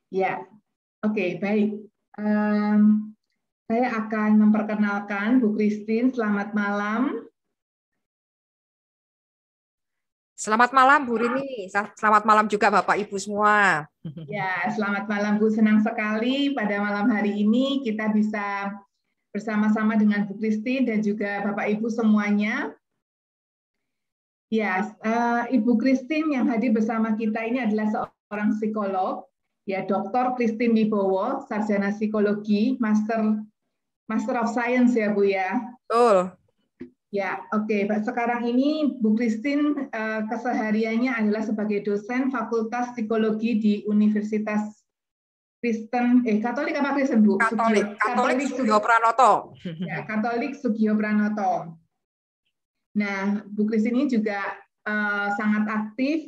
Ya, oke, baik. Saya akan memperkenalkan Bu Christine. Selamat malam. Selamat malam Bu Rini, selamat malam juga Bapak Ibu semua. Ya, selamat malam Bu. Senang sekali pada malam hari ini kita bisa bersama-sama dengan Bu Christine dan juga Bapak Ibu semuanya. Ya, Ibu Christine yang hadir bersama kita ini adalah seorang psikolog, ya Dr. Christine Wibowo, sarjana psikologi, Master of Science ya Bu ya. Betul. Ya, oke. Sekarang ini Bu Christine kesehariannya adalah sebagai dosen Fakultas Psikologi di Universitas Katolik apa Kristen Bu? Katolik Sugio Pranoto. Ya, Katolik Sugio Pranoto. Nah, Bu Christine ini juga sangat aktif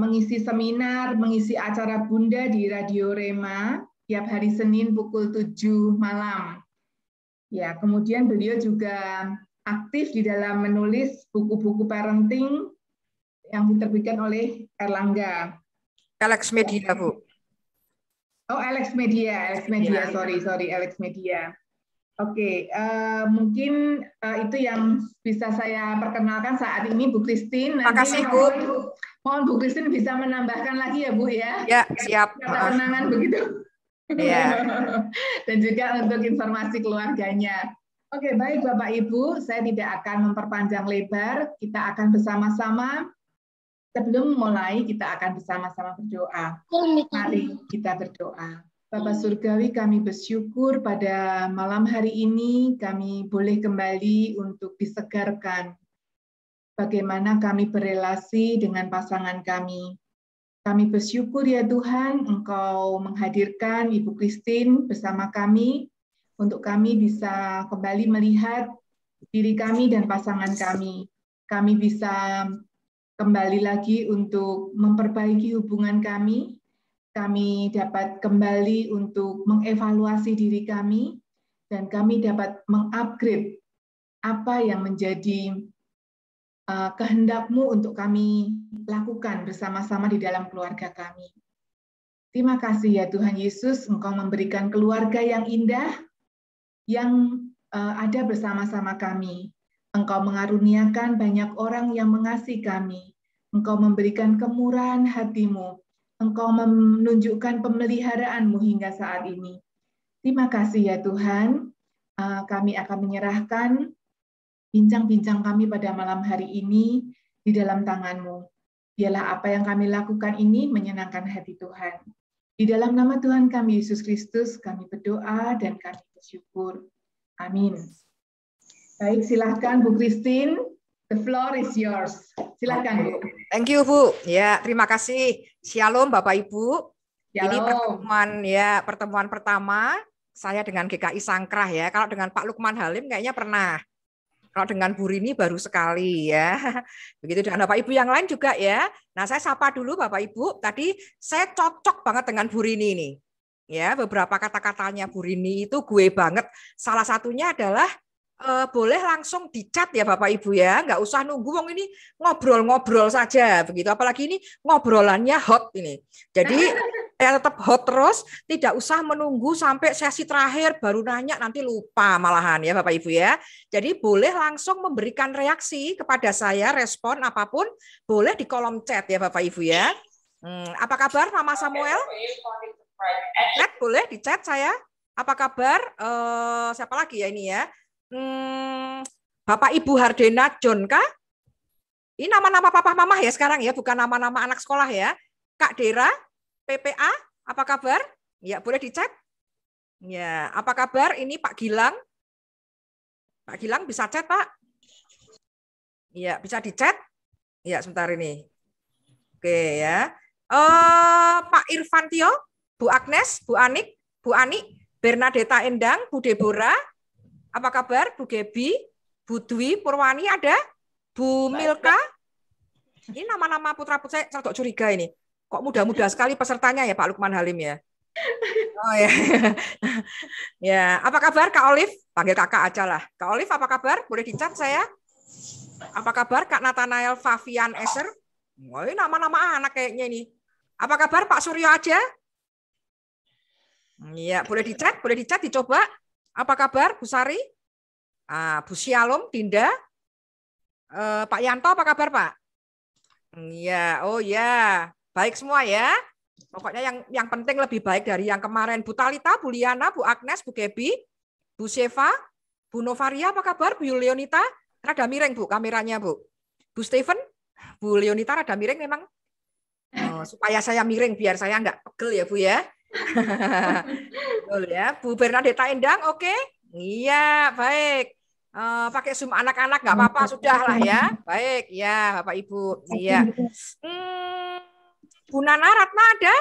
mengisi seminar, mengisi acara Bunda di Radio Rema tiap hari Senin pukul 7 malam. Ya, kemudian beliau juga aktif di dalam menulis buku-buku parenting yang diterbitkan oleh Erlangga. Alex Media, Bu. Oh, Alex Media, sorry, Alex Media. Oke, mungkin itu yang bisa saya perkenalkan saat ini Bu Christine. Terima kasih Bu. Mohon Bu Christine bisa menambahkan lagi ya Bu ya. Ya, siap. Kata kenangan begitu. Ya. Dan juga untuk informasi keluarganya. Oke, baik Bapak Ibu, saya tidak akan memperpanjang lebar. Kita akan bersama-sama, sebelum mulai kita akan bersama-sama berdoa. Mari kita berdoa. Bapak Surgawi, kami bersyukur pada malam hari ini kami boleh kembali untuk disegarkan bagaimana kami berelasi dengan pasangan kami. Kami bersyukur ya Tuhan, Engkau menghadirkan Ibu Christine bersama kami, untuk kami bisa kembali melihat diri kami dan pasangan kami. Kami bisa kembali lagi untuk memperbaiki hubungan kami. Kami dapat kembali untuk mengevaluasi diri kami, dan kami dapat mengupgrade apa yang menjadi kehendak-Mu untuk kami lakukan bersama-sama di dalam keluarga kami. Terima kasih ya Tuhan Yesus, Engkau memberikan keluarga yang indah, yang ada bersama-sama kami. Engkau mengaruniakan banyak orang yang mengasihi kami. Engkau memberikan kemurahan hati-Mu. Engkau menunjukkan pemeliharaan-Mu hingga saat ini. Terima kasih ya Tuhan, kami akan menyerahkan bincang-bincang kami pada malam hari ini di dalam tangan-Mu. Biarlah apa yang kami lakukan ini menyenangkan hati Tuhan. Di dalam nama Tuhan kami, Yesus Kristus, kami berdoa dan kami bersyukur. Amin. Baik, silahkan Bu Christine. The floor is yours. Silahkan Bu. Thank you Bu. Ya, terima kasih. Shalom Bapak Ibu. Shalom. Ini pertemuan pertama saya dengan GKI Sangkrah ya. Kalau dengan Pak Lukman Halim kayaknya pernah. Kalau dengan Bu Rini baru sekali ya. Begitu dengan Bapak Ibu yang lain juga ya. Nah, saya sapa dulu Bapak Ibu. Tadi saya cocok banget dengan Bu Rini ini. Ya, beberapa kata-katanya Bu Rini itu gue banget. Salah satunya adalah boleh langsung di-chat ya Bapak Ibu ya. Nggak usah nunggu, wong ini ngobrol-ngobrol saja begitu. Apalagi ini ngobrolannya hot ini. Jadi tetap hot terus, tidak usah menunggu sampai sesi terakhir baru nanya, nanti lupa malahan ya Bapak Ibu ya. Jadi boleh langsung memberikan reaksi kepada saya, respon apapun, boleh di kolom chat ya Bapak Ibu ya. Apa kabar Mama Samuel? Chat, boleh di chat saya. Apa kabar? Siapa lagi ya ini ya? Bapak Ibu Hardena John kah? Ini nama-nama papa mama ya sekarang ya, bukan nama-nama anak sekolah ya. Kak Dera, PPA, apa kabar? Ya, boleh dicek. Ya, apa kabar? Ini Pak Gilang. Pak Gilang bisa chat, Pak? Ya, bisa dicet. Ya, sebentar ini. Oke ya. Pak Irfantio, Bu Agnes, Bu Anik, Bu Ani, Bernadetta Endang, Bu Deborah. Apa kabar? Bu Gebi, Bu Dwi Purwani ada? Bu Milka. Ini nama-nama putra-putri saya agak curiga ini. Kok mudah-mudah sekali pesertanya ya Pak Lukman Halim ya. Oh ya. Ya, apa kabar Kak Olive? Panggil kakak aja lah. Kak Olive apa kabar? Boleh dicat saya? Apa kabar Kak Nathanael Favian Eser? Wah, ini nama-nama anak kayaknya ini. Apa kabar Pak Suryo aja? Iya, boleh dicat, dicoba. Apa kabar, Bu Sari? Bu Shalom, Dinda, Pak Yanto, apa kabar, Pak? Iya, oh ya, baik semua ya. Pokoknya yang penting lebih baik dari yang kemarin. Bu Talita, Bu Liana, Bu Agnes, Bu Gebi, Bu Seva, Bu Novaria, apa kabar? Bu Leonita, rada miring Bu kameranya Bu. Bu Steven, Bu Leonita rada miring memang. Supaya saya miring biar saya nggak pegel ya Bu ya. Betul ya. Bu Bernadetta Endang, oke? Iya, baik. Pakai Zoom anak-anak nggak apa-apa, sudah lah ya. Baik, ya Bapak Ibu. Iya. Bu Nana Ratna ada?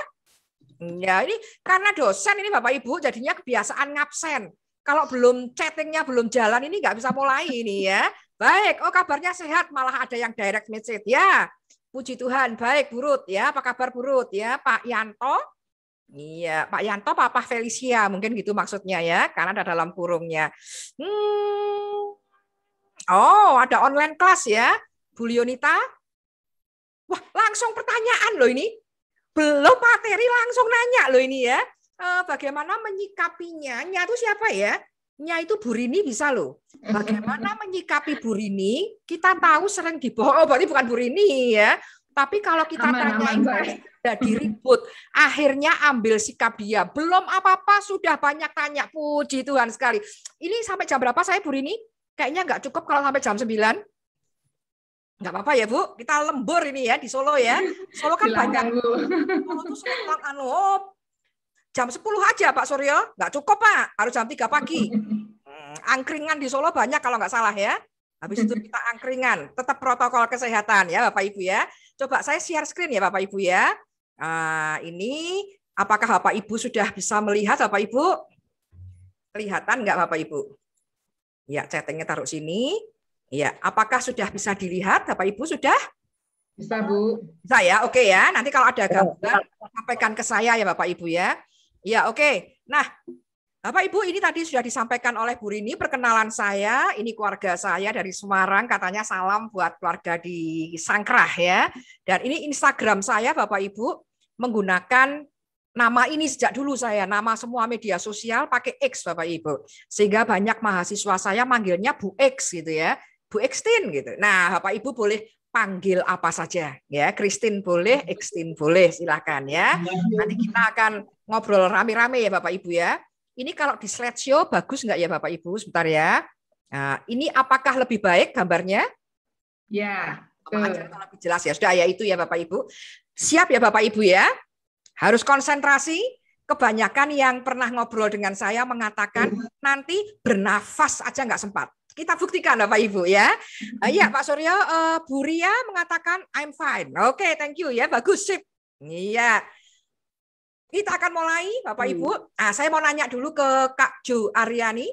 Ya, ini karena dosen ini Bapak Ibu, jadinya kebiasaan ngabsen. Kalau belum chattingnya belum jalan ini nggak bisa mulai ini ya. Baik, oh kabarnya sehat, malah ada yang direct message ya. Puji Tuhan, baik Bu Ruth ya. Apa kabar Bu Ruth ya? Pak Yanto? Iya, Pak Yanto, Papa Felicia, mungkin gitu maksudnya ya, karena ada dalam kurungnya. Oh, ada online kelas ya, Bu Leonita. Wah, langsung pertanyaan loh ini. Belum materi langsung nanya loh ini ya. Bagaimana menyikapinya? Nya itu siapa ya? Nya itu Bu Rini bisa loh. Bagaimana menyikapi Bu Rini? Kita tahu sering dibohong. Oh, berarti bukan Bu Rini ya. Tapi kalau kita tanyain jadi ribut, akhirnya ambil sikap dia. Belum apa-apa sudah banyak tanya. Puji Tuhan sekali. Ini sampai jam berapa saya Bu Rini? Kayaknya nggak cukup kalau sampai jam 9. Nggak apa-apa ya Bu, kita lembur ini ya di Solo ya. Solo kan banyak. Solo tuh jam 10 aja Pak Suryo. Nggak cukup Pak, harus jam 3 pagi. Angkringan di Solo banyak kalau nggak salah ya. Habis itu kita angkringan, tetap protokol kesehatan ya Bapak Ibu ya. Coba saya share screen ya Bapak Ibu ya. Ini apakah Bapak Ibu sudah bisa melihat Bapak Ibu? Kelihatan nggak Bapak Ibu? Ya, chattingnya taruh sini. Ya, apakah sudah bisa dilihat Bapak Ibu sudah? Bisa Bu. Bisa ya, oke ya. Nanti kalau ada gambar sampaikan ke saya ya Bapak Ibu ya. Ya, oke. Nah, Bapak Ibu, ini tadi sudah disampaikan oleh Bu Rini, perkenalan saya, ini keluarga saya dari Semarang, katanya salam buat keluarga di Sangkrah ya. Dan ini Instagram saya Bapak Ibu, menggunakan nama ini sejak dulu saya, nama semua media sosial pakai X Bapak Ibu. Sehingga banyak mahasiswa saya manggilnya Bu X gitu ya, Bu Xtin gitu. Nah Bapak Ibu boleh panggil apa saja ya, Christine boleh, Xtin boleh, silakan ya. Nanti kita akan ngobrol rame-rame ya Bapak Ibu ya. Ini kalau di slideshow bagus nggak ya Bapak Ibu? Sebentar ya. Nah, ini apakah lebih baik gambarnya? Ya. Lebih jelas ya. Sudah ya itu ya Bapak Ibu. Siap ya Bapak Ibu ya. Harus konsentrasi. Kebanyakan yang pernah ngobrol dengan saya mengatakan nanti bernafas aja nggak sempat. Kita buktikan Bapak Ibu ya. Ya Pak Suryo, Bu Ria mengatakan I'm fine. Oke, thank you ya. Bagus sip. Iya. Kita akan mulai, Bapak Ibu. Nah, saya mau nanya dulu ke Kak Jo Aryani,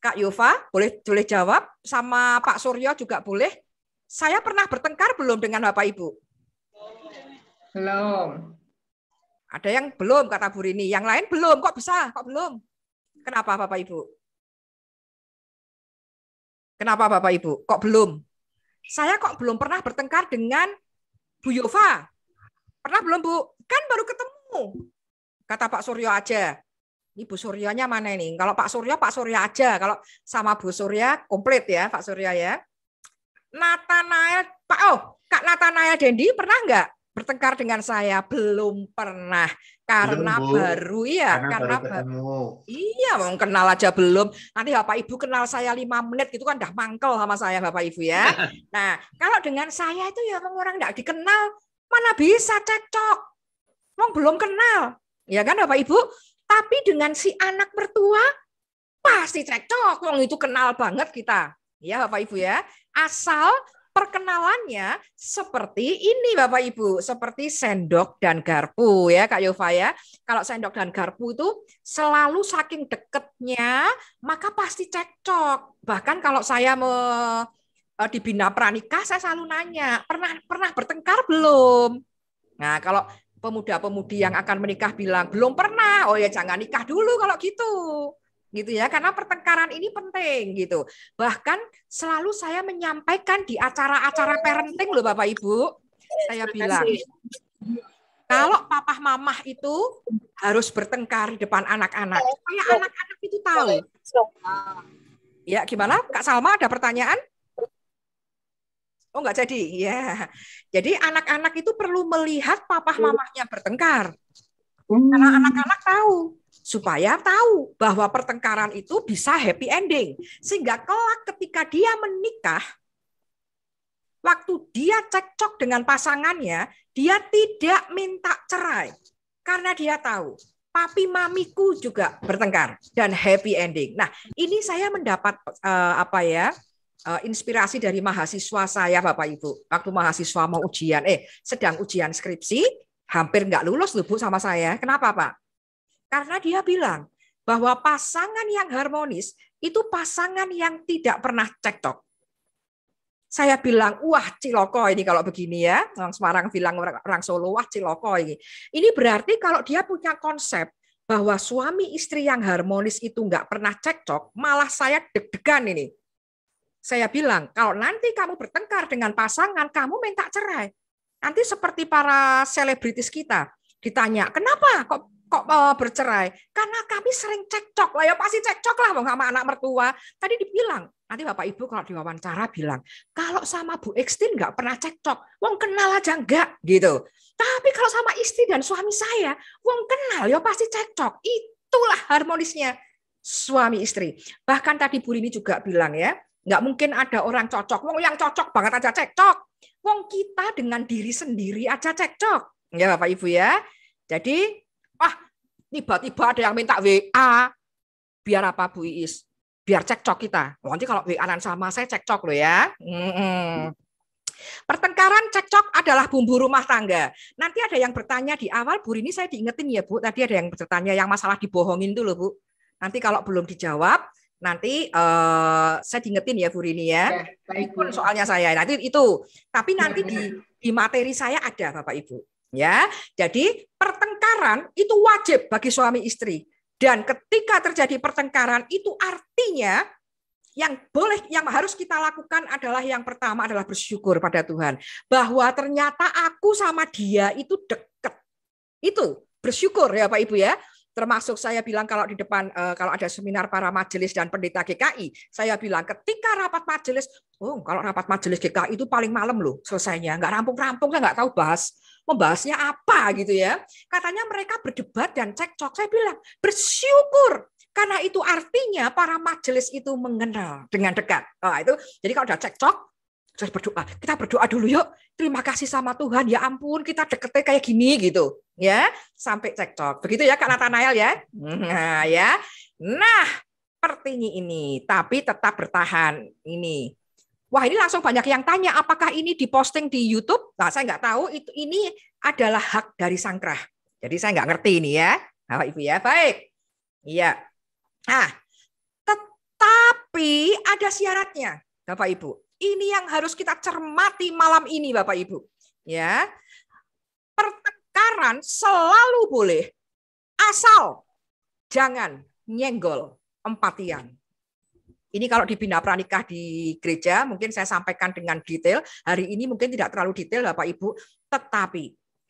Kak Yova, boleh jawab, sama Pak Suryo juga boleh. Saya pernah bertengkar belum dengan Bapak Ibu? Belum. Ada yang belum, kata Bu Rini. Yang lain belum, kok bisa? Kok belum? Kenapa Bapak Ibu? Kenapa Bapak Ibu? Kok belum? Saya kok belum pernah bertengkar dengan Bu Yova. Pernah belum Bu? Kan baru ketemu. Kata Pak Suryo aja. Ini Bu Suryonya mana ini? Kalau Pak Suryo aja. Kalau sama Bu Surya komplit ya Pak Surya ya. Nathanael, Kak Nathanael Dendi pernah nggak bertengkar dengan saya? Belum pernah. Karena belum, baru ya. Karena baru. Iya, mau kenal aja belum. Nanti Bapak Ibu kenal saya 5 menit itu kan udah mangkel sama saya Bapak Ibu ya. Nah, kalau dengan saya itu ya orang nggak dikenal, mana bisa cekcok. Wong belum kenal, ya kan Bapak Ibu? Tapi dengan si anak mertua pasti cekcok. Wong itu kenal banget kita, ya Bapak Ibu ya. Asal perkenalannya seperti ini Bapak Ibu, seperti sendok dan garpu ya Kak Yova ya. Kalau sendok dan garpu itu selalu saking deketnya, maka pasti cekcok. Bahkan kalau saya di Bina Pranikah, saya selalu nanya, pernah bertengkar belum? Nah kalau pemuda-pemudi yang akan menikah bilang belum pernah, oh ya jangan nikah dulu kalau gitu ya, karena pertengkaran ini penting gitu. Bahkan selalu saya menyampaikan di acara-acara parenting loh Bapak Ibu, saya bilang Kalau papa mamah itu harus bertengkar di depan anak-anak supaya anak-anak itu tahu. Ya, gimana? Kak Salma ada pertanyaan? Oh, nggak jadi. Ya. Jadi anak-anak itu perlu melihat papa mamahnya bertengkar. Karena anak-anak tahu. Supaya tahu bahwa pertengkaran itu bisa happy ending. Sehingga kelak ketika dia menikah, waktu dia cekcok dengan pasangannya, dia tidak minta cerai. Karena dia tahu, papi mamiku juga bertengkar dan happy ending. Nah, ini saya mendapat inspirasi dari mahasiswa saya, Bapak Ibu. Waktu mahasiswa mau sedang ujian skripsi, hampir nggak lulus loh Bu sama saya. Kenapa Pak? Karena dia bilang bahwa pasangan yang harmonis itu pasangan yang tidak pernah cekcok. Saya bilang, wah ciloko ini kalau begini ya. Orang Semarang bilang, orang Solo, wah ciloko ini. Ini berarti kalau dia punya konsep bahwa suami istri yang harmonis itu nggak pernah cekcok, malah saya deg-degan ini. Saya bilang, kalau nanti kamu bertengkar dengan pasangan, kamu minta cerai. Nanti seperti para selebritis kita, ditanya, kenapa kok bercerai? Karena kami sering cekcok lah, ya pasti cekcok lah sama anak mertua. Tadi dibilang, nanti Bapak Ibu kalau diwawancara bilang, kalau sama Bu Ekstin nggak pernah cekcok, wong kenal aja enggak gitu. Tapi kalau sama istri dan suami saya, wong kenal ya pasti cekcok. Itulah harmonisnya suami istri. Bahkan tadi Bu Rini juga bilang ya, nggak mungkin ada orang cocok. Wong yang cocok banget aja cekcok. Wong kita dengan diri sendiri aja cekcok. Ya Bapak Ibu ya. Jadi, tiba-tiba ada yang minta WA. Biar apa Bu Iis? Biar cekcok kita. Nanti kalau WA-an sama saya cekcok loh ya. Pertengkaran cekcok adalah bumbu rumah tangga. Nanti ada yang bertanya di awal, Bu Rini saya diingetin ya Bu. Tadi ada yang bertanya yang masalah dibohongin dulu Bu. Nanti kalau belum dijawab, nanti saya diingetin ya Bu Rini ya. Baik, pun soalnya saya. Nanti itu. Tapi nanti di materi saya ada Bapak Ibu. Ya, jadi pertengkaran itu wajib bagi suami istri. Dan ketika terjadi pertengkaran itu artinya yang harus kita lakukan adalah yang pertama adalah bersyukur pada Tuhan bahwa ternyata aku sama dia itu dekat. Itu bersyukur ya Pak Ibu ya. Termasuk saya bilang kalau di depan kalau ada seminar para majelis dan pendeta GKI, saya bilang ketika rapat majelis, kalau rapat majelis GKI itu paling malam loh selesainya, nggak rampung-rampung, saya nggak tahu membahasnya apa gitu ya. Katanya mereka berdebat dan cekcok. Saya bilang bersyukur karena itu artinya para majelis itu mengenal dengan dekat. Itu jadi kalau ada cekcok, saya berdoa. Kita berdoa dulu yuk. Terima kasih sama Tuhan. Ya ampun, kita deketnya kayak gini gitu. Ya, sampai cekcok. Begitu ya Kak Nathanael ya. Nah, ya. Nah, seperti ini. Tapi tetap bertahan ini. Wah, ini langsung banyak yang tanya apakah ini diposting di YouTube? Nah, saya nggak tahu. Ini adalah hak dari Sangkrah. Jadi saya nggak ngerti ini ya. Bapak Ibu ya. Baik. Iya. Nah, tetapi ada syaratnya, Bapak Ibu. Ini yang harus kita cermati malam ini, Bapak Ibu. Ya, pertengkaran selalu boleh, asal jangan nyenggol empatian. Ini kalau di bina pranikah di gereja, mungkin saya sampaikan dengan detail. Hari ini mungkin tidak terlalu detail, Bapak Ibu. Tetapi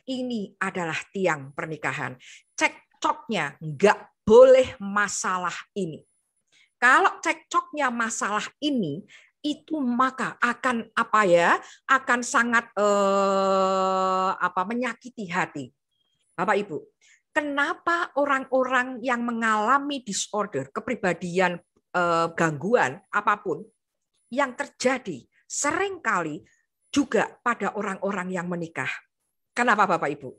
ini adalah tiang pernikahan. Cekcoknya nggak boleh masalah ini. Kalau cekcoknya masalah ini, itu maka akan akan sangat menyakiti hati. Bapak Ibu, kenapa orang-orang yang mengalami disorder, kepribadian gangguan apapun yang terjadi seringkali juga pada orang-orang yang menikah. Kenapa Bapak Ibu?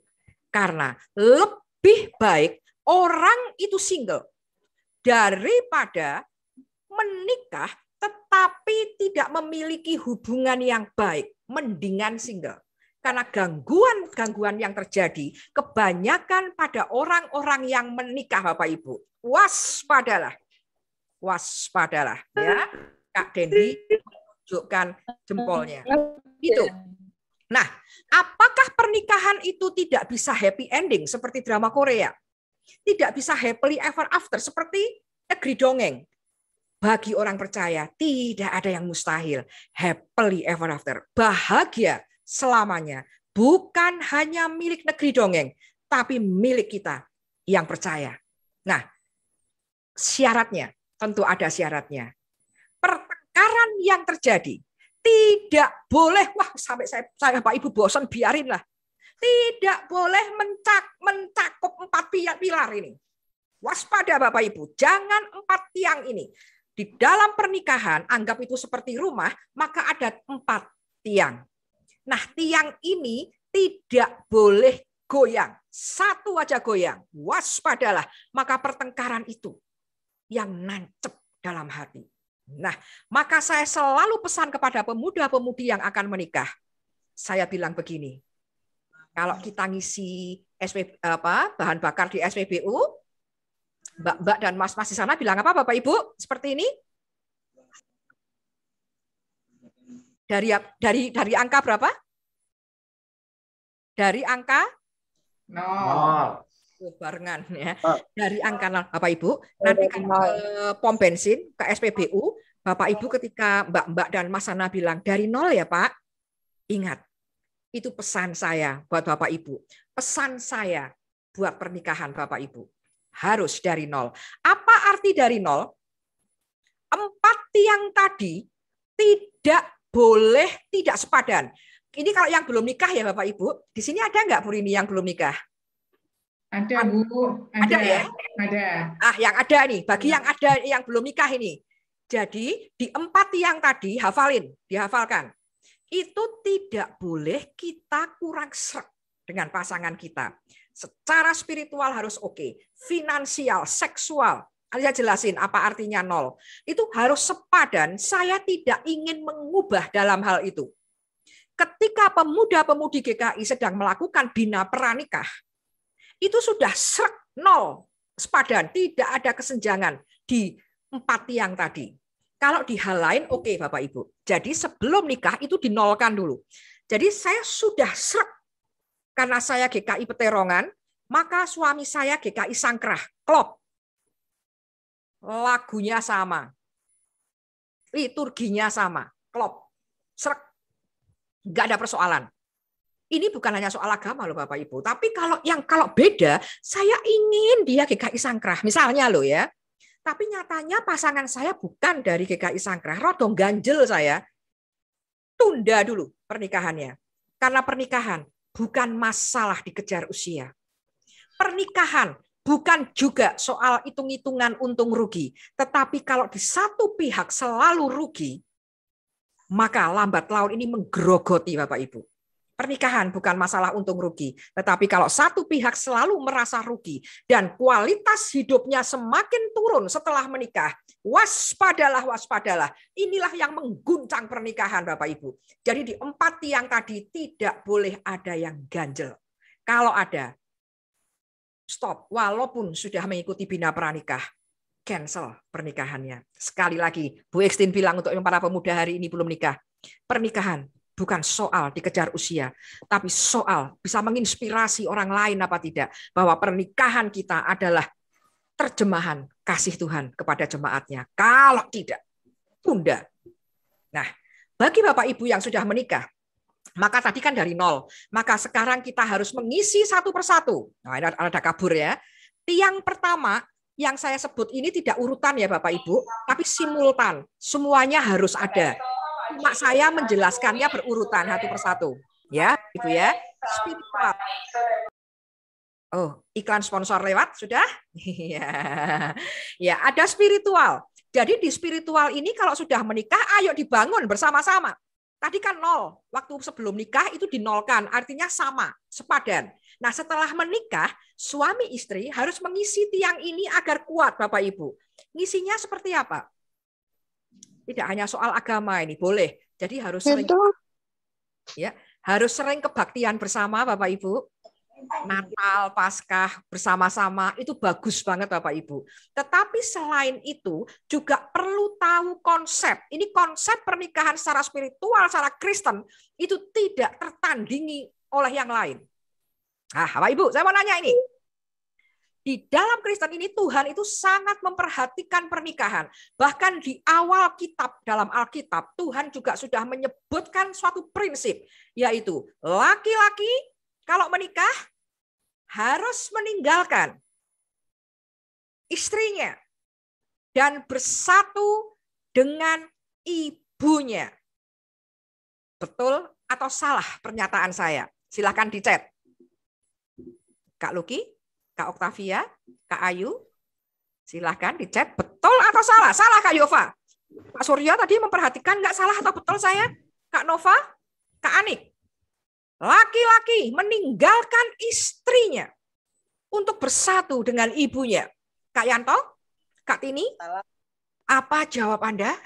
Karena lebih baik orang itu single daripada menikah tetapi tidak memiliki hubungan yang baik, mendingan single. Karena gangguan-gangguan yang terjadi kebanyakan pada orang-orang yang menikah, Bapak Ibu. Waspadalah. Waspadalah ya. Kak Dendi menunjukkan jempolnya. Itu. Nah, apakah pernikahan itu tidak bisa happy ending seperti drama Korea? Tidak bisa happily ever after seperti negeri dongeng. Bagi orang percaya, tidak ada yang mustahil. Happily ever after. Bahagia selamanya. bukan hanya milik negeri dongeng, tapi milik kita yang percaya. Nah, syaratnya, tentu ada syaratnya. Pertengkaran yang terjadi tidak boleh, wah sampai saya Pak Ibu bosan, biarinlah. Tidak boleh mencakup 4 pilar ini. Waspada Bapak Ibu, jangan 4 tiang ini. Di dalam pernikahan, anggap itu seperti rumah, maka ada 4 tiang. Nah, tiang ini tidak boleh goyang. Satu aja goyang, waspadalah. Maka pertengkaran itu yang nancep dalam hati. Nah, maka saya selalu pesan kepada pemuda-pemudi yang akan menikah. Saya bilang begini, kalau kita ngisi bahan bakar di SPBU, Mbak dan Mas di sana bilang apa Bapak Ibu? Seperti ini? Dari angka berapa? Dari angka 0. Barengan ya. Dari angka 0 Bapak Ibu, nanti kan ke pom bensin, ke SPBU, Bapak Ibu ketika Mbak dan Mas Sana bilang dari 0 ya Pak. Ingat, itu pesan saya buat Bapak Ibu. Pesan saya buat pernikahan Bapak Ibu. Harus dari 0. Apa arti dari 0? 4 tiang tadi tidak boleh tidak sepadan. Ini kalau yang belum nikah ya Bapak Ibu. Di sini ada nggak Bu Rini yang belum nikah? Ada Bu. Ada ya? Ada. Yang ada nih. Bagi yang ada yang belum nikah ini. Jadi di 4 tiang tadi dihafalkan. Itu tidak boleh kita kurang sreg dengan pasangan kita. Secara spiritual harus oke. Finansial, seksual. Saya jelasin apa artinya 0. Itu harus sepadan. Saya tidak ingin mengubah dalam hal itu. Ketika pemuda-pemudi GKI sedang melakukan bina pranikah, itu sudah sreg 0. Sepadan. Tidak ada kesenjangan di 4 tiang tadi. Kalau di hal lain, oke Bapak Ibu. Jadi sebelum nikah itu dinolkan dulu. Jadi saya sudah sreg. Karena saya GKI Peterongan, maka suami saya GKI Sangkrah. Klop. Lagunya sama. Liturginya sama. Klop. Sreg. Nggak ada persoalan. Ini bukan hanya soal agama loh Bapak Ibu. Tapi kalau beda, saya ingin dia GKI Sangkrah. Misalnya loh ya. Tapi nyatanya pasangan saya bukan dari GKI Sangkrah. Rodong ganjel saya. Tunda dulu pernikahannya. Karena pernikahan bukan masalah dikejar usia. Pernikahan bukan juga soal hitung-hitungan untung rugi. Tetapi kalau di satu pihak selalu rugi, maka lambat laun ini menggerogoti Bapak Ibu. Pernikahan bukan masalah untung rugi. Tetapi kalau satu pihak selalu merasa rugi dan kualitas hidupnya semakin turun setelah menikah, waspadalah, waspadalah. Inilah yang mengguncang pernikahan Bapak Ibu. Jadi di 4 tiang tadi tidak boleh ada yang ganjel. Kalau ada, stop. Walaupun sudah mengikuti bina pranikah, cancel pernikahannya. Sekali lagi, Bu Ekstin bilang untuk yang para pemuda hari ini belum nikah, pernikahan bukan soal dikejar usia, tapi soal bisa menginspirasi orang lain apa tidak, bahwa pernikahan kita adalah terjemahan kasih Tuhan kepada jemaatnya. Kalau tidak, tunda. Nah, bagi Bapak Ibu yang sudah menikah, maka tadi kan dari 0, maka sekarang kita harus mengisi satu persatu. Nah, ada kabur ya. Tiang pertama yang saya sebut ini tidak urutan ya Bapak Ibu, tapi simultan. Semuanya harus ada. Cuma saya menjelaskannya berurutan satu persatu. Ya, Ibu ya. Spiritual. Oh, iklan sponsor lewat sudah? Iya. Ya, ada spiritual. Jadi di spiritual ini kalau sudah menikah, ayo dibangun bersama-sama. Tadi kan 0. Waktu sebelum nikah itu dinolkan, artinya sama, sepadan. Nah, setelah menikah, suami istri harus mengisi tiang ini agar kuat, Bapak Ibu. Ngisinya seperti apa? Tidak hanya soal agama ini, boleh. Jadi harus sering, ya, harus sering kebaktian bersama, Bapak Ibu. Natal, Paskah bersama-sama itu bagus banget Bapak Ibu. Tetapi selain itu juga perlu tahu konsep. Ini konsep pernikahan secara spiritual, secara Kristen itu tidak tertandingi oleh yang lain. Nah, Bapak Ibu, saya mau nanya ini. Di dalam Kristen ini Tuhan itu sangat memperhatikan pernikahan. Bahkan di awal kitab, dalam Alkitab, Tuhan juga sudah menyebutkan suatu prinsip, yaitu laki-laki kalau menikah harus meninggalkan istrinya dan bersatu dengan ibunya. Betul atau salah pernyataan saya? Silahkan di chat. Kak Luki, Kak Oktavia, Kak Ayu, silahkan di chat. Betul atau salah? Salah Kak Yova. Pak Surya tadi memperhatikan nggak salah atau betul saya? Kak Nova, Kak Anik. Laki-laki meninggalkan istrinya untuk bersatu dengan ibunya. Kak Yanto, Kak Tini, apa jawab Anda?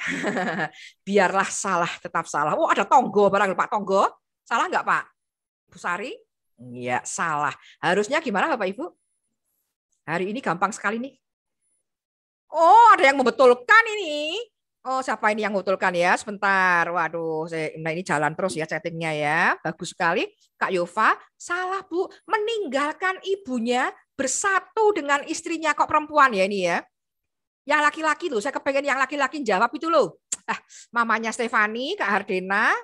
Biarlah salah tetap salah. Oh, ada Tonggo barang Pak Tonggo. Salah nggak Pak? Bu Sari? Iya, salah. Harusnya gimana Bapak Ibu? Hari ini gampang sekali nih. Oh, ada yang membetulkan ini. Oh, siapa ini yang membetulkan ya? Sebentar. Waduh, nah ini jalan terus ya chattingnya ya. Bagus sekali. Kak Yova, salah Bu. Meninggalkan ibunya bersatu dengan istrinya. Kok perempuan ya ini ya? Yang laki-laki loh, saya kepengen yang laki-laki jawab itu loh. Mamanya Stefani, Kak Hardena.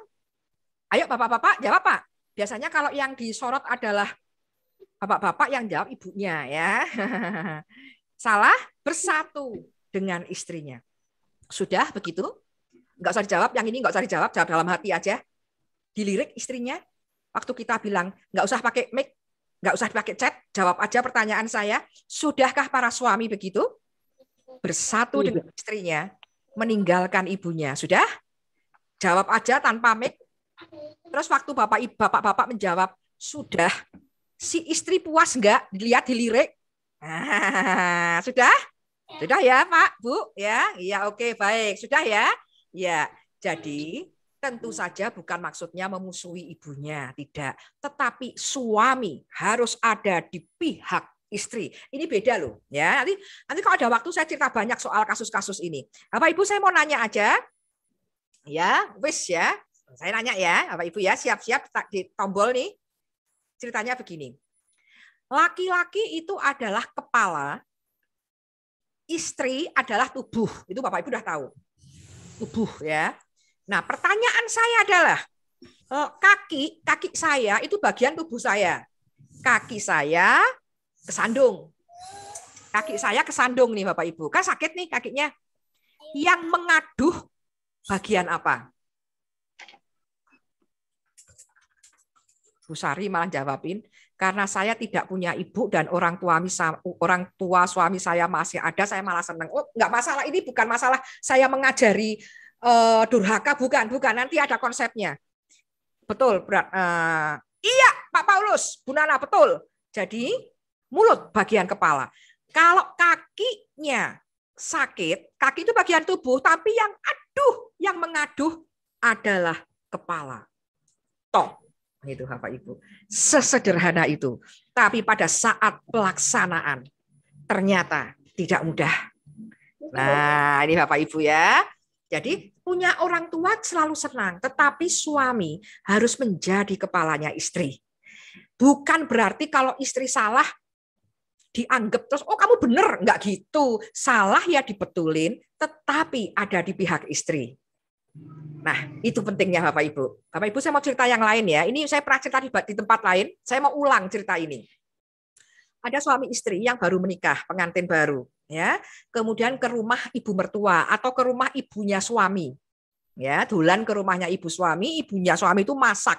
Ayo Bapak-bapak jawab Pak. Biasanya kalau yang disorot adalah bapak-bapak yang jawab ibunya ya. Salah, bersatu dengan istrinya. Sudah begitu? Nggak usah dijawab, yang ini nggak usah dijawab, jawab dalam hati aja. Dilirik istrinya. Waktu kita bilang nggak usah pakai mic, nggak usah pakai chat, jawab aja pertanyaan saya. Sudahkah para suami begitu? Bersatu dengan istrinya, meninggalkan ibunya. Sudah? Jawab aja tanpa mic. Terus waktu bapak-bapak menjawab, sudah. Si istri puas enggak dilihat dilirik? Nah, sudah? Sudah ya, Pak, Bu? Ya, iya oke, baik. Sudah ya? Ya, jadi tentu saja bukan maksudnya memusuhi ibunya, tidak. Tetapi suami harus ada di pihak istri. Ini beda loh, ya. Nanti kalau ada waktu saya cerita banyak soal kasus-kasus ini. Bapak Ibu saya mau nanya aja. Ya, wis ya. Saya nanya ya, Bapak Ibu ya, siap-siap di tombol nih. Ceritanya begini. Laki-laki itu adalah kepala, istri adalah tubuh. Itu Bapak Ibu udah tahu. Tubuh ya. Nah, pertanyaan saya adalah kaki saya itu bagian tubuh saya. Kaki saya kesandung. Kaki saya kesandung nih Bapak Ibu. Kan sakit nih kakinya. Yang mengaduh bagian apa? Bu Sari malah jawabin, karena saya tidak punya ibu dan orang tua suami saya masih ada, saya malah senang. Oh, nggak masalah, ini bukan masalah saya mengajari durhaka, bukan. Nanti ada konsepnya. Betul, berat. Iya, Pak Paulus, Bu Nana, betul. Jadi mulut bagian kepala. Kalau kakinya sakit, kaki itu bagian tubuh, tapi yang mengaduh adalah kepala. Toh. Itu Bapak Ibu. Sesederhana itu. Tapi pada saat pelaksanaan ternyata tidak mudah. Nah, ini Bapak Ibu ya. Jadi punya orang tua selalu senang, tetapi suami harus menjadi kepalanya istri. Bukan berarti kalau istri salah dianggap terus, oh kamu bener, enggak gitu. Salah ya dibetulin, tetapi ada di pihak istri. Nah, itu pentingnya Bapak Ibu. Bapak Ibu saya mau cerita yang lain ya. Ini saya pernah cerita di tempat lain. Saya mau ulang cerita ini. Ada suami istri yang baru menikah, pengantin baru, ya. Kemudian ke rumah ibu mertua atau ke rumah ibunya suami. Ya, dolan ke rumahnya ibu suami, ibunya suami itu masak.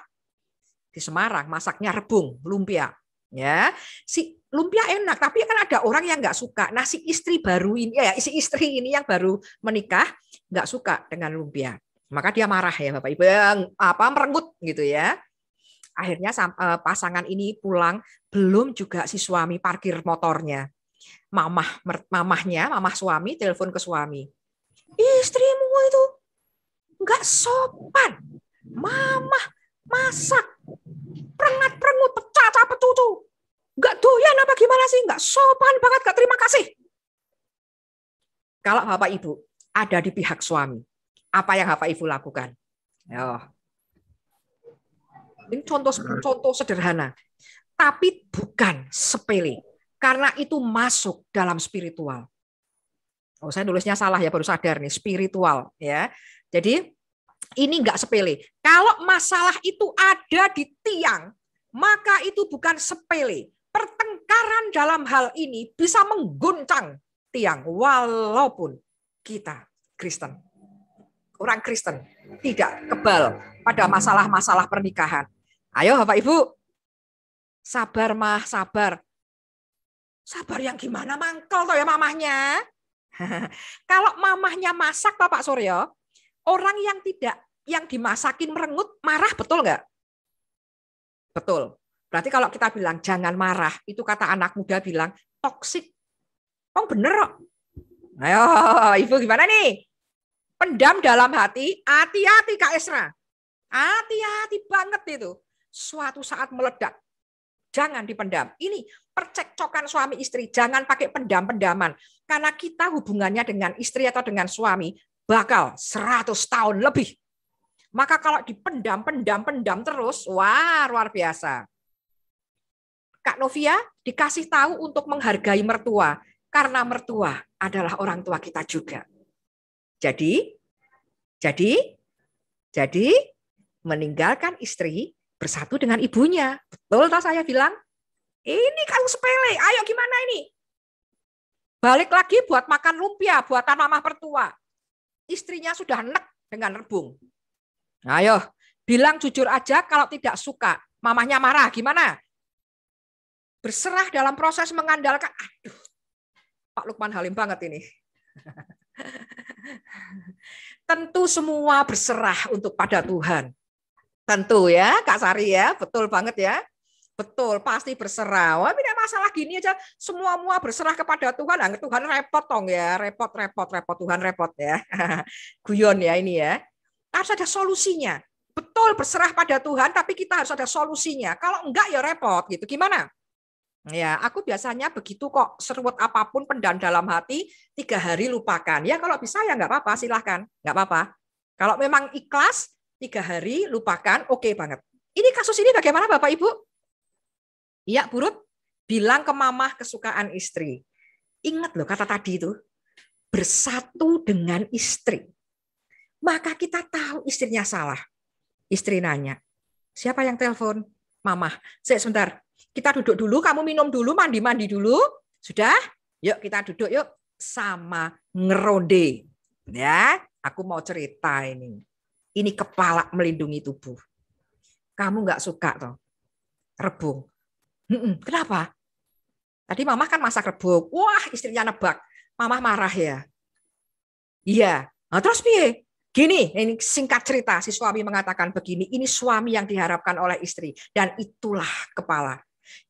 Di Semarang, masaknya rebung, lumpia. Ya, si lumpia enak, tapi kan ada orang yang nggak suka. Nah, si istri ini yang baru menikah nggak suka dengan lumpia. Maka dia marah ya Bapak Ibu, merenggut gitu ya. Akhirnya pasangan ini pulang, belum juga si suami parkir motornya. Mamah suami telepon ke suami. Istrimu itu nggak sopan. Mamah masak, perengut, pecah petutu. Nggak doyan apa gimana sih? Nggak sopan banget, nggak terima kasih. Kalau Bapak Ibu ada di pihak suami, apa yang Bapak Ibu lakukan? Ini contoh sederhana, tapi bukan sepele. Karena itu masuk dalam spiritual. Oh, saya nulisnya salah ya, baru sadar nih, spiritual ya. Jadi ini enggak sepele. Kalau masalah itu ada di tiang, maka itu bukan sepele. Pertengkaran dalam hal ini bisa mengguncang tiang walaupun kita Kristen. Orang Kristen tidak kebal pada masalah-masalah pernikahan. Ayo Bapak Ibu, sabar mah, sabar. Sabar yang gimana mangkel toh ya mamahnya. Kalau mamahnya masak Bapak Suryo, orang yang dimasakin merengut marah, betul nggak? Betul. Berarti kalau kita bilang jangan marah, itu kata anak muda bilang toksik. Oh bener kok. Ayo Ibu gimana nih? Pendam dalam hati, hati-hati Kak Esra. Hati-hati banget itu. Suatu saat meledak. Jangan dipendam. Ini percekcokan suami istri. Jangan pakai pendam-pendaman. Karena kita hubungannya dengan istri atau dengan suami bakal 100 tahun lebih. Maka kalau dipendam terus, wah luar biasa. Kak Novia dikasih tahu untuk menghargai mertua. Karena mertua adalah orang tua kita juga. Jadi meninggalkan istri bersatu dengan ibunya. Betul toh saya bilang? Ini kalau sepele, ayo gimana ini? Balik lagi buat makan lumpia, buatan mama pertua. Istrinya sudah nek dengan rebung. Ayo, bilang jujur aja kalau tidak suka. Mamahnya marah, gimana? Berserah dalam proses mengandalkan. Aduh, Pak Lukman Halim banget ini. Tentu semua berserah untuk pada Tuhan. Tentu ya, Kak Sari ya, betul banget ya. Betul, pasti berserah. Wah, tidak masalah gini aja, semua berserah kepada Tuhan. Nah, Tuhan repot tong ya, repot Tuhan repot ya. Guyon ya ini ya. Harus ada solusinya. Betul berserah pada Tuhan, tapi kita harus ada solusinya. Kalau enggak ya repot gitu. Gimana? Ya, aku biasanya begitu kok, seruat apapun pendam dalam hati, 3 hari lupakan. Ya kalau bisa ya nggak apa-apa, silahkan. Nggak apa-apa. Kalau memang ikhlas, 3 hari lupakan, oke banget. Ini kasus ini bagaimana Bapak Ibu? Iya, Burut, bilang ke mamah kesukaan istri. Ingat loh kata tadi itu, bersatu dengan istri. Maka kita tahu istrinya salah. Istri nanya, siapa yang telepon? Mamah. Sebentar, kita duduk dulu, kamu minum dulu, mandi-mandi dulu. Sudah? Yuk kita duduk yuk. Sama ngeronde. Ya, aku mau cerita ini. Ini kepala melindungi tubuh. Kamu nggak suka toh rebung? Kenapa? Tadi mama kan masak rebung. Wah, istrinya nebak. Mama marah ya. Iya. Nah, terus piye? Gini, ini singkat cerita, si suami mengatakan begini, ini suami yang diharapkan oleh istri. Dan itulah kepala.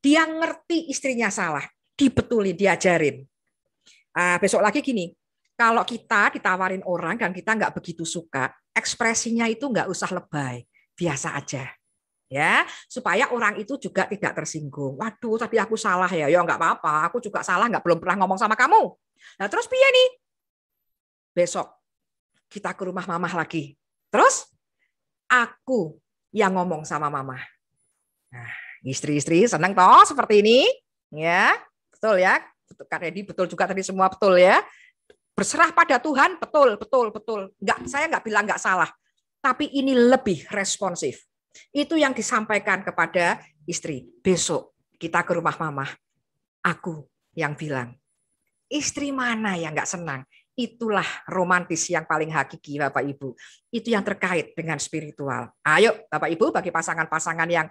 Dia ngerti istrinya salah. Dibetulin, diajarin. Besok lagi gini, kalau kita ditawarin orang dan kita nggak begitu suka, ekspresinya itu nggak usah lebay. Biasa aja. Ya, supaya orang itu juga tidak tersinggung. Waduh, tapi aku salah ya. Ya nggak apa-apa, aku juga salah, belum pernah ngomong sama kamu. Nah, terus piye nih? Besok kita ke rumah mamah lagi. Terus aku yang ngomong sama mamah. Nah, istri-istri senang toh seperti ini? Ya, betul ya. Kak Edi betul juga tadi semua betul ya. Berserah pada Tuhan, betul. Saya nggak bilang nggak salah. Tapi ini lebih responsif. Itu yang disampaikan kepada istri. Besok kita ke rumah mamah. Aku yang bilang. Istri mana yang nggak senang? Itulah romantis yang paling hakiki Bapak Ibu. Itu yang terkait dengan spiritual. Ayo Bapak Ibu bagi pasangan-pasangan yang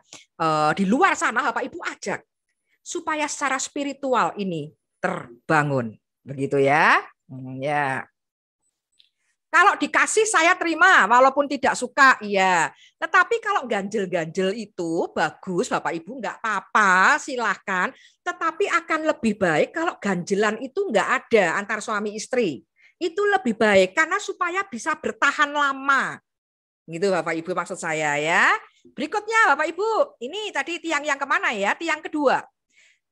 di luar sana Bapak Ibu ajak. Supaya secara spiritual ini terbangun. Begitu ya. Ya. Kalau dikasih saya terima, walaupun tidak suka, iya. Tetapi kalau ganjel-ganjel itu bagus, Bapak Ibu nggak apa-apa, silahkan. Tetapi akan lebih baik kalau ganjelan itu nggak ada antar suami istri. Itu lebih baik karena supaya bisa bertahan lama. Gitu Bapak Ibu maksud saya ya. Berikutnya Bapak Ibu, ini tadi tiang yang kemana ya? Tiang kedua.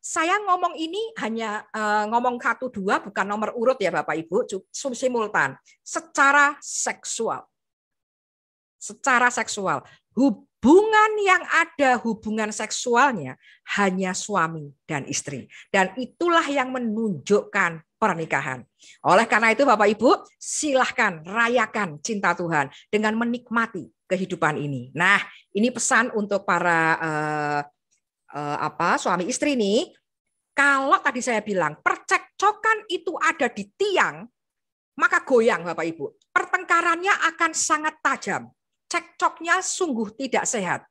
Saya ngomong ini hanya ngomong 1, 2, bukan nomor urut ya Bapak Ibu, simultan. Secara seksual. hubungan yang ada hubungan seksualnya hanya suami dan istri. Dan itulah yang menunjukkan pernikahan. Oleh karena itu Bapak Ibu, silahkan rayakan cinta Tuhan dengan menikmati kehidupan ini. Nah, ini pesan untuk para suami istri nih. Kalau tadi saya bilang percekcokan itu ada di tiang, maka goyang Bapak Ibu. Pertengkarannya akan sangat tajam. Cekcoknya sungguh tidak sehat.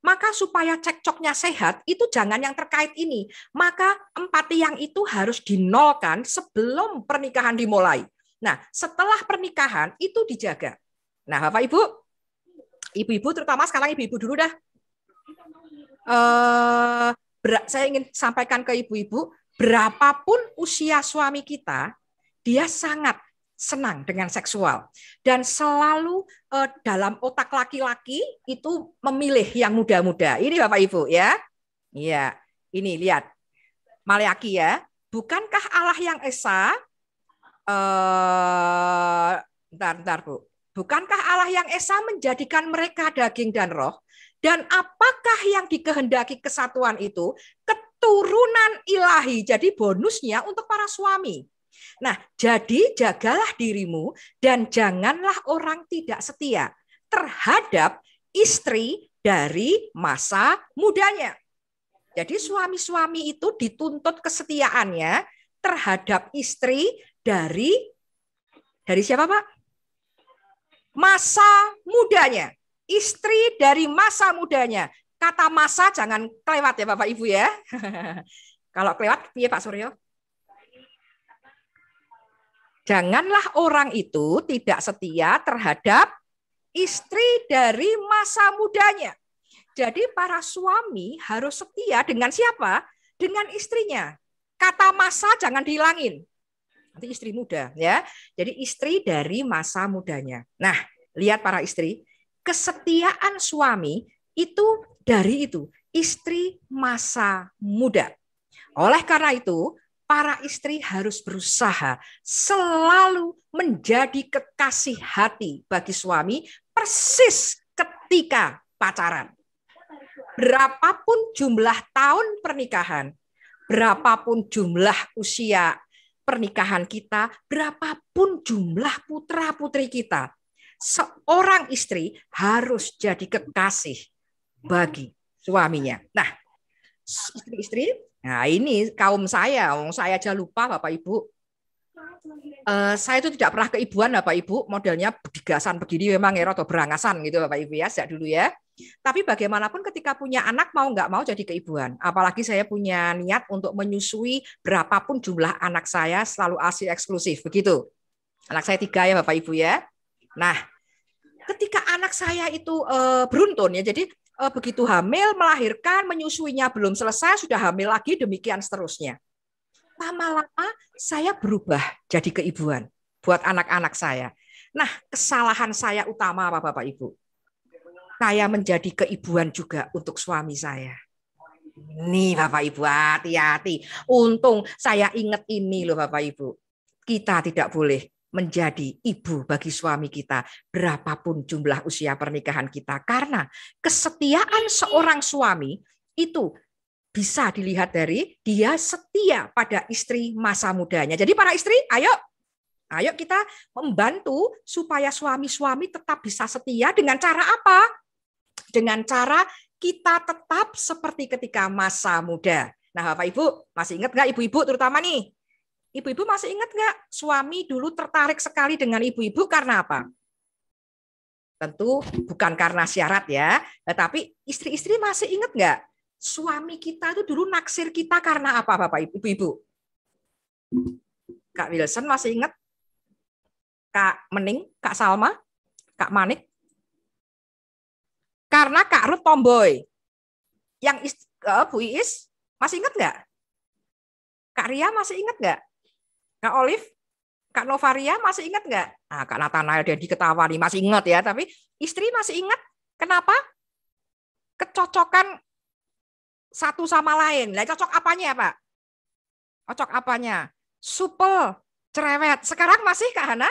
Maka supaya cekcoknya sehat, itu jangan yang terkait ini. Maka 4 tiang itu harus dinolkan sebelum pernikahan dimulai. Nah, setelah pernikahan itu dijaga. Nah, Bapak Ibu, ibu-ibu terutama sekarang ibu-ibu dulu dah. Saya ingin sampaikan ke ibu-ibu, berapapun usia suami kita, dia sangat senang dengan seksual dan selalu dalam otak laki-laki itu memilih yang muda-muda. Ini Bapak Ibu ya. Iya, ini lihat. Maleaki ya. Bukankah Allah yang esa bentar Bu. Bukankah Allah yang esa menjadikan mereka daging dan roh? Dan apakah yang dikehendaki kesatuan itu? Keturunan ilahi. Jadi bonusnya untuk para suami. Nah, jadi jagalah dirimu dan janganlah orang tidak setia terhadap istri dari masa mudanya. Jadi suami-suami itu dituntut kesetiaannya terhadap istri dari siapa Pak? Masa mudanya. Istri dari masa mudanya. Kata masa jangan kelewat ya Bapak Ibu ya. Kalau kelewat, iya Pak Suryo. Janganlah orang itu tidak setia terhadap istri dari masa mudanya. Jadi para suami harus setia dengan siapa? Dengan istrinya. Kata masa jangan dihilangin. Nanti istri muda ya. Jadi istri dari masa mudanya. Nah, lihat para istri, kesetiaan suami itu dari itu, istri masa muda. Oleh karena itu, para istri harus berusaha selalu menjadi kekasih hati bagi suami persis ketika pacaran. Berapapun jumlah tahun pernikahan, berapapun jumlah usia pernikahan kita, berapapun jumlah putra-putri kita, seorang istri harus jadi kekasih bagi suaminya. Nah, istri-istri, nah ini kaum saya aja lupa Bapak Ibu. Saya itu tidak pernah keibuan Bapak Ibu, modelnya digasan begini memang ya atau berangasan gitu Bapak Ibu ya, sejak dulu ya. Tapi bagaimanapun ketika punya anak mau nggak mau jadi keibuan. Apalagi saya punya niat untuk menyusui berapapun jumlah anak saya selalu ASI eksklusif begitu. Anak saya 3 ya Bapak Ibu ya. Nah, ketika anak saya itu beruntun ya, jadi begitu hamil, melahirkan, menyusuinya belum selesai, sudah hamil lagi, demikian seterusnya. Lama-lama saya berubah jadi keibuan buat anak-anak saya. Nah, kesalahan saya utama apa Bapak Ibu? Saya menjadi keibuan juga untuk suami saya. Nih Bapak Ibu, hati-hati. Untung saya ingat ini loh Bapak Ibu. Kita tidak boleh menjadi ibu bagi suami kita, berapapun jumlah usia pernikahan kita. Karena kesetiaan seorang suami itu bisa dilihat dari dia setia pada istri masa mudanya. Jadi para istri, ayo kita membantu supaya suami-suami tetap bisa setia dengan cara apa? Dengan cara kita tetap seperti ketika masa muda. Nah Bapak Ibu, masih ingat nggak ibu-ibu terutama nih? Ibu-ibu masih ingat nggak suami dulu tertarik sekali dengan ibu-ibu karena apa? Tentu bukan karena syarat ya, tetapi istri-istri masih ingat nggak? Suami kita itu dulu naksir kita karena apa Bapak Ibu? Kak Wilson masih ingat? Kak Mening, Kak Salma, Kak Manik? Karena Kak Ruth tomboy. Yang Bu Iis masih ingat nggak? Kak Ria masih ingat nggak? Kak Olive, Kak Novaria masih ingat nggak? Nah, Kak Nathanael dan diketawa nih masih ingat ya, tapi istri masih ingat. Kenapa? Kecocokan satu sama lain. Lah cocok apanya Pak? Cocok apanya? Supel, cerewet. Sekarang masih Kak Hana?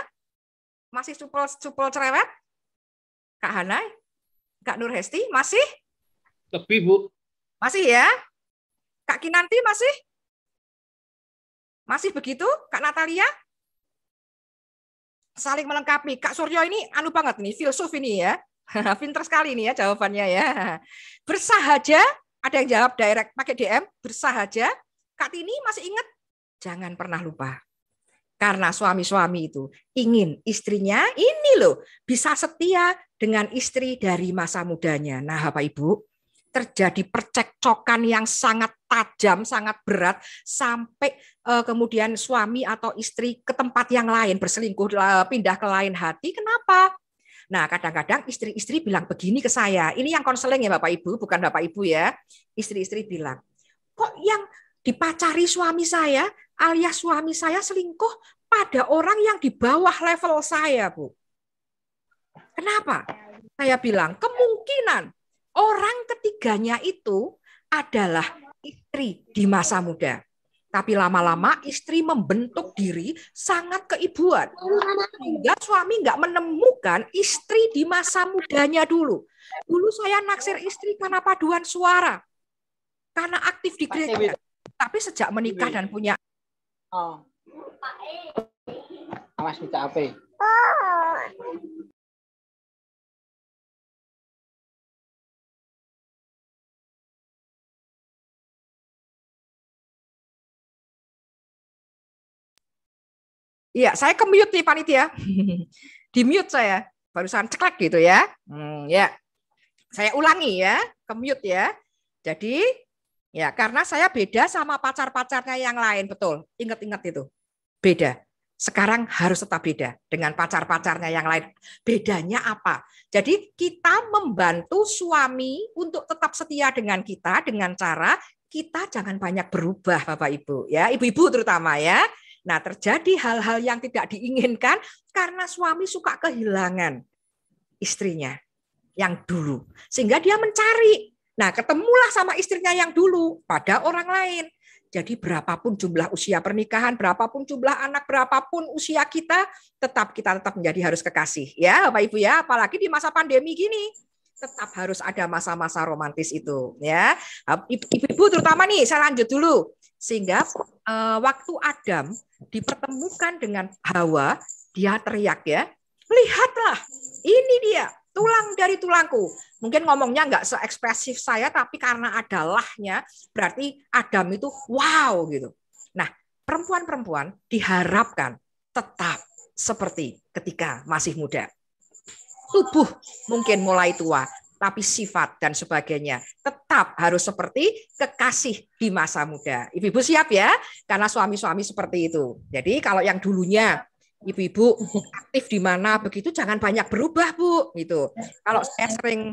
Masih supel cerewet? Kak Hana? Kak Nur Hesti, masih? Lebih, Bu. Masih ya? Kak Kinanti masih? Masih begitu? Kak Natalia? Saling melengkapi. Kak Suryo ini anu banget nih, filsuf ini ya. Pinter sekali nih ya jawabannya ya. Bersahaja, ada yang jawab direct pakai DM, bersahaja. Kak Tini masih ingat? Jangan pernah lupa. Karena suami-suami itu ingin istrinya ini loh bisa setia dengan istri dari masa mudanya. Nah, Bapak Ibu, terjadi percekcokan yang sangat tajam, sangat berat sampai kemudian suami atau istri ke tempat yang lain, berselingkuh, pindah ke lain hati. Kenapa? Nah, kadang-kadang istri-istri bilang begini ke saya. Ini yang konseling ya Bapak Ibu, bukan Bapak Ibu ya. Istri-istri bilang, kok yang dipacari suami saya alias suami saya selingkuh pada orang yang di bawah level saya, Bu. Kenapa? Saya bilang, kemungkinan orang ketiganya itu adalah istri di masa muda. Tapi lama-lama istri membentuk diri sangat keibuan. Sehingga suami nggak menemukan istri di masa mudanya dulu. Dulu saya naksir istri karena paduan suara. Karena aktif di gereja. Tapi sejak menikah dan punya Awas minta apa? Iya, saya ke-mute nih panitia. Di-mute saya. Barusan ceklek gitu ya. Ya. Saya ulangi ya, ke-mute ya. Jadi, ya karena saya beda sama pacar-pacarnya yang lain, betul. Ingat-ingat itu. Beda. Sekarang harus tetap beda dengan pacar-pacarnya yang lain. Bedanya apa? Jadi kita membantu suami untuk tetap setia dengan kita dengan cara kita jangan banyak berubah, Bapak Ibu. Ya, ibu-ibu terutama ya. Nah, terjadi hal-hal yang tidak diinginkan karena suami suka kehilangan istrinya yang dulu. Sehingga dia mencari. Nah, ketemulah sama istrinya yang dulu pada orang lain. Jadi berapapun jumlah usia pernikahan, berapapun jumlah anak, berapapun usia kita tetap menjadi harus kekasih. Ya, Bapak Ibu ya, apalagi di masa pandemi gini. Tetap harus ada masa-masa romantis itu. Ya, ibu-ibu terutama nih, saya lanjut dulu. Sehingga waktu Adam dipertemukan dengan Hawa, dia teriak ya, lihatlah, ini dia, tulang dari tulangku. Mungkin ngomongnya nggak seekspresif saya, tapi karena ada lahnya, berarti Adam itu wow gitu. Nah, perempuan-perempuan diharapkan tetap seperti ketika masih muda. Tubuh mungkin mulai tua, tapi sifat dan sebagainya tetap harus seperti kekasih di masa muda. Ibu-ibu siap ya? Karena suami-suami seperti itu. Jadi kalau yang dulunya ibu-ibu aktif di mana begitu jangan banyak berubah, Bu, gitu. Kalau saya sering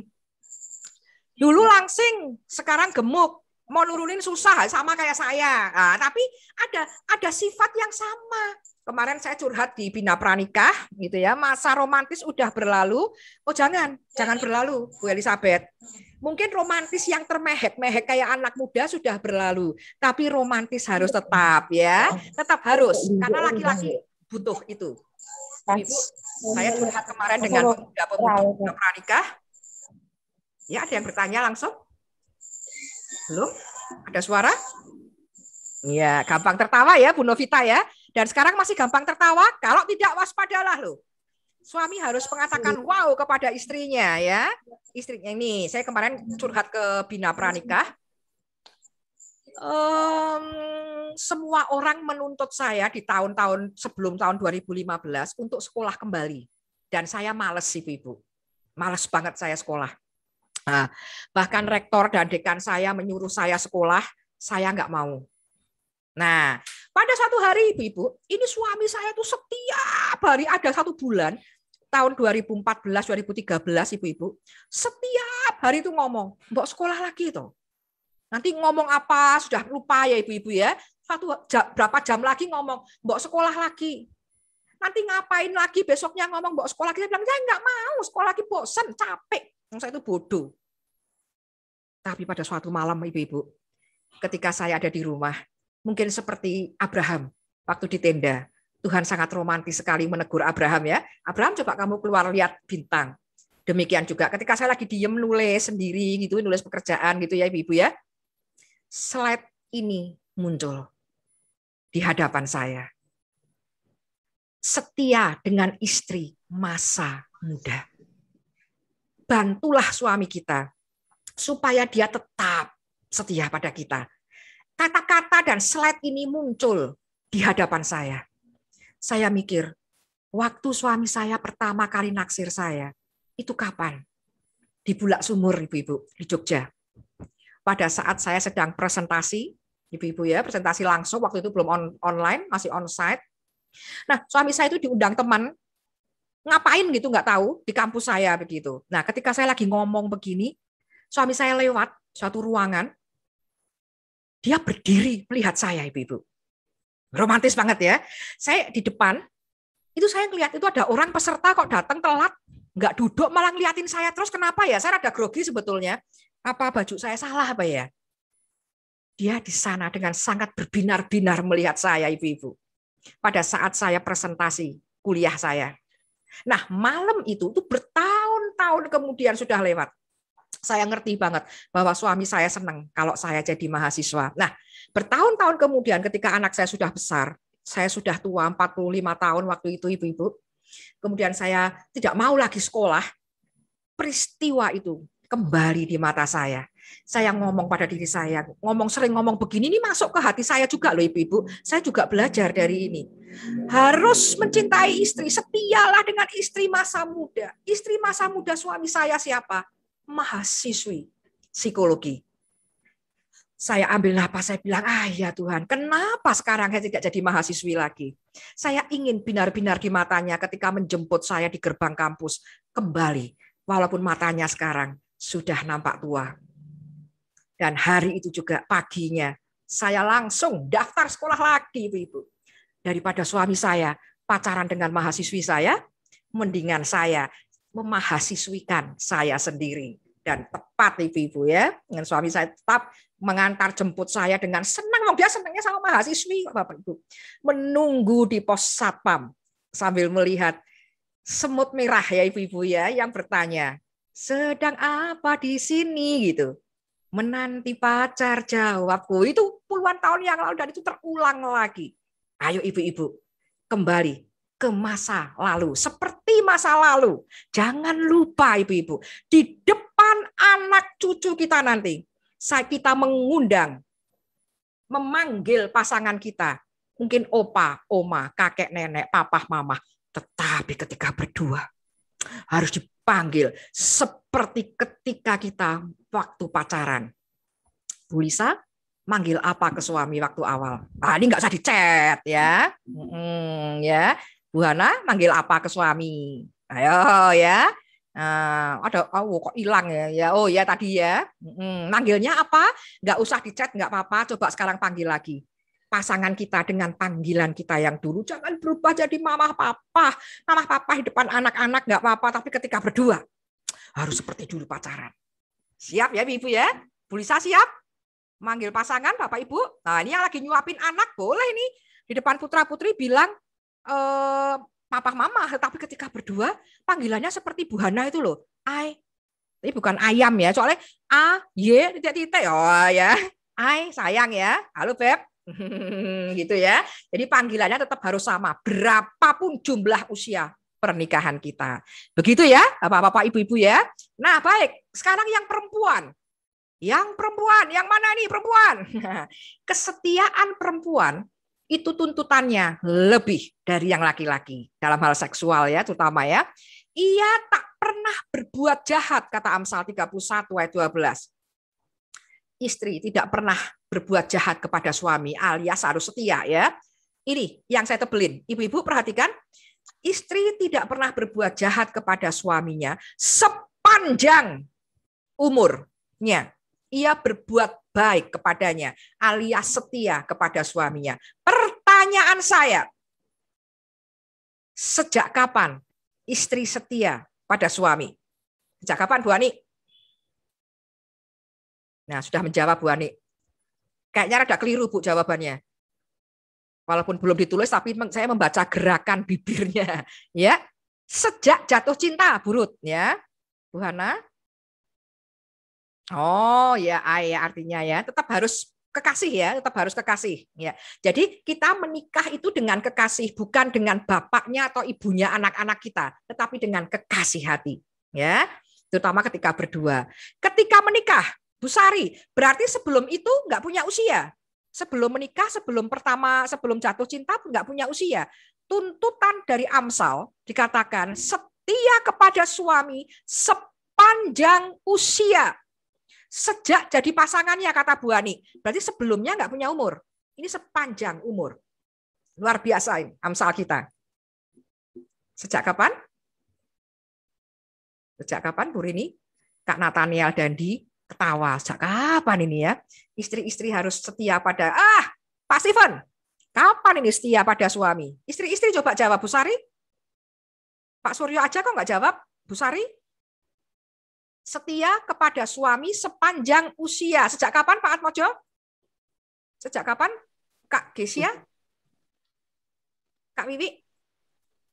dulu langsing, sekarang gemuk, mau nurunin susah sama kayak saya. Nah, tapi ada sifat yang sama. Kemarin saya curhat di Bina Pranikah gitu ya, masa romantis udah berlalu. Oh jangan berlalu, Bu Elizabeth. Mungkin romantis yang termehek-mehek kayak anak muda sudah berlalu, tapi romantis harus tetap ya, tetap harus karena laki-laki butuh itu. Ibu, saya curhat kemarin dengan pemuda pranikah. Ya, ada yang bertanya langsung? Belum? Ada suara? Ya, gampang tertawa ya Bu Novita ya. Dan sekarang masih gampang tertawa, kalau tidak waspadalah loh. Suami harus mengatakan wow kepada istrinya ya. Istrinya ini, saya kemarin curhat ke Bina Pranikah. Semua orang menuntut saya di tahun-tahun sebelum tahun 2015 untuk sekolah kembali. Dan saya males ibu-ibu. Males banget saya sekolah. Nah, bahkan rektor dan dekan saya menyuruh saya sekolah, saya nggak mau. Nah, pada suatu hari ibu-ibu, ini suami saya tuh setiap hari ada 1 bulan, tahun 2014-2013 ibu-ibu, setiap hari itu ngomong, mbok sekolah lagi tuh. Nanti ngomong apa, sudah lupa ya ibu-ibu ya, berapa jam lagi ngomong, mbok sekolah lagi. Nanti ngapain lagi besoknya ngomong mbok sekolah lagi, saya bilang, saya nggak mau sekolah lagi, bosan, capek. Saya itu bodoh. Tapi pada suatu malam ibu-ibu, ketika saya ada di rumah, mungkin seperti Abraham waktu di tenda. Tuhan sangat romantis sekali menegur Abraham ya. Abraham coba kamu keluar lihat bintang. Demikian juga ketika saya lagi diem nulis sendiri gitu, nulis pekerjaan gitu ya Ibu-ibu ya. Slide ini muncul di hadapan saya. Setia dengan istri masa muda. Bantulah suami kita supaya dia tetap setia pada kita. Kata-kata dan slide ini muncul di hadapan saya. Saya mikir, waktu suami saya pertama kali naksir saya, itu kapan? Di Bulak Sumur, Ibu-ibu, di Jogja. Pada saat saya sedang presentasi, Ibu-ibu ya, presentasi langsung, waktu itu belum online, masih onsite. Nah, suami saya itu diundang teman, ngapain gitu, nggak tahu, di kampus saya begitu. Nah, ketika saya lagi ngomong begini, suami saya lewat suatu ruangan, dia berdiri melihat saya, Ibu-ibu. Romantis banget ya. Saya di depan, itu saya ngelihat itu ada orang peserta kok datang telat, nggak duduk malah ngeliatin saya terus. Kenapa ya? Saya rada grogi sebetulnya. Apa baju saya salah apa ya? Dia di sana dengan sangat berbinar-binar melihat saya, Ibu-ibu. Pada saat saya presentasi kuliah saya. Nah, malam itu bertahun-tahun kemudian sudah lewat. Saya ngerti banget bahwa suami saya senang kalau saya jadi mahasiswa. Nah, bertahun-tahun kemudian ketika anak saya sudah besar, saya sudah tua 45 tahun waktu itu Ibu-ibu. Kemudian saya tidak mau lagi sekolah. Peristiwa itu kembali di mata saya. Saya ngomong pada diri saya, sering ngomong begini, ini masuk ke hati saya juga loh Ibu-ibu. Saya juga belajar dari ini. Harus mencintai istri, setialah dengan istri masa muda. Istri masa muda suami saya siapa? Mahasiswi psikologi. Saya ambil napas, saya bilang, ya Tuhan, kenapa sekarang saya tidak jadi mahasiswi lagi? Saya ingin binar-binar di matanya ketika menjemput saya di gerbang kampus kembali, walaupun matanya sekarang sudah nampak tua. Dan hari itu juga paginya, saya langsung daftar sekolah lagi, Ibu-ibu. Daripada suami saya pacaran dengan mahasiswi saya, mendingan saya memahasiswikan saya sendiri. Dan tepat Ibu-ibu ya, dengan suami saya tetap mengantar jemput saya dengan senang. Dia senangnya sama mahasiswi, Bapak Ibu. Menunggu di pos satpam sambil melihat semut merah ya Ibu-ibu ya yang bertanya, sedang apa di sini gitu. Menanti pacar, jawabku. Itu puluhan tahun yang lalu dan itu terulang lagi. Ayo Ibu-ibu, kembali ke masa lalu. Seperti masa lalu. Jangan lupa Ibu-ibu, di depan anak cucu kita nanti, kita mengundang, memanggil pasangan kita. Mungkin opa, oma, kakek, nenek, papa, mama. Tetapi ketika berdua, harus dipanggil seperti ketika kita waktu pacaran. Bu Lisa, manggil apa ke suami waktu awal? Ini nggak usah dicet ya. Ya, Bu Hana, manggil apa ke suami? Ayo ya. Kok hilang ya? Oh ya tadi ya. Manggilnya apa? Nggak usah dicet, nggak apa-apa. Coba sekarang panggil lagi. Pasangan kita dengan panggilan kita yang dulu. Jangan berubah jadi mama papa. Mama papa di depan anak-anak nggak apa-apa. Tapi ketika berdua harus seperti dulu pacaran. Siap ya Ibu ya? Bu Lisa siap? Manggil pasangan Bapak Ibu. Nah ini yang lagi nyuapin anak boleh ini. Di depan putra-putri bilang papa mama. Tapi ketika berdua panggilannya seperti Bu Hana itu loh. Tapi bukan ayam ya. Soalnya titik-titik. Oh ya. Sayang ya. Halo Beb. Gitu ya. Jadi panggilannya tetap harus sama. Berapapun jumlah usia pernikahan kita. Begitu ya, Bapak-bapak, Ibu-ibu ya. Nah, baik. Sekarang yang perempuan. Yang mana nih perempuan? Kesetiaan perempuan itu tuntutannya lebih dari yang laki-laki dalam hal seksual ya, terutama ya. Ia tak pernah berbuat jahat, kata Amsal 31 ayat 12. Istri tidak pernah berbuat jahat kepada suami, alias harus setia ya. Ini yang saya tebelin. Ibu-ibu perhatikan, istri tidak pernah berbuat jahat kepada suaminya sepanjang umurnya. Ia berbuat baik kepadanya, alias setia kepada suaminya. Pertanyaan saya, sejak kapan istri setia pada suami? Sejak kapan Bu Ani? Nah, sudah menjawab Bu Ani. Kayaknya rada keliru Bu jawabannya. Walaupun belum ditulis, tapi saya membaca gerakan bibirnya. Ya, sejak jatuh cinta, Bu Ruth. Ya, Bu Hana? Oh ya, ya artinya ya, tetap harus kekasih ya, tetap harus kekasih ya. Jadi kita menikah itu dengan kekasih, bukan dengan bapaknya atau ibunya anak-anak kita, tetapi dengan kekasih hati ya. Terutama ketika berdua. Ketika menikah, Bu Sari, berarti sebelum itu nggak punya usia. Sebelum menikah, sebelum jatuh cinta nggak punya usia. Tuntutan dari Amsal dikatakan setia kepada suami sepanjang usia. Sejak jadi pasangannya, kata Bu Ani. Berarti sebelumnya nggak punya umur. Ini sepanjang umur. Luar biasa ini Amsal kita. Sejak kapan? Sejak kapan, Bu Rini? Kak Nathaniel Dandi ketawa. Sejak kapan ini ya? Istri-istri harus setia pada... Pak Steven, kapan ini setia pada suami? Istri-istri coba jawab, Bu Sari. Pak Suryo aja kok nggak jawab, Bu Sari? Setia kepada suami sepanjang usia. Sejak kapan, Pak Atmojo? Sejak kapan, Kak Gesia? Kak Wiwi?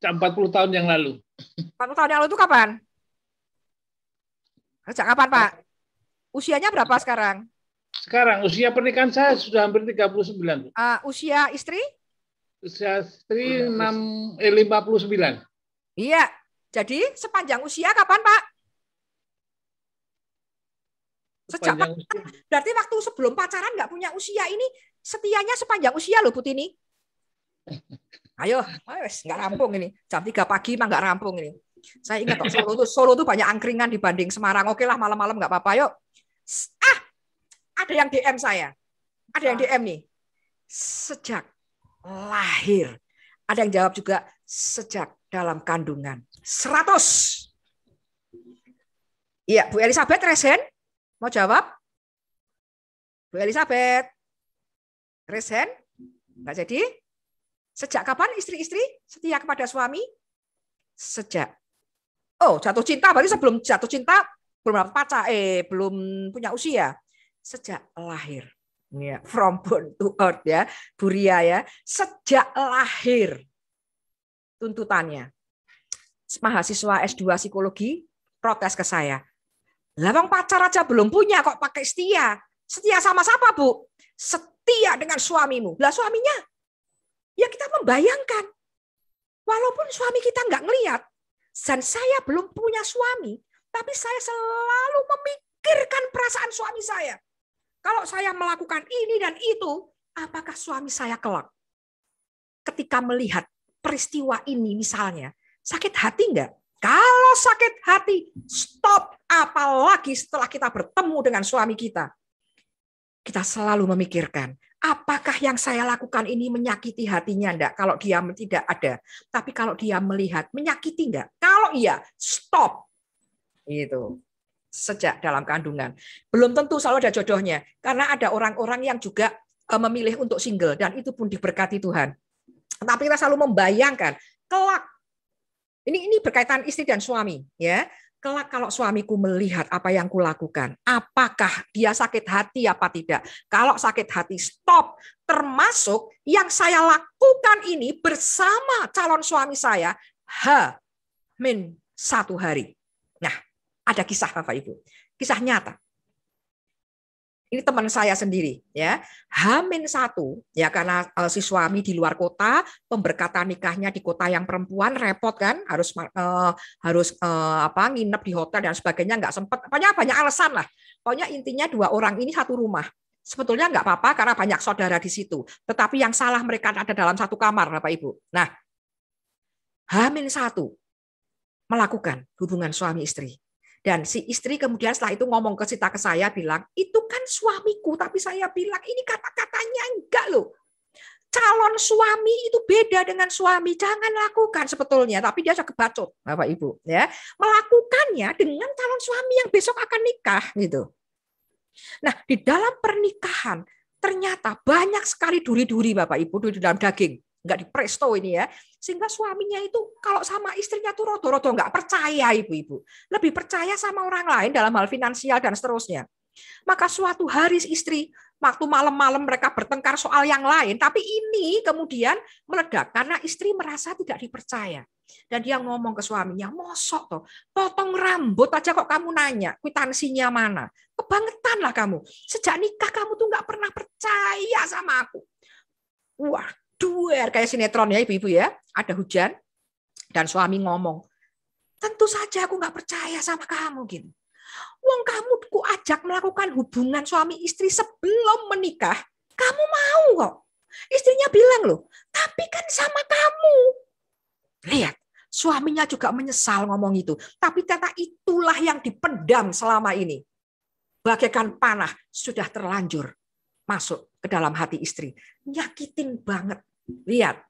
40 tahun yang lalu. 40 tahun yang lalu itu kapan? Sejak kapan, Pak? Usianya berapa sekarang? Sekarang usia pernikahan saya sudah hampir 39. Usia istri? Usia istri 59. Iya. Jadi sepanjang usia kapan, Pak? Sejak berarti waktu sebelum pacaran nggak punya usia ini setianya sepanjang usia loh, Putini. Ayo, nggak rampung ini. Jam 3 pagi mah nggak rampung ini. Saya ingat Solo tuh banyak angkringan dibanding Semarang. Oke lah, malam-malam nggak apa-apa. Yuk. Ada yang DM saya. Ada yang DM nih. Sejak lahir. Ada yang jawab juga sejak dalam kandungan. 100. Iya, Bu Elizabeth Resen. Mau jawab? Bu Elizabeth. Resen? Nggak jadi? Sejak kapan istri-istri setia kepada suami? Sejak. Oh, jatuh cinta. Berarti sebelum jatuh cinta, belum pacar, belum punya usia. Sejak lahir. Ya, from born to earth ya. Bu Ria ya. Sejak lahir. Tuntutannya. Mahasiswa S2 psikologi protes ke saya. Lawang pacar aja belum punya kok pakai setia. Setia sama siapa, Bu? Setia dengan suamimu. Lah suaminya? Ya kita membayangkan. Walaupun suami kita nggak ngelihat. Dan saya belum punya suami. Tapi saya selalu memikirkan perasaan suami saya. Kalau saya melakukan ini dan itu, apakah suami saya kelak? Ketika melihat peristiwa ini misalnya, sakit hati nggak? Kalau sakit hati, stop. Apalagi setelah kita bertemu dengan suami kita. Kita selalu memikirkan, apakah yang saya lakukan ini menyakiti hatinya enggak? Kalau dia tidak ada. Tapi kalau dia melihat, menyakiti enggak? Kalau iya, stop. Itu. Sejak dalam kandungan. Belum tentu selalu ada jodohnya. Karena ada orang-orang yang juga memilih untuk single. Dan itu pun diberkati Tuhan. Tapi kita selalu membayangkan, kelak. Ini berkaitan istri dan suami. Ya. Kelak kalau suamiku melihat apa yang kulakukan, apakah dia sakit hati apa tidak? Kalau sakit hati, stop. Termasuk yang saya lakukan ini bersama calon suami saya, H-1 hari. Nah, ada kisah Bapak Ibu. Kisah nyata. Ini teman saya sendiri, ya. H-1 ya karena si suami di luar kota, pemberkatan nikahnya di kota yang perempuan repot kan, harus nginep di hotel dan sebagainya nggak sempat. Pokoknya banyak alasan lah. Pokoknya intinya dua orang ini satu rumah. Sebetulnya nggak apa-apa karena banyak saudara di situ. Tetapi yang salah mereka ada dalam satu kamar, Bapak Ibu. Nah, H-1 melakukan hubungan suami istri. Dan si istri kemudian setelah itu ngomong ke saya bilang, itu kan suamiku. Tapi saya bilang, ini kata-katanya enggak loh. Calon suami itu beda dengan suami. Jangan lakukan sebetulnya. Tapi dia sudah kebacot, Bapak Ibu. Ya, melakukannya dengan calon suami yang besok akan nikah. Gitu. Nah, di dalam pernikahan, ternyata banyak sekali duri-duri, Bapak Ibu, di dalam daging. Enggak di presto ini ya. Sehingga suaminya itu kalau sama istrinya tuh rodo-rodo nggak percaya ibu-ibu. Lebih percaya sama orang lain dalam hal finansial dan seterusnya. Maka suatu hari istri waktu malam-malam mereka bertengkar soal yang lain, tapi ini kemudian meledak karena istri merasa tidak dipercaya. Dan dia ngomong ke suaminya, mosok toh, potong rambut aja kok kamu nanya, kwitansinya mana? Kebangetan lah kamu. Sejak nikah kamu tuh nggak pernah percaya sama aku. Wah, duer kayak sinetron ya ibu-ibu ya. Ada hujan dan suami ngomong, tentu saja aku nggak percaya sama kamu gitu. Wong kamu ku ajak melakukan hubungan suami istri sebelum menikah, kamu mau kok. Istrinya bilang loh, tapi kan sama kamu. Lihat, suaminya juga menyesal ngomong itu. Tapi ternyata itulah yang dipendam selama ini. Bagaikan panah sudah terlanjur masuk ke dalam hati istri. Nyakitin banget. Lihat,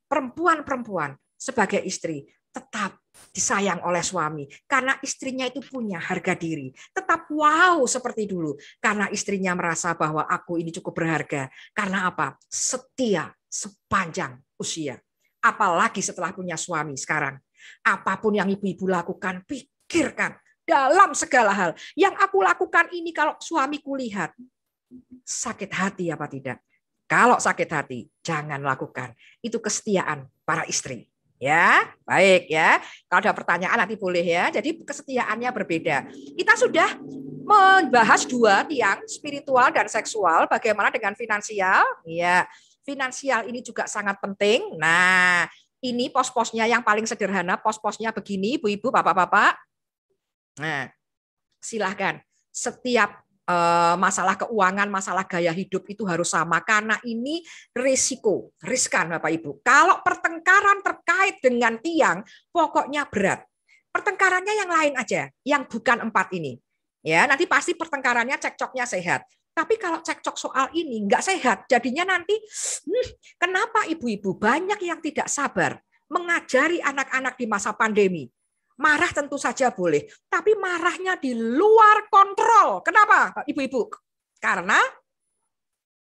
perempuan-perempuan sebagai istri tetap disayang oleh suami. Karena istrinya itu punya harga diri. Tetap wow seperti dulu. Karena istrinya merasa bahwa aku ini cukup berharga. Karena apa? Setia sepanjang usia. Apalagi setelah punya suami sekarang. Apapun yang ibu-ibu lakukan, pikirkan dalam segala hal. Yang aku lakukan ini kalau suamiku lihat, sakit hati apa tidak? Kalau sakit hati, jangan lakukan. Itu kesetiaan para istri. Ya, baik ya. Kalau ada pertanyaan nanti boleh ya. Jadi kesetiaannya berbeda. Kita sudah membahas dua tiang, spiritual dan seksual. Bagaimana dengan finansial? Ya. Finansial ini juga sangat penting. Nah, ini pos-posnya yang paling sederhana, pos-posnya begini, ibu-ibu, bapak-bapak. Nah, silahkan. Setiap masalah keuangan, masalah gaya hidup itu harus sama. Karena ini riskan Bapak Ibu. Kalau pertengkaran terkait dengan tiang, pokoknya berat. Pertengkarannya yang lain aja, yang bukan 4 ini. Ya, nanti pasti pertengkarannya, cekcoknya sehat. Tapi kalau cekcok soal ini nggak sehat, jadinya nanti kenapa ibu-ibu banyak yang tidak sabar mengajari anak-anak di masa pandemi. Marah tentu saja boleh, tapi marahnya di luar kontrol. Kenapa, ibu-ibu? Karena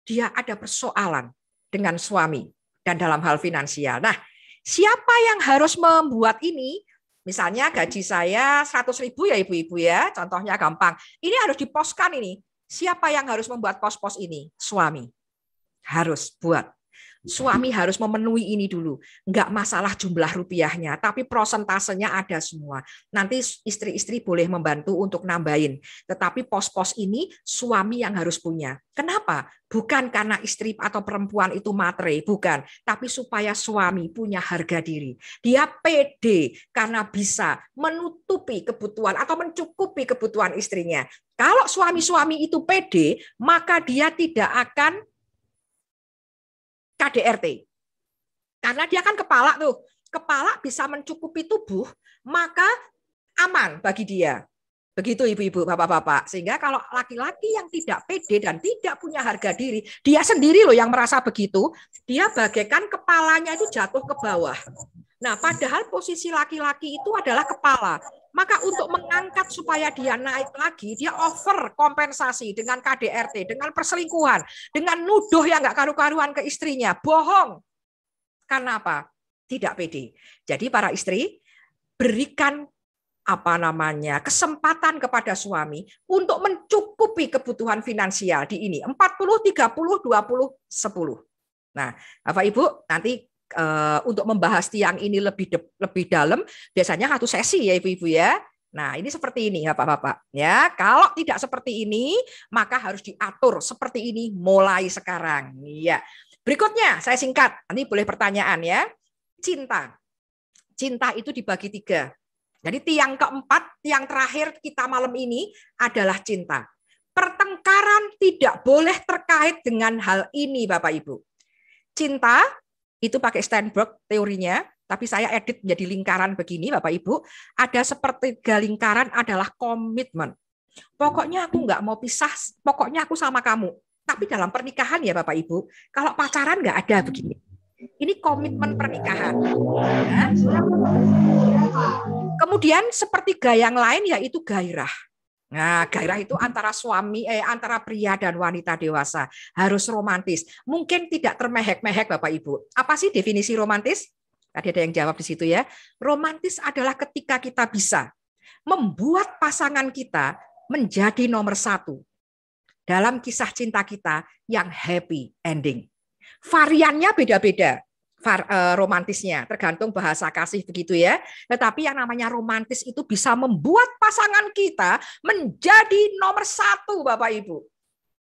dia ada persoalan dengan suami dan dalam hal finansial. Nah, siapa yang harus membuat ini? Misalnya gaji saya 100.000 ya ibu-ibu ya, contohnya gampang. Ini harus diposkan ini. Siapa yang harus membuat pos-pos ini? Suami. Harus buat. Suami harus memenuhi ini dulu. Enggak masalah jumlah rupiahnya, tapi prosentasenya ada semua. Nanti istri-istri boleh membantu untuk nambahin. Tetapi pos-pos ini suami yang harus punya. Kenapa? Bukan karena istri atau perempuan itu matre, bukan. Tapi supaya suami punya harga diri. Dia pede karena bisa menutupi kebutuhan atau mencukupi kebutuhan istrinya. Kalau suami-suami itu pede, maka dia tidak akan KDRT. Karena dia kan kepala tuh. Kepala bisa mencukupi tubuh, maka aman bagi dia. Begitu ibu-ibu, bapak-bapak. Sehingga kalau laki-laki yang tidak pede dan tidak punya harga diri, dia sendiri loh yang merasa begitu, dia bagaikan kepalanya itu jatuh ke bawah. Nah, padahal posisi laki-laki itu adalah kepala. Maka untuk mengangkat supaya dia naik lagi, dia over kompensasi dengan KDRT, dengan perselingkuhan, dengan nuduh yang nggak karu-karuan ke istrinya, bohong. Karena apa? Tidak pede. Jadi para istri, berikan kesempatan kepada suami untuk mencukupi kebutuhan finansial di ini 40, 30, 20, 10. Nah, Bapak Ibu nanti untuk membahas tiang ini lebih dalam, biasanya 1 sesi ya ibu-ibu ya. Nah ini seperti ini ya Bapak-Bapak. Ya, kalau tidak seperti ini, maka harus diatur seperti ini mulai sekarang. Ya. Berikutnya saya singkat, nanti boleh pertanyaan ya. Cinta. Cinta itu dibagi 3. Jadi tiang keempat, tiang terakhir kita malam ini adalah cinta. Pertengkaran tidak boleh terkait dengan hal ini Bapak Ibu. Cinta itu pakai Steinberg teorinya, tapi saya edit menjadi lingkaran begini Bapak Ibu. Ada sepertiga lingkaran adalah komitmen. Pokoknya aku nggak mau pisah, pokoknya aku sama kamu. Tapi dalam pernikahan ya Bapak Ibu, kalau pacaran nggak ada begini. Ini komitmen pernikahan. Ya. Kemudian sepertiga yang lain yaitu gairah. Nah, gairah itu antara antara pria dan wanita dewasa, harus romantis. Mungkin tidak termehek-mehek Bapak Ibu. Apa sih definisi romantis? Tadi ada yang jawab di situ ya. Romantis adalah ketika kita bisa membuat pasangan kita menjadi nomor 1. dalam kisah cinta kita yang happy ending. Variannya beda-beda. Romantisnya tergantung bahasa kasih begitu ya. Tetapi yang namanya romantis itu bisa membuat pasangan kita menjadi nomor satu, Bapak Ibu.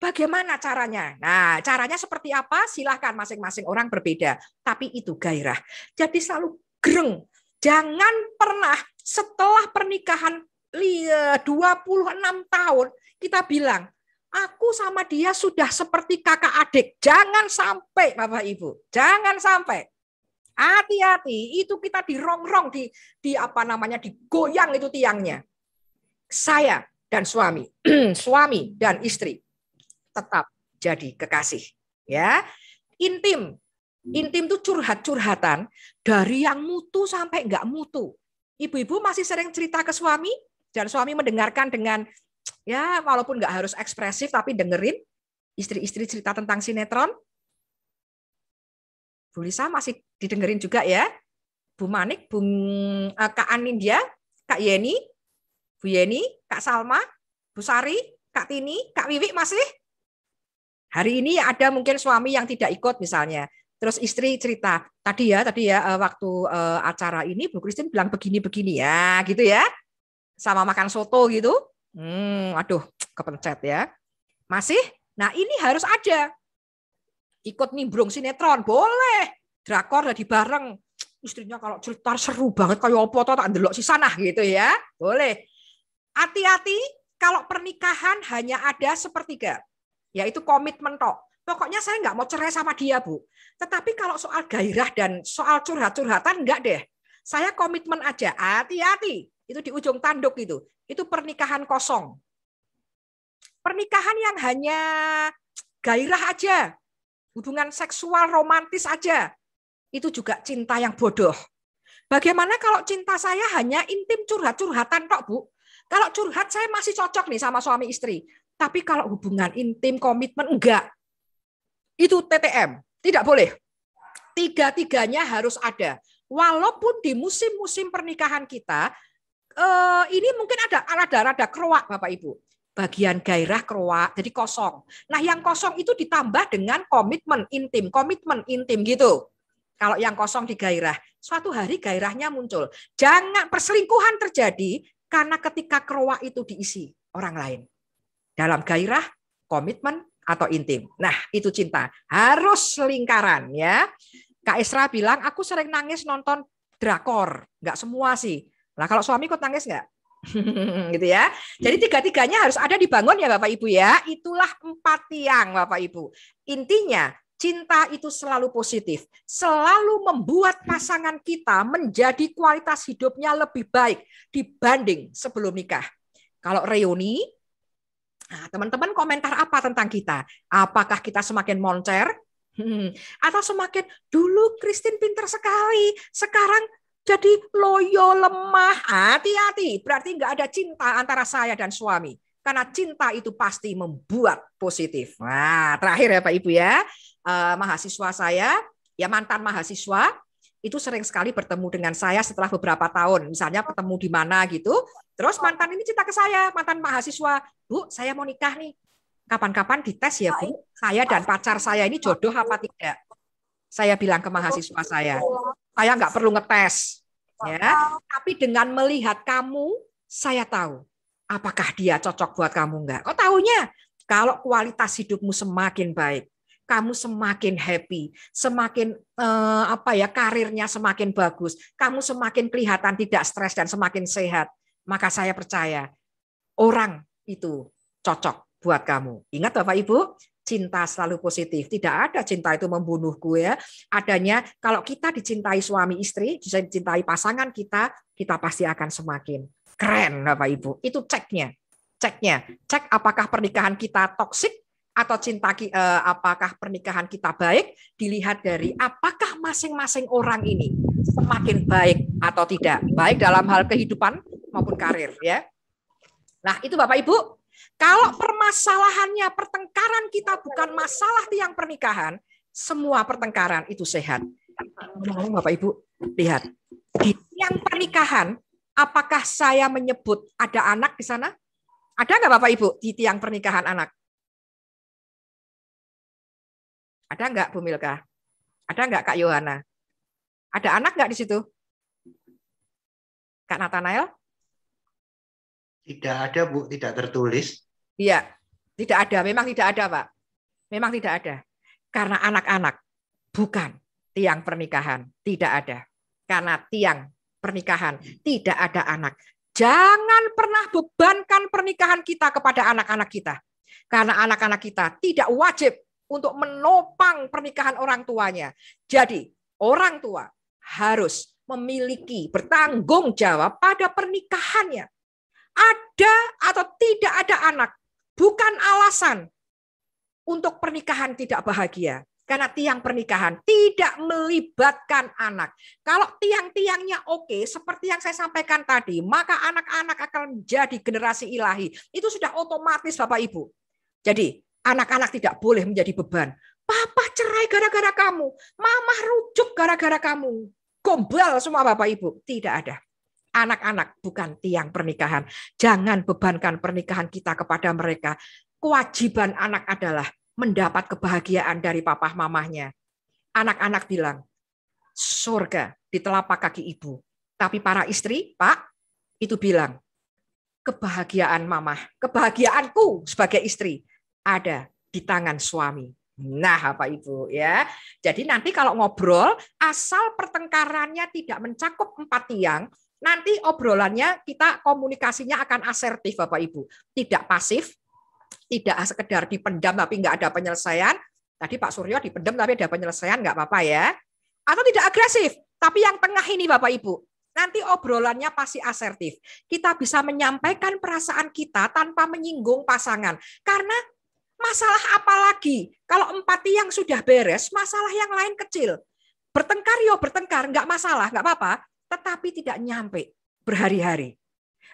Bagaimana caranya? Nah, caranya seperti apa? Silahkan, masing-masing orang berbeda. Tapi itu gairah. Jadi selalu gereng. Jangan pernah setelah pernikahan 26 tahun kita bilang, aku sama dia sudah seperti kakak adik. Jangan sampai, Bapak Ibu. Jangan sampai. Hati-hati, itu kita dirongrong, digoyang itu tiangnya. Saya dan suami, suami dan istri tetap jadi kekasih. Ya, intim itu curhat-curhatan dari yang mutu sampai enggak mutu. Ibu-ibu masih sering cerita ke suami dan suami mendengarkan dengan ya walaupun enggak harus ekspresif tapi dengerin istri-istri cerita tentang sinetron. Bu Lisa masih didengerin juga ya. Bu Manik, Kak Anindya, Kak Yeni, Bu Yeni, Kak Salma, Bu Sari, Kak Tini, Kak Wiwi masih? Hari ini ada mungkin suami yang tidak ikut misalnya. Terus istri cerita, tadi ya waktu acara ini Bu Christine bilang begini-begini ya, gitu ya. Sama makan soto gitu. Aduh, kepencet ya. Masih? Nah, ini harus ada. Ikut nimbrung sinetron, boleh. Drakor jadi bareng. Istrinya kalau cerita seru banget kayak apa tak ndelok si sanah gitu ya. Boleh. Hati-hati kalau pernikahan hanya ada sepertiga. Yaitu komitmen tok. Pokoknya saya nggak mau cerai sama dia, Bu. Tetapi kalau soal gairah dan soal curhat-curhatan enggak deh. Saya komitmen aja. Hati-hati. Itu di ujung tanduk itu. Itu pernikahan kosong. Pernikahan yang hanya gairah aja. Hubungan seksual romantis aja. Itu juga cinta yang bodoh. Bagaimana kalau cinta saya hanya intim curhat-curhatan tok, Bu? Kalau curhat saya masih cocok nih sama suami istri. Tapi kalau hubungan intim, komitmen, enggak. Itu TTM. Tidak boleh. Tiga-tiganya harus ada. Walaupun di musim-musim pernikahan kita, ini mungkin ada rada-rada keruak, Bapak Ibu. Bagian gairah keruak, jadi kosong. Nah, yang kosong itu ditambah dengan komitmen intim gitu. Kalau yang kosong di gairah, suatu hari gairahnya muncul. Jangan perselingkuhan terjadi karena ketika keruak itu diisi orang lain. Dalam gairah, komitmen, atau intim. Nah, itu cinta. Harus lingkaran ya. Kak Esra bilang, aku sering nangis nonton drakor. Enggak semua sih. Nah, kalau suami ikut nangis enggak? Gitu ya. Jadi tiga-tiganya harus ada dibangun ya Bapak Ibu ya. Itulah 4 tiang Bapak Ibu. Intinya cinta itu selalu positif, selalu membuat pasangan kita menjadi kualitas hidupnya lebih baik dibanding sebelum nikah. Kalau reuni, nah, teman-teman komentar apa tentang kita? Apakah kita semakin moncer? Atau semakin dulu Christine pinter sekali, sekarang jadi loyo, lemah. Hati-hati, berarti nggak ada cinta antara saya dan suami. Karena cinta itu pasti membuat positif. Nah, terakhir ya Pak Ibu ya, mahasiswa saya, ya mantan mahasiswa, itu sering sekali bertemu dengan saya setelah beberapa tahun. Misalnya ketemu di mana gitu. Terus mantan ini cerita ke saya, mantan mahasiswa, Bu, saya mau nikah nih. Kapan-kapan dites ya Bu, saya dan pacar saya ini jodoh apa tidak. Saya bilang ke mahasiswa saya nggak perlu ngetes, ya. Tapi dengan melihat kamu, saya tahu apakah dia cocok buat kamu nggak. Kok taunya? Kalau kualitas hidupmu semakin baik, kamu semakin happy, semakin karirnya semakin bagus, kamu semakin kelihatan tidak stres dan semakin sehat, maka saya percaya orang itu cocok buat kamu. Ingat Bapak Ibu, cinta selalu positif. Tidak ada cinta itu membunuhku ya. Adanya kalau kita dicintai suami istri, dicintai pasangan kita, kita pasti akan semakin keren Bapak Ibu. Itu ceknya. Cek apakah pernikahan kita toksik atau apakah pernikahan kita baik, dilihat dari apakah masing-masing orang ini semakin baik atau tidak, baik dalam hal kehidupan maupun karir ya. Nah, itu Bapak Ibu. Kalau permasalahannya pertengkaran kita bukan masalah tiang pernikahan, semua pertengkaran itu sehat. Ngomong-ngomong Bapak Ibu, lihat. Di tiang pernikahan, apakah saya menyebut ada anak di sana? Ada nggak Bapak Ibu di tiang pernikahan anak? Ada nggak Bu Milka? Ada nggak Kak Yohana? Ada anak nggak di situ? Kak Nathanael? Tidak ada, Bu, tidak tertulis. Iya, tidak ada. Memang tidak ada, Pak. Memang tidak ada. Karena anak-anak bukan tiang pernikahan. Tidak ada. Karena tiang pernikahan tidak ada anak. Jangan pernah bebankan pernikahan kita kepada anak-anak kita. Karena anak-anak kita tidak wajib untuk menopang pernikahan orang tuanya. Jadi, orang tua harus memiliki bertanggung jawab pada pernikahannya. Ada atau tidak ada anak bukan alasan untuk pernikahan tidak bahagia. Karena tiang pernikahan tidak melibatkan anak. Kalau tiang-tiangnya oke, seperti yang saya sampaikan tadi, maka anak-anak akan menjadi generasi ilahi. Itu sudah otomatis Bapak Ibu. Jadi anak-anak tidak boleh menjadi beban. Papa cerai gara-gara kamu. Mama rujuk gara-gara kamu. Gombal semua Bapak Ibu. Tidak ada. Anak-anak bukan tiang pernikahan. Jangan bebankan pernikahan kita kepada mereka. Kewajiban anak adalah mendapat kebahagiaan dari papa mamahnya. Anak-anak bilang, surga di telapak kaki ibu. Tapi para istri, Pak, itu bilang, kebahagiaan mamah, kebahagiaanku sebagai istri ada di tangan suami. Nah, Bapak Ibu ya. Jadi nanti kalau ngobrol, asal pertengkarannya tidak mencakup 4 tiang, nanti obrolannya kita komunikasinya akan asertif Bapak Ibu. Tidak pasif, tidak sekedar dipendam tapi nggak ada penyelesaian. Tadi Pak Suryo dipendam tapi ada penyelesaian, nggak apa-apa ya. Atau tidak agresif, tapi yang tengah ini Bapak Ibu. Nanti obrolannya pasti asertif. Kita bisa menyampaikan perasaan kita tanpa menyinggung pasangan. Karena masalah apa lagi? Kalau 4 tiang sudah beres, masalah yang lain kecil. Bertengkar bertengkar, nggak masalah, nggak apa-apa. Tetapi tidak nyampe berhari-hari.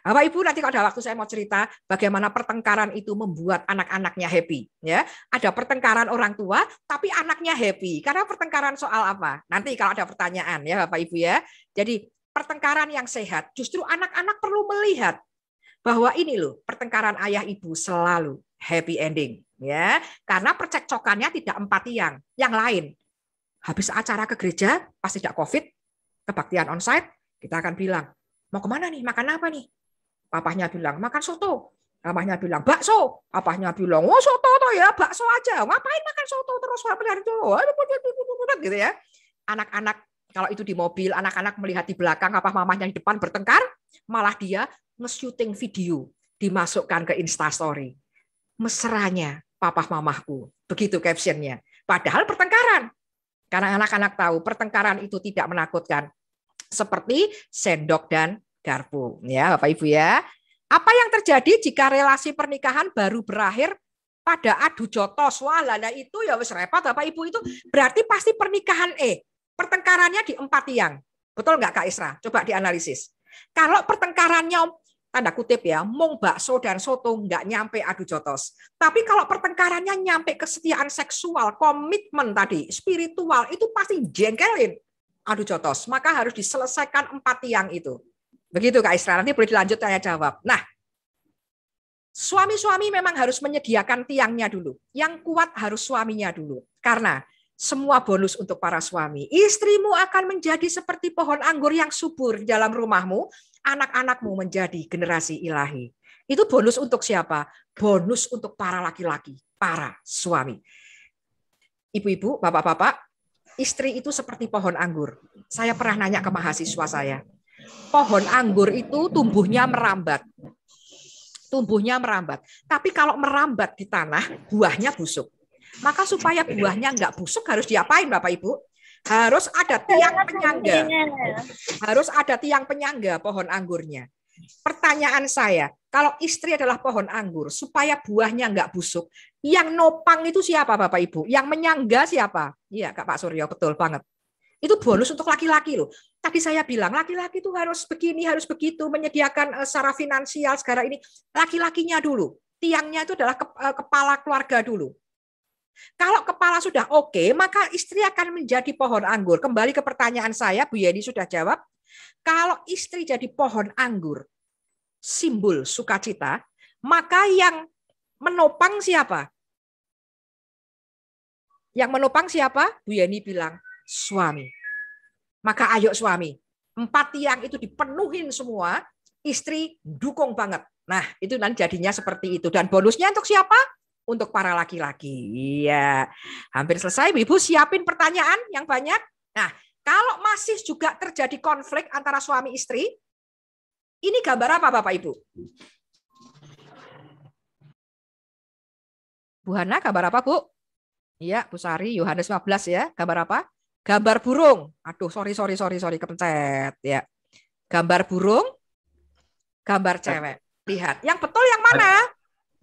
Bapak Ibu, nanti kalau ada waktu saya mau cerita bagaimana pertengkaran itu membuat anak-anaknya happy. Ya, ada pertengkaran orang tua, tapi anaknya happy. Karena pertengkaran soal apa? Nanti kalau ada pertanyaan ya Bapak Ibu ya. Jadi pertengkaran yang sehat, justru anak-anak perlu melihat bahwa ini loh pertengkaran ayah ibu selalu happy ending. Ya, karena percekcokannya tidak 4 tiang, yang lain. Habis acara ke gereja, pas tidak COVID, kebaktian onsite, kita akan bilang, mau kemana nih? Makan apa nih? Papahnya bilang, makan soto. Mamahnya bilang, bakso. Papahnya bilang, oh soto toh ya, bakso aja. Ngapain makan soto terus? Gitu ya. Anak-anak, kalau itu di mobil, anak-anak melihat di belakang, apa mamahnya di depan bertengkar, malah dia nge-shooting video, dimasukkan ke Instastory. Mesranya papah mamahku. Begitu captionnya. Padahal pertengkaran. Karena anak-anak tahu pertengkaran itu tidak menakutkan. Seperti sendok dan garpu, ya Bapak Ibu ya. Apa yang terjadi jika relasi pernikahan baru berakhir pada adu jotos? Wah, lah itu ya wis repot Bapak Ibu, itu berarti pasti pernikahan pertengkarannya di 4 tiang. Betul nggak Kak Isra? Coba dianalisis. Kalau pertengkarannya tanda kutip ya, mung bakso dan soto nggak nyampe adu jotos. Tapi kalau pertengkarannya nyampe kesetiaan seksual, komitmen tadi, spiritual, itu pasti jengkelin adu jotos. Maka harus diselesaikan 4 tiang itu. Begitu Kak Isra, nanti boleh dilanjut tanya jawab. Nah, suami-suami memang harus menyediakan tiangnya dulu. Yang kuat harus suaminya dulu. Karena semua bonus untuk para suami. Istrimu akan menjadi seperti pohon anggur yang subur di dalam rumahmu. Anak-anakmu menjadi generasi ilahi. Itu bonus untuk siapa? Bonus untuk para laki-laki, para suami. Ibu-ibu, bapak-bapak, istri itu seperti pohon anggur. Saya pernah nanya ke mahasiswa saya. Pohon anggur itu tumbuhnya merambat. Tumbuhnya merambat. Tapi kalau merambat di tanah, buahnya busuk. Maka supaya buahnya nggak busuk harus diapain Bapak Ibu? Harus ada tiang penyangga. Harus ada tiang penyangga pohon anggurnya. Pertanyaan saya, kalau istri adalah pohon anggur, supaya buahnya nggak busuk, yang nopang itu siapa Bapak Ibu? Yang menyangga siapa? Iya Kak Pak Suryo, betul banget. Itu bonus untuk laki-laki loh. Tadi saya bilang laki-laki itu harus begini, harus begitu, menyediakan secara finansial segala ini. Laki-lakinya dulu. Tiangnya itu adalah kepala keluarga dulu. Kalau kepala sudah oke, maka istri akan menjadi pohon anggur. Kembali ke pertanyaan saya, Bu Yeni sudah jawab. Kalau istri jadi pohon anggur, simbol sukacita, maka yang menopang siapa? Yang menopang siapa? Bu Yeni bilang, suami. Maka ayo suami. 4 tiang itu dipenuhin semua, istri dukung banget. Nah, itu nanti jadinya seperti itu. Dan bonusnya untuk siapa? Untuk para laki-laki. Iya. Hampir selesai, Ibu siapin pertanyaan yang banyak. Nah, kalau masih juga terjadi konflik antara suami istri, ini gambar apa Bapak Ibu? Bu Hana, gambar apa Bu? Iya, Bu Sari, Yohanes 15 ya. Gambar apa? Gambar burung. Aduh, sorry, kepencet ya. Gambar burung, gambar cewek. Lihat, yang betul yang mana?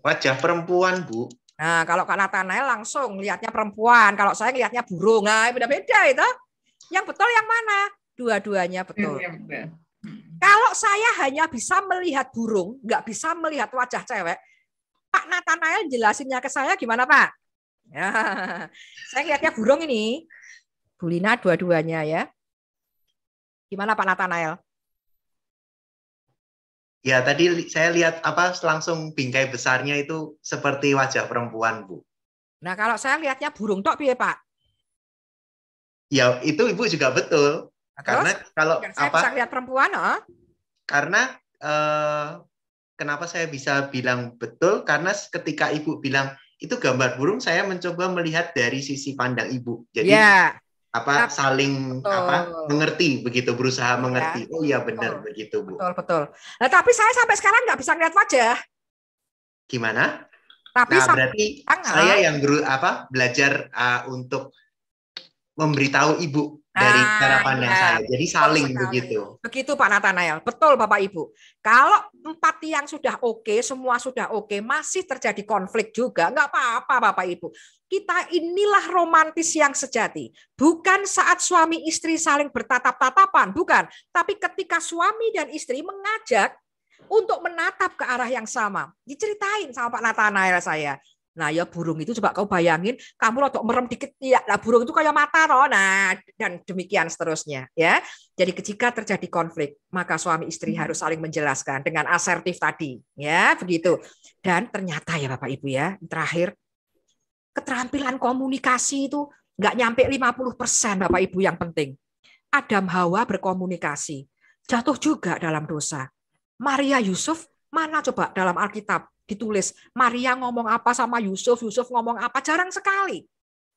Wajah perempuan, Bu. Nah, kalau Kak Nathanael langsung lihatnya perempuan, kalau saya lihatnya burung. Nah, beda-beda itu. Yang betul yang mana? Dua-duanya betul. Kalau saya hanya bisa melihat burung, nggak bisa melihat wajah cewek, Pak Nathanael jelasinnya ke saya gimana Pak? Ya, saya lihatnya burung ini. Bu Lina dua-duanya ya. Gimana Pak Nathanael? Ya, tadi saya lihat langsung bingkai besarnya itu seperti wajah perempuan, Bu. Nah, kalau saya lihatnya burung tok piye, Pak? Ya, itu Ibu juga betul. Nah, karena kalau saya bisa lihat perempuan, Karena kenapa saya bisa bilang betul? Karena ketika Ibu bilang itu gambar burung, saya mencoba melihat dari sisi pandang Ibu. Jadi ya. Saling mengerti begitu, berusaha mengerti. Oh iya benar begitu Bu. Betul. Nah, tapi saya sampai sekarang nggak bisa lihat wajah. Gimana? Tapi berarti saya yang belajar untuk memberitahu Ibu dari cara pandang saya. Jadi saling begitu. Begitu Pak Nathanael. Betul Bapak Ibu. Kalau 4 tiang sudah oke, semua sudah oke, masih terjadi konflik juga, nggak apa-apa Bapak Ibu. Kita inilah romantis yang sejati. Bukan saat suami istri saling bertatap-tatapan, bukan. Tapi ketika suami dan istri mengajak untuk menatap ke arah yang sama. Diceritain sama Pak Nathanael saya. Nah ya burung itu coba kau bayangin, kamu rodok merem dikit, ya lah burung itu kayak mata roh. Nah dan demikian seterusnya ya. Jadi ketika terjadi konflik, maka suami istri harus saling menjelaskan dengan asertif tadi, ya begitu. Dan ternyata ya Bapak Ibu ya, terakhir keterampilan komunikasi itu nggak nyampe 50% Bapak Ibu yang penting. Adam Hawa berkomunikasi, jatuh juga dalam dosa. Maria Yusuf mana coba dalam Alkitab ditulis Maria ngomong apa sama Yusuf, Yusuf ngomong apa, jarang sekali.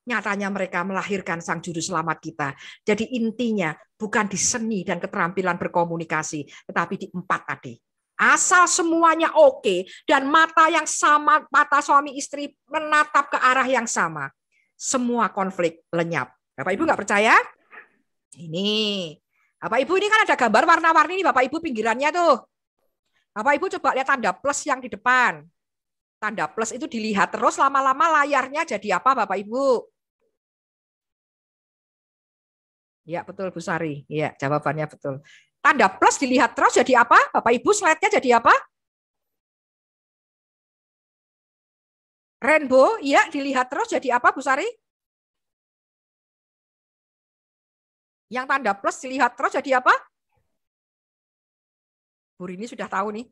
Nyatanya mereka melahirkan sang juru selamat kita. Jadi intinya bukan di seni dan keterampilan berkomunikasi, tetapi di 4 tadi. Asal semuanya oke dan mata yang sama, mata suami istri menatap ke arah yang sama, semua konflik lenyap. Bapak Ibu nggak percaya? Ini, Bapak Ibu ini kan ada gambar warna-warni nih Bapak Ibu pinggirannya tuh. Bapak Ibu coba lihat tanda plus yang di depan. Tanda plus itu dilihat terus lama-lama layarnya jadi apa Bapak Ibu? Ya betul Bu Sari. Ya jawabannya betul. Tanda plus dilihat terus jadi apa? Bapak Ibu slide-nya jadi apa? Rainbow, ya dilihat terus jadi apa Bu Sari? Yang tanda plus dilihat terus jadi apa? Bu Rini sudah tahu nih.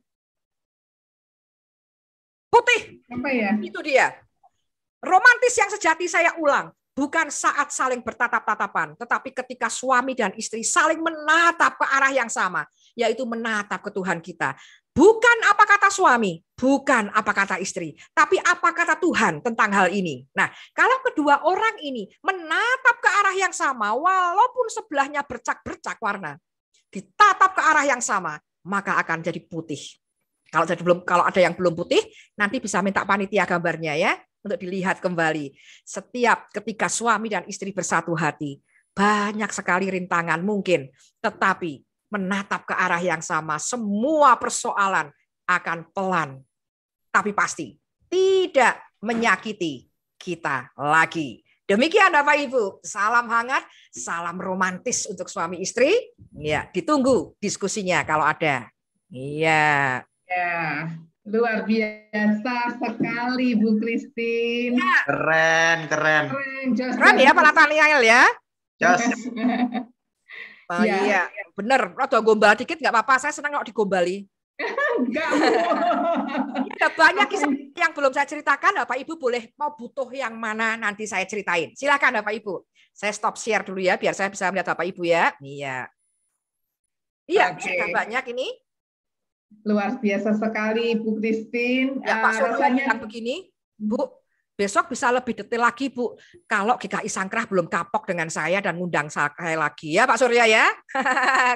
Putih. Apa ya? Itu dia. Romantis yang sejati saya ulang. Bukan saat saling bertatap-tatapan, tetapi ketika suami dan istri saling menatap ke arah yang sama, yaitu menatap ke Tuhan kita. Bukan apa kata suami, bukan apa kata istri, tapi apa kata Tuhan tentang hal ini. Nah, kalau kedua orang ini menatap ke arah yang sama, walaupun sebelahnya bercak-bercak warna, ditatap ke arah yang sama, maka akan jadi putih. Kalau ada yang belum putih, nanti bisa minta panitia gambarnya ya. Untuk dilihat kembali. Setiap ketika suami dan istri bersatu hati, banyak sekali rintangan mungkin, tetapi menatap ke arah yang sama, semua persoalan akan pelan, tapi pasti tidak menyakiti kita lagi. Demikian Bapak Ibu, salam hangat, salam romantis untuk suami istri. Ya, ditunggu diskusinya kalau ada. Iya. Ya. Luar biasa sekali Bu Christine. Ya. Keren. Keren ya Pak Nathanael ya. Oh ya. Iya, bener. Kalau gombal dikit nggak apa-apa. Saya senang kalau digombali. Enggak. Iya ada banyak kisah yang belum saya ceritakan. Bapak Ibu boleh mau butuh yang mana nanti saya ceritain. Silakan Bapak Ibu. Saya stop share dulu ya biar saya bisa melihat Bapak Ibu ya. Iya. Iya, sudah banyak ini. Luar biasa sekali Bu Christine. Ya, Pak Surya bilang begini, Bu, besok bisa lebih detail lagi Bu. Kalau GKI Sangkrah belum kapok dengan saya dan ngundang saya lagi ya Pak Surya ya.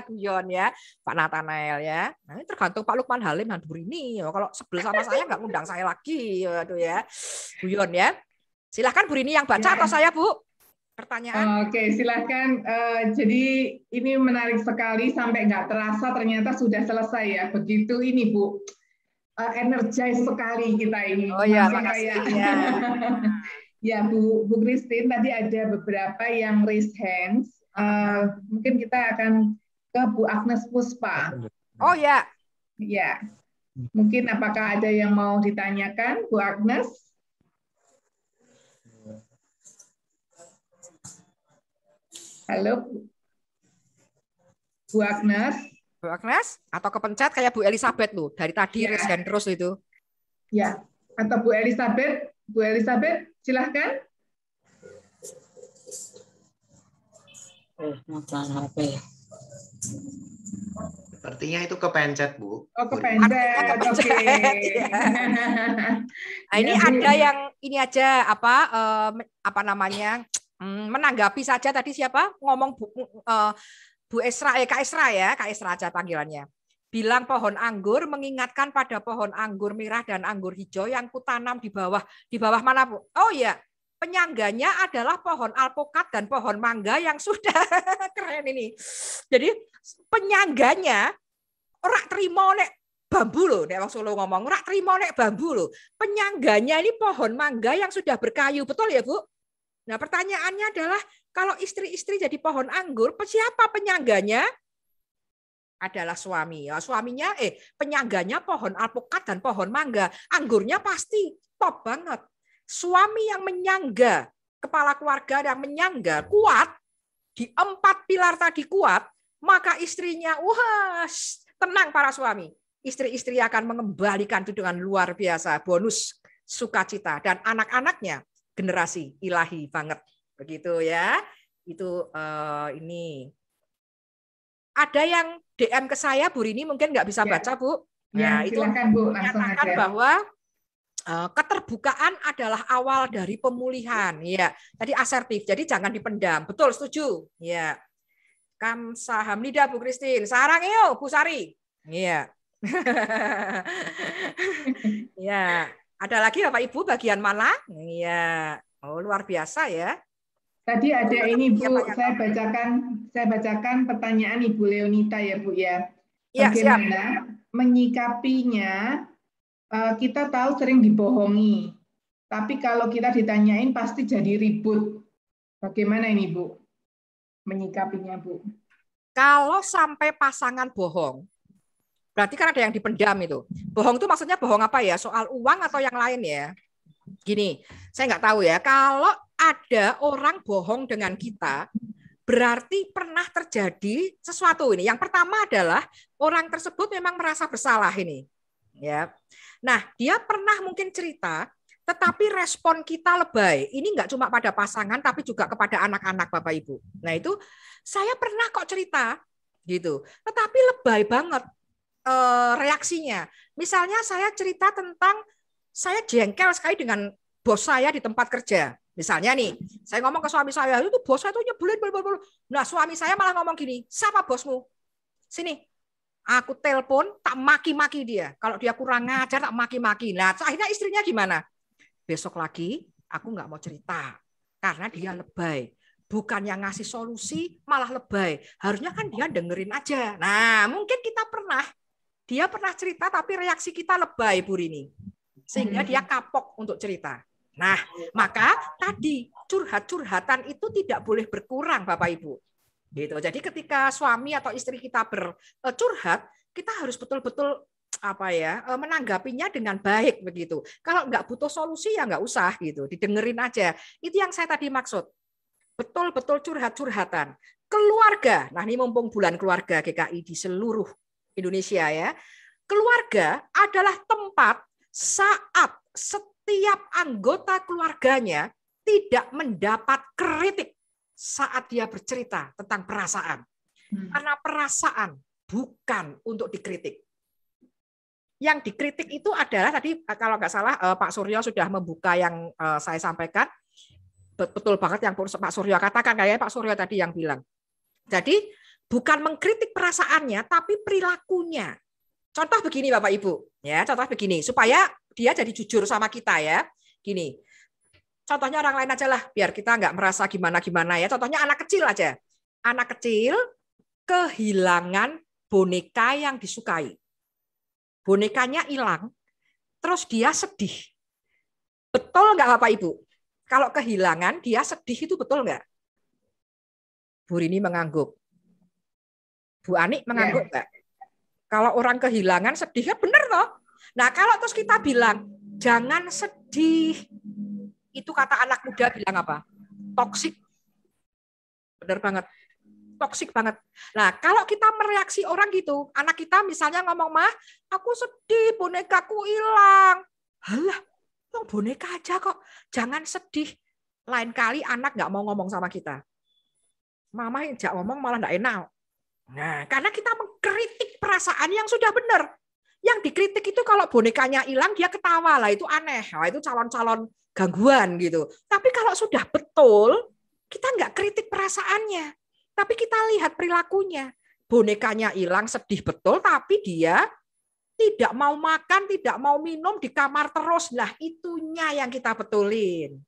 Guyon ya, Pak Nathanael ya. Nah, ini tergantung Pak Lukman Halim dan Bu Rini. Kalau sebel sama saya nggak ngundang saya lagi. Waduh ya. Guyon ya. Silahkan Bu Rini yang baca atau saya Bu? Pertanyaan. Oke, silahkan. Jadi ini menarik sekali sampai nggak terasa ternyata sudah selesai ya. Begitu ini Bu. Energize sekali kita ini. Oh ya, makasih. Ya. Ya Bu Christine, tadi ada beberapa yang raise hands. Mungkin kita akan ke Bu Agnes Puspa. Oh ya. Ya. Mungkin apakah ada yang mau ditanyakan, Bu Agnes? Halo, Bu Agnes. Bu Agnes atau kepencet kayak Bu Elizabeth loh dari tadi raise hand terus itu. Ya, atau Bu Elizabeth silahkan. Masalah HP. Sepertinya itu kepencet Bu. Oh kepencet, oke. Nah ini ya, ada yang ini aja apa namanya menanggapi saja tadi siapa ngomong Bu Esra, Kak Esra ya, Kak Esra aja panggilannya. Bilang pohon anggur mengingatkan pada pohon anggur merah dan anggur hijau yang kutanam di bawah mana Bu? Oh ya, penyangganya adalah pohon alpukat dan pohon mangga yang sudah keren ini. Jadi penyangganya ora trimo nek bambu loh, nek wong Solo ngomong ora trimo nek bambu loh. Penyangganya ini pohon mangga yang sudah berkayu, betul ya Bu? Nah pertanyaannya adalah kalau istri-istri jadi pohon anggur, siapa penyangganya? Adalah suami. Ya, suaminya penyangganya pohon alpukat dan pohon mangga. Anggurnya pasti top banget. Suami yang menyangga, kepala keluarga yang menyangga kuat, di 4 pilar tadi kuat, maka istrinya wah tenang para suami. Istri-istri akan mengembalikan itu dengan luar biasa, bonus sukacita dan anak-anaknya generasi ilahi banget. Begitu ya. Itu ini. Ada yang DM ke saya, Bu Rini mungkin nggak bisa baca, Bu. Ya, itu silakan Bu, langsung menyatakan aja. bahwa keterbukaan adalah awal dari pemulihan. Ya, tadi asertif. Jadi jangan dipendam. Betul, setuju. Ya. Kamsahamnida Bu Christine. Sarang yo Bu Sari. Iya. Ya. Ada lagi Bapak Ibu bagian mana? Iya. Oh, luar biasa ya. Tadi ada ini Bu, saya bacakan pertanyaan Ibu Leonita ya Bu ya. Bagaimana menyikapinya? Kita tahu sering dibohongi, tapi kalau kita ditanyain pasti jadi ribut. Bagaimana ini Bu? Menyikapinya Bu? Kalau sampai pasangan bohong, berarti kan ada yang dipendam itu. Bohong itu maksudnya bohong apa ya? Soal uang atau yang lain ya? Gini, saya nggak tahu ya. Kalau ada orang bohong dengan kita, berarti pernah terjadi sesuatu ini. Yang pertama adalah orang tersebut memang merasa bersalah ini. Ya. Nah, dia pernah mungkin cerita, tetapi respon kita lebay. Ini nggak cuma pada pasangan, tapi juga kepada anak-anak Bapak Ibu. Nah itu saya pernah kok cerita, gitu. Tetapi lebay banget reaksinya. Misalnya saya cerita tentang saya jengkel sekali dengan bos saya di tempat kerja. Misalnya nih, saya ngomong ke suami saya, itu bos saya itu nyebelin. Nah suami saya malah ngomong gini, siapa bosmu? Sini. Aku telepon, tak maki-maki dia. Kalau dia kurang ngajar, tak maki-maki. Nah, akhirnya istrinya gimana? Besok lagi, aku nggak mau cerita. Karena dia lebay. Bukan yang ngasih solusi, malah lebay. Harusnya kan dia dengerin aja. Nah, mungkin dia pernah cerita, tapi reaksi kita lebay, Bu Rini. Sehingga dia kapok untuk cerita. Nah, maka tadi curhat-curhatan itu tidak boleh berkurang, Bapak Ibu. Gitu. Jadi ketika suami atau istri kita bercurhat, kita harus betul-betul menanggapinya dengan baik begitu. Kalau nggak butuh solusi ya nggak usah gitu, didengerin aja. Itu yang saya tadi maksud. Betul-betul curhat-curhatan. Keluarga, nah ini mumpung bulan keluarga GKI di seluruh Indonesia ya. Keluarga adalah tempat saat setiap anggota keluarganya tidak mendapat kritik saat dia bercerita tentang perasaan. Karena perasaan bukan untuk dikritik. Yang dikritik itu adalah tadi kalau nggak salah Pak Suryo sudah membuka yang saya sampaikan. Betul banget yang Pak Suryo katakan, kayaknya Pak Suryo tadi yang bilang. Jadi bukan mengkritik perasaannya, tapi perilakunya. Contoh begini Bapak Ibu, ya contoh begini supaya dia jadi jujur sama kita ya. Gini, contohnya orang lain aja lah, biar kita nggak merasa gimana-gimana ya. Contohnya anak kecil aja. Anak kecil kehilangan boneka yang disukai. Bonekanya hilang, terus dia sedih. Betul nggak Bapak Ibu? Kalau kehilangan, dia sedih itu betul nggak? Bu Rini mengangguk. Bu Ani mengangguk nggak? Kalau orang kehilangan sedih, ya benar toh? Nah kalau terus kita bilang, jangan sedih. Itu kata anak muda bilang apa? Toksik. Benar banget. Toksik banget. Nah, kalau kita mereaksi orang gitu, anak kita misalnya ngomong, "Mah, aku sedih, bonekaku hilang." Halah, boneka aja kok. Jangan sedih. Lain kali anak nggak mau ngomong sama kita. Mama yang jak ngomong malah nggak enak. Nah, karena kita mengkritik perasaan yang sudah benar. Yang dikritik itu kalau bonekanya hilang, dia ketawa lah, itu aneh. Nah, itu calon-calon gangguan gitu. Tapi kalau sudah betul, kita nggak kritik perasaannya. Tapi kita lihat perilakunya. Bonekanya hilang, sedih betul, tapi dia tidak mau makan, tidak mau minum, di kamar terus. Lah itunya yang kita betulin.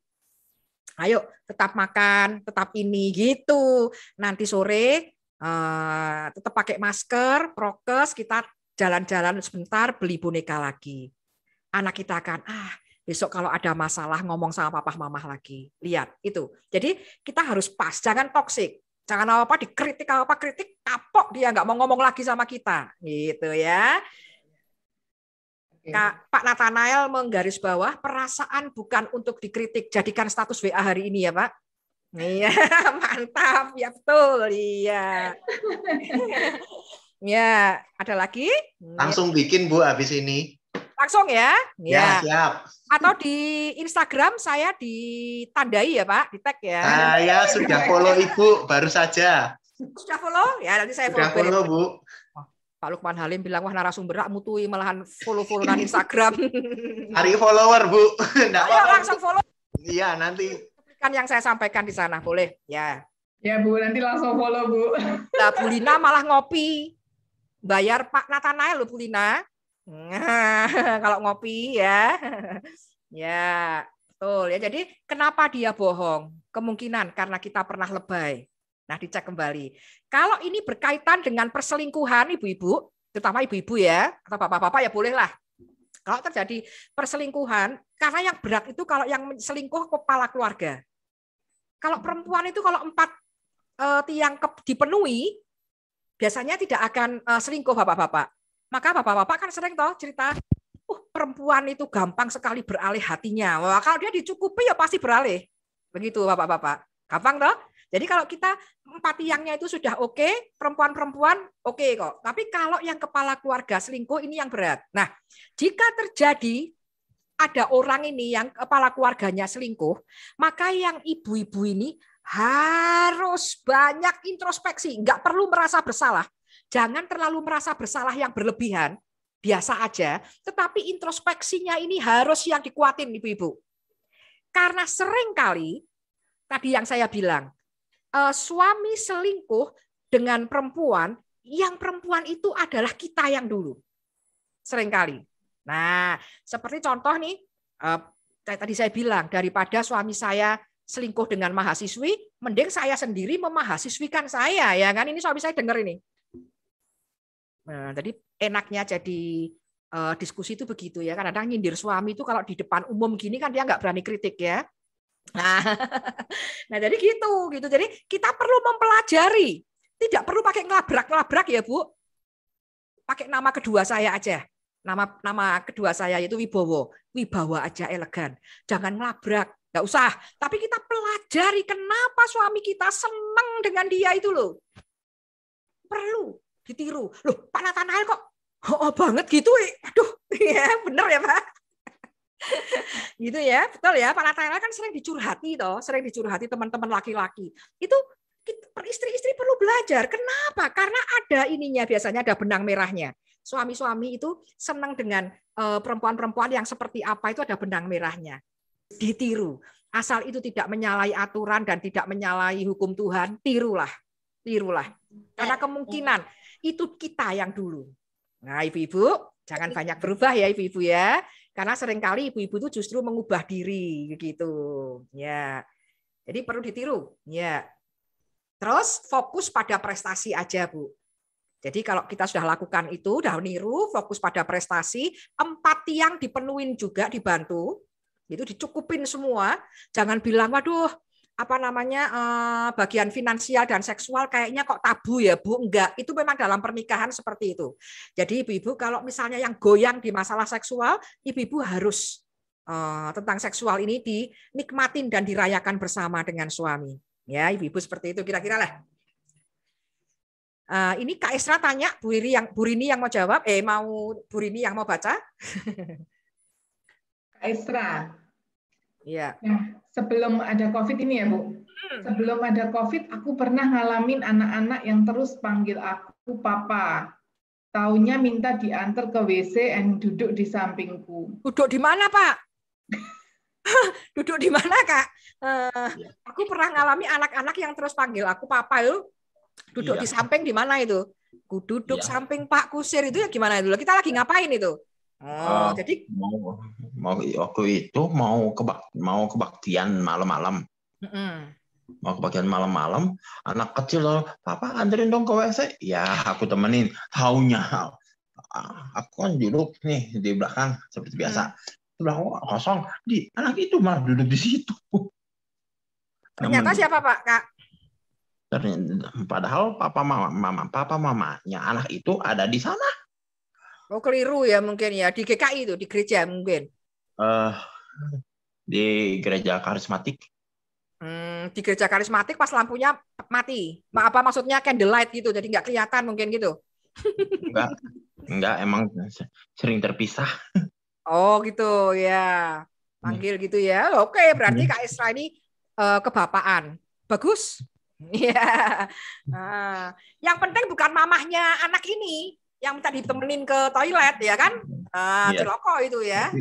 Ayo tetap makan, tetap ini gitu. Nanti sore tetap pakai masker, prokes, kita jalan-jalan sebentar, beli boneka lagi. Anak kita akan, besok kalau ada masalah ngomong sama papa mama lagi. Lihat itu. Jadi kita harus pas, jangan toksik. Jangan apa-apa dikritik, apa-apa kritik, kapok dia nggak mau ngomong lagi sama kita. Gitu ya. Pak Nathanael menggaris bawah, perasaan bukan untuk dikritik. Jadikan status WA hari ini ya Pak. Iya, mantap. Ya betul. Iya. Ya, ada lagi? Langsung bikin Bu habis ini. Langsung ya? Ya, siap. Atau di Instagram saya ditandai ya Pak, di tag ya. Saya sudah follow Ibu baru saja. Sudah follow? Ya, nanti saya Sudah follow Bu. Pak Lukman Halim bilang, wah narasumber mutui malahan follow-followan Instagram. Cari follower Bu. Ayo langsung follow. Iya, nanti. Kan yang saya sampaikan di sana, boleh? Ya. Ya Bu, nanti langsung follow Bu. Nah, Bu Lina malah ngopi. Bayar Pak Nathanael loh Bu Lina. Nah, kalau ngopi ya. Ya, betul ya. Jadi kenapa dia bohong? Kemungkinan karena kita pernah lebay. Nah, dicek kembali. Kalau ini berkaitan dengan perselingkuhan ibu-ibu, terutama ibu-ibu ya, atau bapak-bapak ya bolehlah. Kalau terjadi perselingkuhan, karena yang berat itu kalau yang selingkuh kepala keluarga. Kalau perempuan itu kalau 4 tiang dipenuhi, biasanya tidak akan selingkuh bapak-bapak. Maka bapak-bapak kan sering toh cerita, perempuan itu gampang sekali beralih hatinya. Wah, kalau dia dicukupi ya pasti beralih. Begitu bapak-bapak. Gampang toh? Jadi kalau kita 4 tiangnya itu sudah oke, perempuan-perempuan oke kok. Tapi kalau yang kepala keluarga selingkuh ini yang berat. Nah, jika terjadi ada orang ini yang kepala keluarganya selingkuh, maka yang ibu-ibu ini harus banyak introspeksi. Nggak perlu merasa bersalah. Jangan terlalu merasa bersalah yang berlebihan. Biasa aja. Tetapi introspeksinya ini harus yang dikuatin ibu-ibu. Karena seringkali, tadi yang saya bilang, suami selingkuh dengan perempuan, yang perempuan itu adalah kita yang dulu. Seringkali. Nah, seperti contoh nih, tadi saya bilang, daripada suami saya selingkuh dengan mahasiswi, mending saya sendiri memahasiswikan saya. Ya kan, ini suami saya dengar ini. Nah, jadi enaknya jadi diskusi itu begitu ya. Kadang-kadang nyindir suami itu kalau di depan umum gini kan dia nggak berani kritik ya. Nah jadi gitu. Jadi kita perlu mempelajari. Tidak perlu pakai ngelabrak-ngelabrak ya Bu. Pakai nama kedua saya aja. Nama kedua saya itu Wibowo. Wibawa aja elegan. Jangan ngelabrak. Nggak usah. Tapi kita pelajari kenapa suami kita senang dengan dia itu loh. Perlu ditiru. Loh Pak Nathanael kok banget gitu. Aduh ya bener ya Pak. Gitu ya, betul ya. Pak Nathanael kan sering dicurhati toh, sering dicurhati teman-teman laki-laki. Itu istri-istri perlu belajar. Kenapa? Karena ada ininya, biasanya ada benang merahnya. Suami-suami itu senang dengan perempuan-perempuan yang seperti apa, itu ada benang merahnya. Ditiru. Asal itu tidak menyalahi aturan dan tidak menyalahi hukum Tuhan, tirulah. Tirulah. Karena kemungkinan itu kita yang dulu. Nah, ibu-ibu, jangan banyak berubah ya ibu-ibu ya. Karena seringkali ibu-ibu itu justru mengubah diri gitu. Ya. Jadi perlu ditiru. Ya. Terus fokus pada prestasi aja, Bu. Jadi kalau kita sudah lakukan itu, udah niru, fokus pada prestasi, 4 tiang dipenuhin juga, dibantu. Itu dicukupin semua. Jangan bilang, waduh, apa namanya, bagian finansial dan seksual kayaknya kok tabu ya, Bu. Enggak, itu memang dalam pernikahan seperti itu. Jadi ibu-ibu kalau misalnya yang goyang di masalah seksual, ibu-ibu harus tentang seksual ini dinikmatin dan dirayakan bersama dengan suami. Ya, ibu-ibu seperti itu kira-kira lah. Ini Kak Esra tanya, Bu Rini yang mau jawab, Bu Rini yang mau baca. Kak Esra. Iya. Nah, sebelum ada COVID ini ya, Bu. Sebelum ada COVID, aku pernah ngalamin anak-anak yang terus panggil aku papa. Taunya minta diantar ke WC dan duduk di sampingku. Duduk di mana, Pak? Duduk di mana, Kak? Aku pernah ngalami anak-anak yang terus panggil aku papa itu. Duduk di samping di mana itu? Ku duduk samping Pak Kusir itu ya gimana itu? Kita lagi ngapain itu? Jadi waktu itu mau kebaktian malam-malam. Mau kebaktian malam-malam, anak kecil loh, papa anterin dong ke WC. Ya, aku temenin. Taunya aku kan duduk nih di belakang seperti biasa. Belakang kosong, anak itu malah duduk di situ. Ternyata siapa, Pak, Kak? Padahal papa mamanya anak itu ada di sana. Oh, keliru ya mungkin ya, di GKI itu, di gereja mungkin. Di gereja karismatik. Di gereja karismatik pas lampunya mati. Apa maksudnya candlelight gitu, jadi nggak kelihatan mungkin gitu. Enggak, emang sering terpisah. Oh gitu ya, panggil gitu ya. Oke, berarti Kak Esra ini kebapaan. Bagus. Iya. Yang penting bukan mamahnya anak ini yang minta ditemenin ke toilet ya kan? Ciloko itu ya.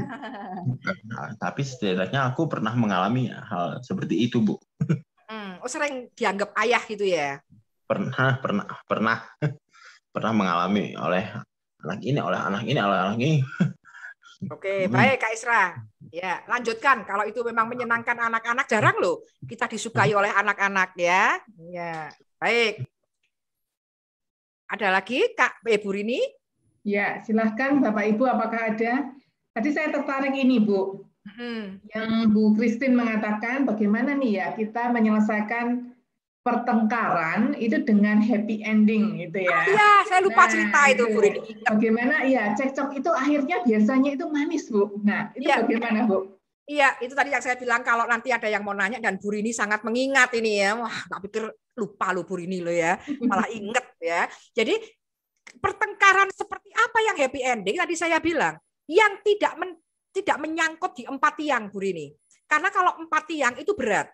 Tapi setidaknya aku pernah mengalami hal seperti itu, Bu. Sering dianggap ayah gitu ya? Pernah mengalami oleh anak ini. Oke, baik Kak Esra. Ya, lanjutkan. Kalau itu memang menyenangkan anak-anak, jarang loh kita disukai oleh anak-anak ya. Ya, baik. Ada lagi Kak Bu Rini? Ya, silahkan Bapak Ibu, apakah ada? Tadi saya tertarik ini, Bu. Yang Bu Christine mengatakan bagaimana nih ya kita menyelesaikan pertengkaran itu dengan happy ending gitu ya. Iya, saya lupa cerita itu Bu Rini. Bagaimana ya cekcok itu akhirnya biasanya itu manis, Bu. Nah, itu bagaimana, Bu? Iya, itu tadi yang saya bilang kalau nanti ada yang mau nanya dan Bu Rini sangat mengingat ini ya. Wah, tak pikir lupa lo Bu Rini lo ya. Malah inget ya. Jadi pertengkaran seperti apa yang happy ending tadi saya bilang yang tidak menyangkut di 4 tiang Bu Rini. Karena kalau 4 tiang itu berat.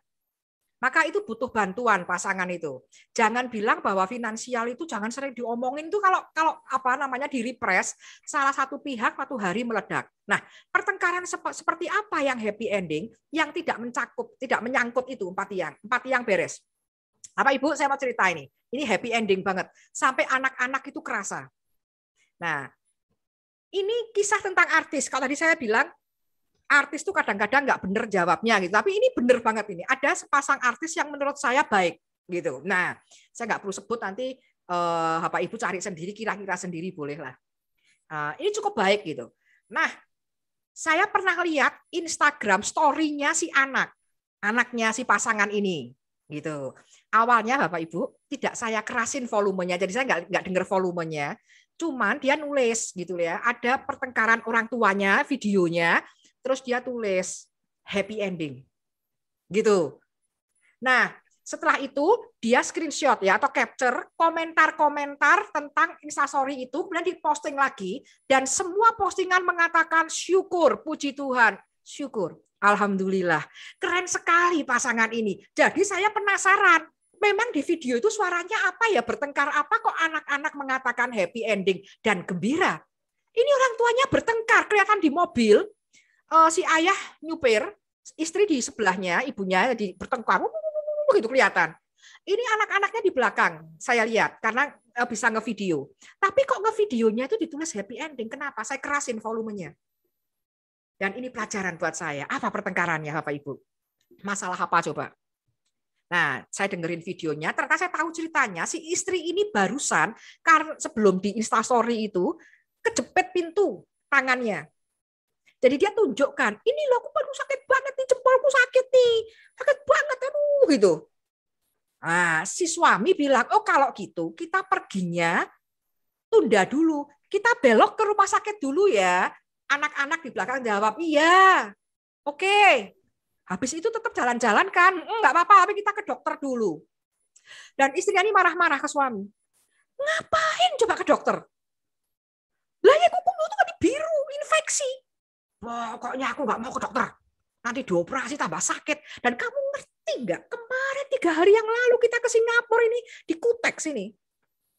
Maka itu butuh bantuan pasangan itu. Jangan bilang bahwa finansial itu jangan sering diomongin itu kalau apa namanya di-repress salah satu pihak satu hari meledak. Nah, pertengkaran seperti apa yang happy ending yang tidak menyangkut itu 4 tiang. 4 tiang beres. Apa Ibu, saya mau cerita ini. Ini happy ending banget. Sampai anak-anak itu kerasa. Nah, ini kisah tentang artis. Kalau tadi saya bilang artis tuh kadang-kadang nggak bener jawabnya gitu, tapi ini bener banget ini. Ada sepasang artis yang menurut saya baik gitu. Nah, saya nggak perlu sebut nanti Bapak Ibu cari sendiri, kira-kira sendiri boleh lah. Ini cukup baik gitu. Nah, saya pernah lihat Instagram story-nya si anaknya si pasangan ini gitu. Awalnya Bapak Ibu tidak saya kerasin volumenya, jadi saya nggak dengar volumenya. Cuman dia nulis gitu ya. Ada pertengkaran orang tuanya, videonya. Terus dia tulis happy ending. Gitu. Nah, setelah itu dia screenshot ya atau capture komentar-komentar tentang Instastory itu kemudian diposting lagi dan semua postingan mengatakan syukur, puji Tuhan, syukur. Alhamdulillah. Keren sekali pasangan ini. Jadi saya penasaran. Memang di video itu suaranya apa ya? Bertengkar apa kok anak-anak mengatakan happy ending dan gembira? Ini orang tuanya bertengkar. Kelihatan di mobil. Si ayah nyupir. Istri di sebelahnya, ibunya di bertengkar. Begitu kelihatan. Ini anak-anaknya di belakang. Saya lihat. Karena bisa ngevideo. Tapi kok ngevideonya itu ditulis happy ending. Kenapa? Saya kerasin volumenya. Dan ini pelajaran buat saya. Apa pertengkarannya, Bapak Ibu? Masalah apa coba? Nah, saya dengerin videonya, ternyata saya tahu ceritanya. Si istri ini barusan, karena sebelum di Instastory itu, kejepit pintu tangannya. Jadi dia tunjukkan, ini loh aku baru sakit banget nih, jempolku sakit nih. Sakit banget, aduh gitu. Nah, si suami bilang, oh kalau gitu kita perginya tunda dulu. Kita belok ke rumah sakit dulu ya. Anak-anak di belakang jawab, iya, oke. Habis itu tetap jalan-jalan kan? Enggak apa-apa, tapi kita ke dokter dulu. Dan istrinya ini marah-marah ke suami. Ngapain coba ke dokter? Lah ya kuku itu kan biru, infeksi. Pokoknya aku nggak mau ke dokter. Nanti dioperasi tambah sakit. Dan kamu ngerti nggak? Kemarin 3 hari yang lalu kita ke Singapura ini, di Kutek sini.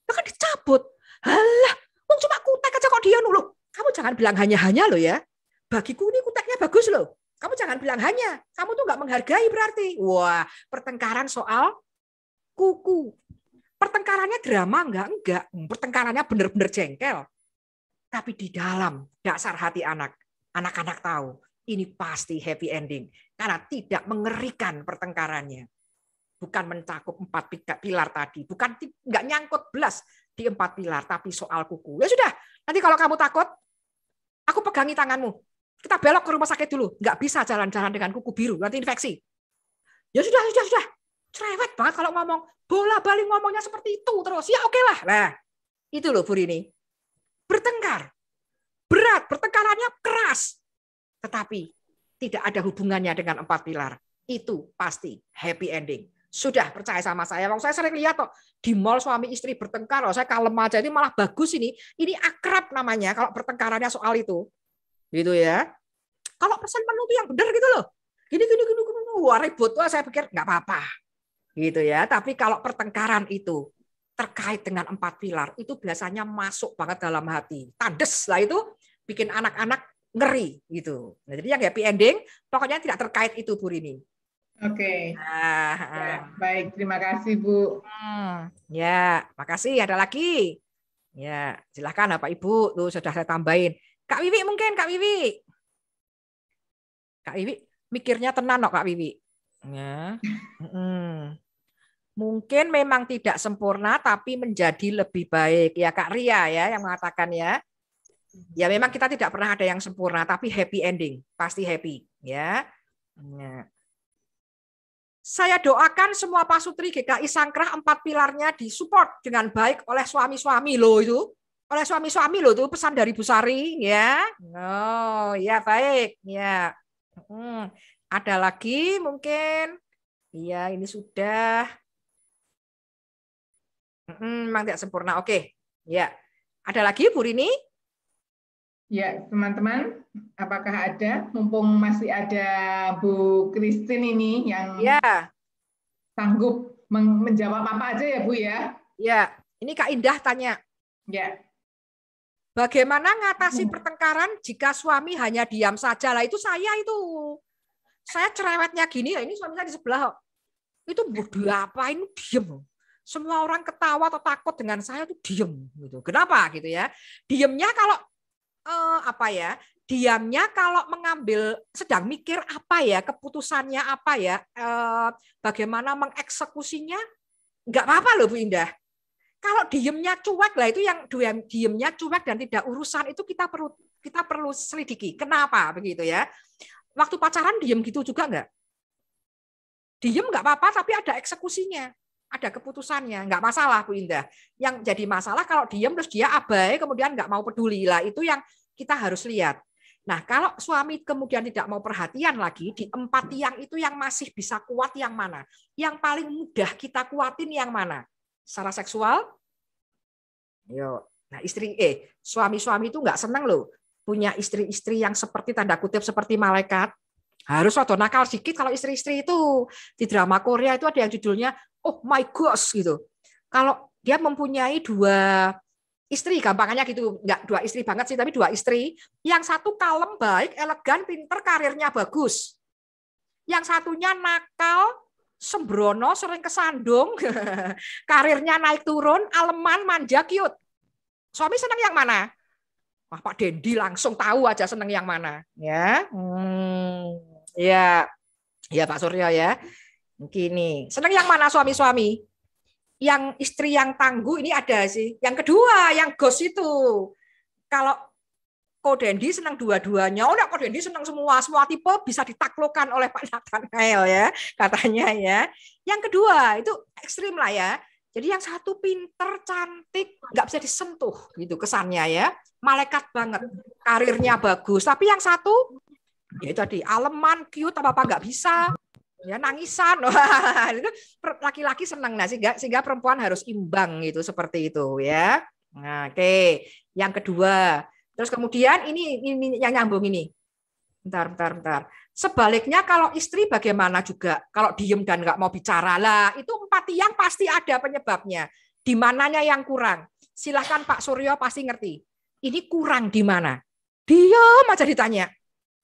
Kan dicabut. Halah, cuma Kutek aja kok dia nuluh. Kamu jangan bilang hanya-hanya loh ya. Bagiku ini Kuteknya bagus loh. Kamu jangan bilang hanya. Kamu tuh nggak menghargai berarti. Wah, pertengkaran soal kuku. Pertengkarannya drama enggak. Pertengkarannya benar-benar jengkel. Tapi di dalam dasar hati anak-anak tahu ini pasti happy ending. Karena tidak mengerikan pertengkarannya. Bukan mencakup 4 pilar tadi. Bukan nggak nyangkut belas di 4 pilar. Tapi soal kuku. Ya sudah. Nanti kalau kamu takut, aku pegangi tanganmu. Kita belok ke rumah sakit dulu. Nggak bisa jalan-jalan dengan kuku biru. Nanti infeksi. Ya sudah. Cerewet banget kalau ngomong. Bola-balik ngomongnya seperti itu terus. Ya oke lah. Nah, itu loh Bu Rini. Bertengkar. Berat. Pertengkarannya keras. Tetapi tidak ada hubungannya dengan 4 pilar. Itu pasti happy ending. Sudah percaya sama saya. Saya sering lihat kok di mall suami istri bertengkar. Saya kalem aja, ini malah bagus ini. Ini akrab namanya kalau pertengkarannya soal itu. Gitu ya. Kalau pesan menu itu yang benar gitu loh. Gini. Wah ribut. Wah saya pikir nggak apa-apa. Gitu ya. Tapi kalau pertengkaran itu terkait dengan 4 pilar, itu biasanya masuk banget dalam hati. Tandes lah itu bikin anak-anak ngeri gitu. Nah, jadi yang happy ending pokoknya tidak terkait itu Bu Rini. Oke. Ya, baik, terima kasih Bu. Ya, makasih. Ada lagi? Ya, silakan Bapak Ibu. Tuh sudah saya tambahin. Kak Wiwi mungkin, Kak Wiwi. Kak Wiwi mikirnya tenang kok Kak Wiwi. Ya. Mungkin memang tidak sempurna tapi menjadi lebih baik. Ya Kak Ria ya yang mengatakan ya. Ya memang kita tidak pernah ada yang sempurna tapi happy ending. Pasti happy. Ya. Saya doakan semua pasutri GKI Sangkrah 4 pilarnya disupport dengan baik oleh suami-suami loh itu. Oleh suami-suami loh itu pesan dari Bu Sari ya. Oh ya baik ya. Ada lagi mungkin. Iya ini sudah. Memang tidak sempurna. Oke. Ya. Ada lagi Bu Rini? Ya, teman-teman, apakah ada? Mumpung masih ada Bu Christine ini yang sanggup menjawab apa aja ya Bu ya? Ya, ini Kak Indah tanya. Ya. Bagaimana ngatasi pertengkaran jika suami hanya diam saja? Lah itu saya itu. Saya cerewetnya gini, ini suami saya di sebelah. Itu diapain diem. Semua orang ketawa atau takut dengan saya itu diem gitu. Kenapa gitu ya? Diemnya kalau diamnya kalau mengambil sedang mikir apa ya keputusannya apa ya bagaimana mengeksekusinya nggak apa-apa loh Bu Indah. Kalau diemnya cuek lah itu yang diemnya cuek dan tidak urusan itu kita perlu selidiki kenapa begitu ya. Waktu pacaran diem gitu juga nggak? Diem nggak apa-apa tapi ada eksekusinya. Ada keputusannya, nggak masalah Bu Indah. Yang jadi masalah kalau diam terus dia abai, kemudian nggak mau peduli lah. Itu yang kita harus lihat. Nah, kalau suami kemudian tidak mau perhatian lagi, di 4 tiang itu yang masih bisa kuat yang mana? Yang paling mudah kita kuatin yang mana? Secara seksual? Yo. Nah, suami-suami itu nggak senang loh punya istri-istri yang seperti tanda kutip seperti malaikat. Harus rada nakal sedikit kalau istri-istri itu. Di drama Korea itu ada yang judulnya Oh My Gosh gitu. Kalau dia mempunyai 2 istri, gampangnya gitu, nggak 2 istri banget sih, tapi 2 istri. Yang satu kalem, baik, elegan, pinter, karirnya bagus. Yang satunya nakal, sembrono, sering kesandung, karirnya naik turun, aleman, manja, cute. Suami senang yang mana? Wah, Pak Dendi langsung tahu aja senang yang mana, ya. Ya, ya Pak Suryo ya. Gini, senang yang mana suami-suami? Yang istri yang tangguh ini ada sih. Yang kedua, yang gos itu. Kalau Ko Dendi senang dua-duanya. Oh, Ko Dendi senang semua tipe bisa ditaklukkan oleh Pak Nathanael ya, katanya ya. Yang kedua, itu ekstrim lah ya. Jadi yang satu pinter, cantik, nggak bisa disentuh gitu kesannya ya. Malaikat banget, karirnya bagus. Tapi yang satu, ya tadi aleman, cute, apa-apa nggak bisa. Ya nangisan. Itu laki-laki senang. Nah, sehingga perempuan harus imbang gitu, seperti itu ya. Nah, oke. Yang kedua. Terus kemudian ini yang nyambung ini. Bentar. Sebaliknya kalau istri bagaimana juga? Kalau diem dan nggak mau bicara lah, itu 4 tiang pasti ada penyebabnya. Di mananya yang kurang? Silahkan Pak Suryo pasti ngerti. Ini kurang di mana? Diam aja ditanya.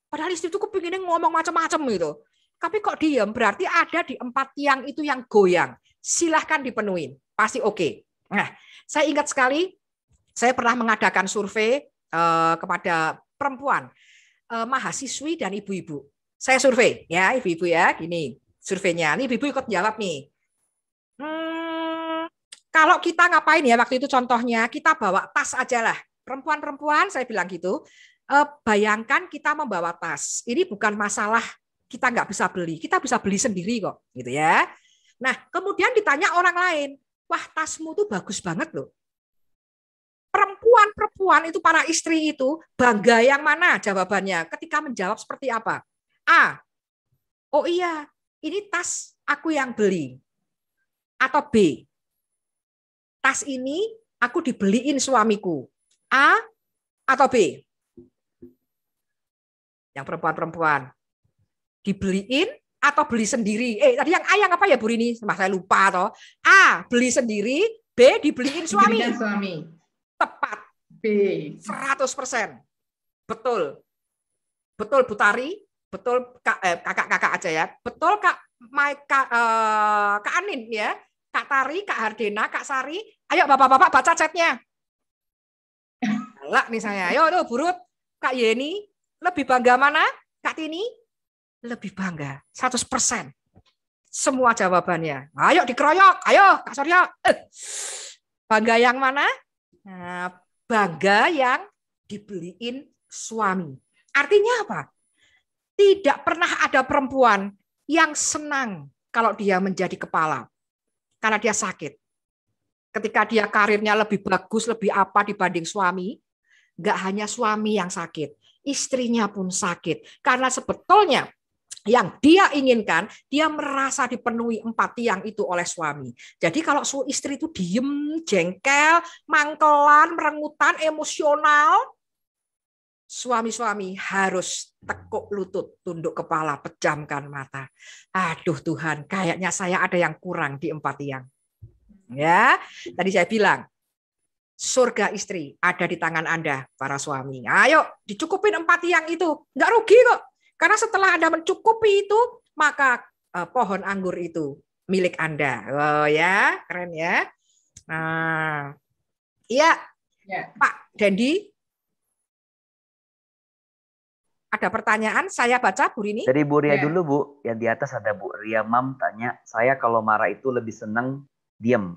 Padahal istri itu kepinginnya ngomong macam-macam gitu. Tapi kok diem? Berarti ada di 4 tiang itu yang goyang. Silahkan dipenuhin. Pasti oke. Nah, saya ingat sekali, saya pernah mengadakan survei kepada perempuan, mahasiswi dan ibu-ibu. Saya survei ya ibu-ibu ya, gini surveinya. Ini ibu-ibu ikut jawab nih. Kalau kita ngapain ya waktu itu contohnya, kita bawa tas aja lah. Perempuan-perempuan saya bilang gitu, bayangkan kita membawa tas. Ini bukan masalah kita nggak bisa beli, kita bisa beli sendiri kok, gitu ya. Nah kemudian ditanya orang lain, wah tasmu tuh bagus banget loh. Perempuan itu, para istri itu bangga yang mana jawabannya ketika menjawab seperti apa? A, oh iya, ini tas aku yang beli. Atau B, tas ini aku dibeliin suamiku. A atau B? Yang perempuan-perempuan. Dibeliin atau beli sendiri? Tadi yang A yang apa ya Bu Rini? Saya lupa toh. A, beli sendiri, B, dibeliin suami. Dibeliin suami. Tepat. B. 100%. Betul. Betul Bu Tari, betul kakak-kakak aja ya. Betul Kak Anin ya. Kak Tari, Kak Hardena, Kak Sari. Ayo Bapak-bapak baca chatnya. Lah nih saya. Ayo tuh Burut, Kak Yeni, lebih bangga mana? Kak Tini? Lebih bangga. 100%. Semua jawabannya. Ayo dikeroyok. Ayo Kak Suryo. Bangga yang mana? Nah, bangga yang dibeliin suami. Artinya apa? Tidak pernah ada perempuan yang senang kalau dia menjadi kepala. Karena dia sakit. Ketika dia karirnya lebih bagus, lebih apa dibanding suami, nggak hanya suami yang sakit, istrinya pun sakit. Karena sebetulnya yang dia inginkan, dia merasa dipenuhi 4 tiang itu oleh suami. Jadi kalau istri itu diem, jengkel, mangkelan, merengutan, emosional, suami-suami harus tekuk lutut, tunduk kepala, pejamkan mata. Aduh Tuhan, kayaknya saya ada yang kurang di 4 tiang. Ya, tadi saya bilang, surga istri ada di tangan Anda, para suami. Ayo, dicukupin 4 tiang itu. Nggak rugi kok. Karena setelah Anda mencukupi itu, maka pohon anggur itu milik Anda. Oh ya, keren ya. Nah, iya, ya. Pak Dendi, ada pertanyaan? Saya baca, Bu Rini. Dari Bu Ria dulu, Bu. Yang di atas ada Bu Ria Mam tanya, saya kalau marah itu lebih seneng diem.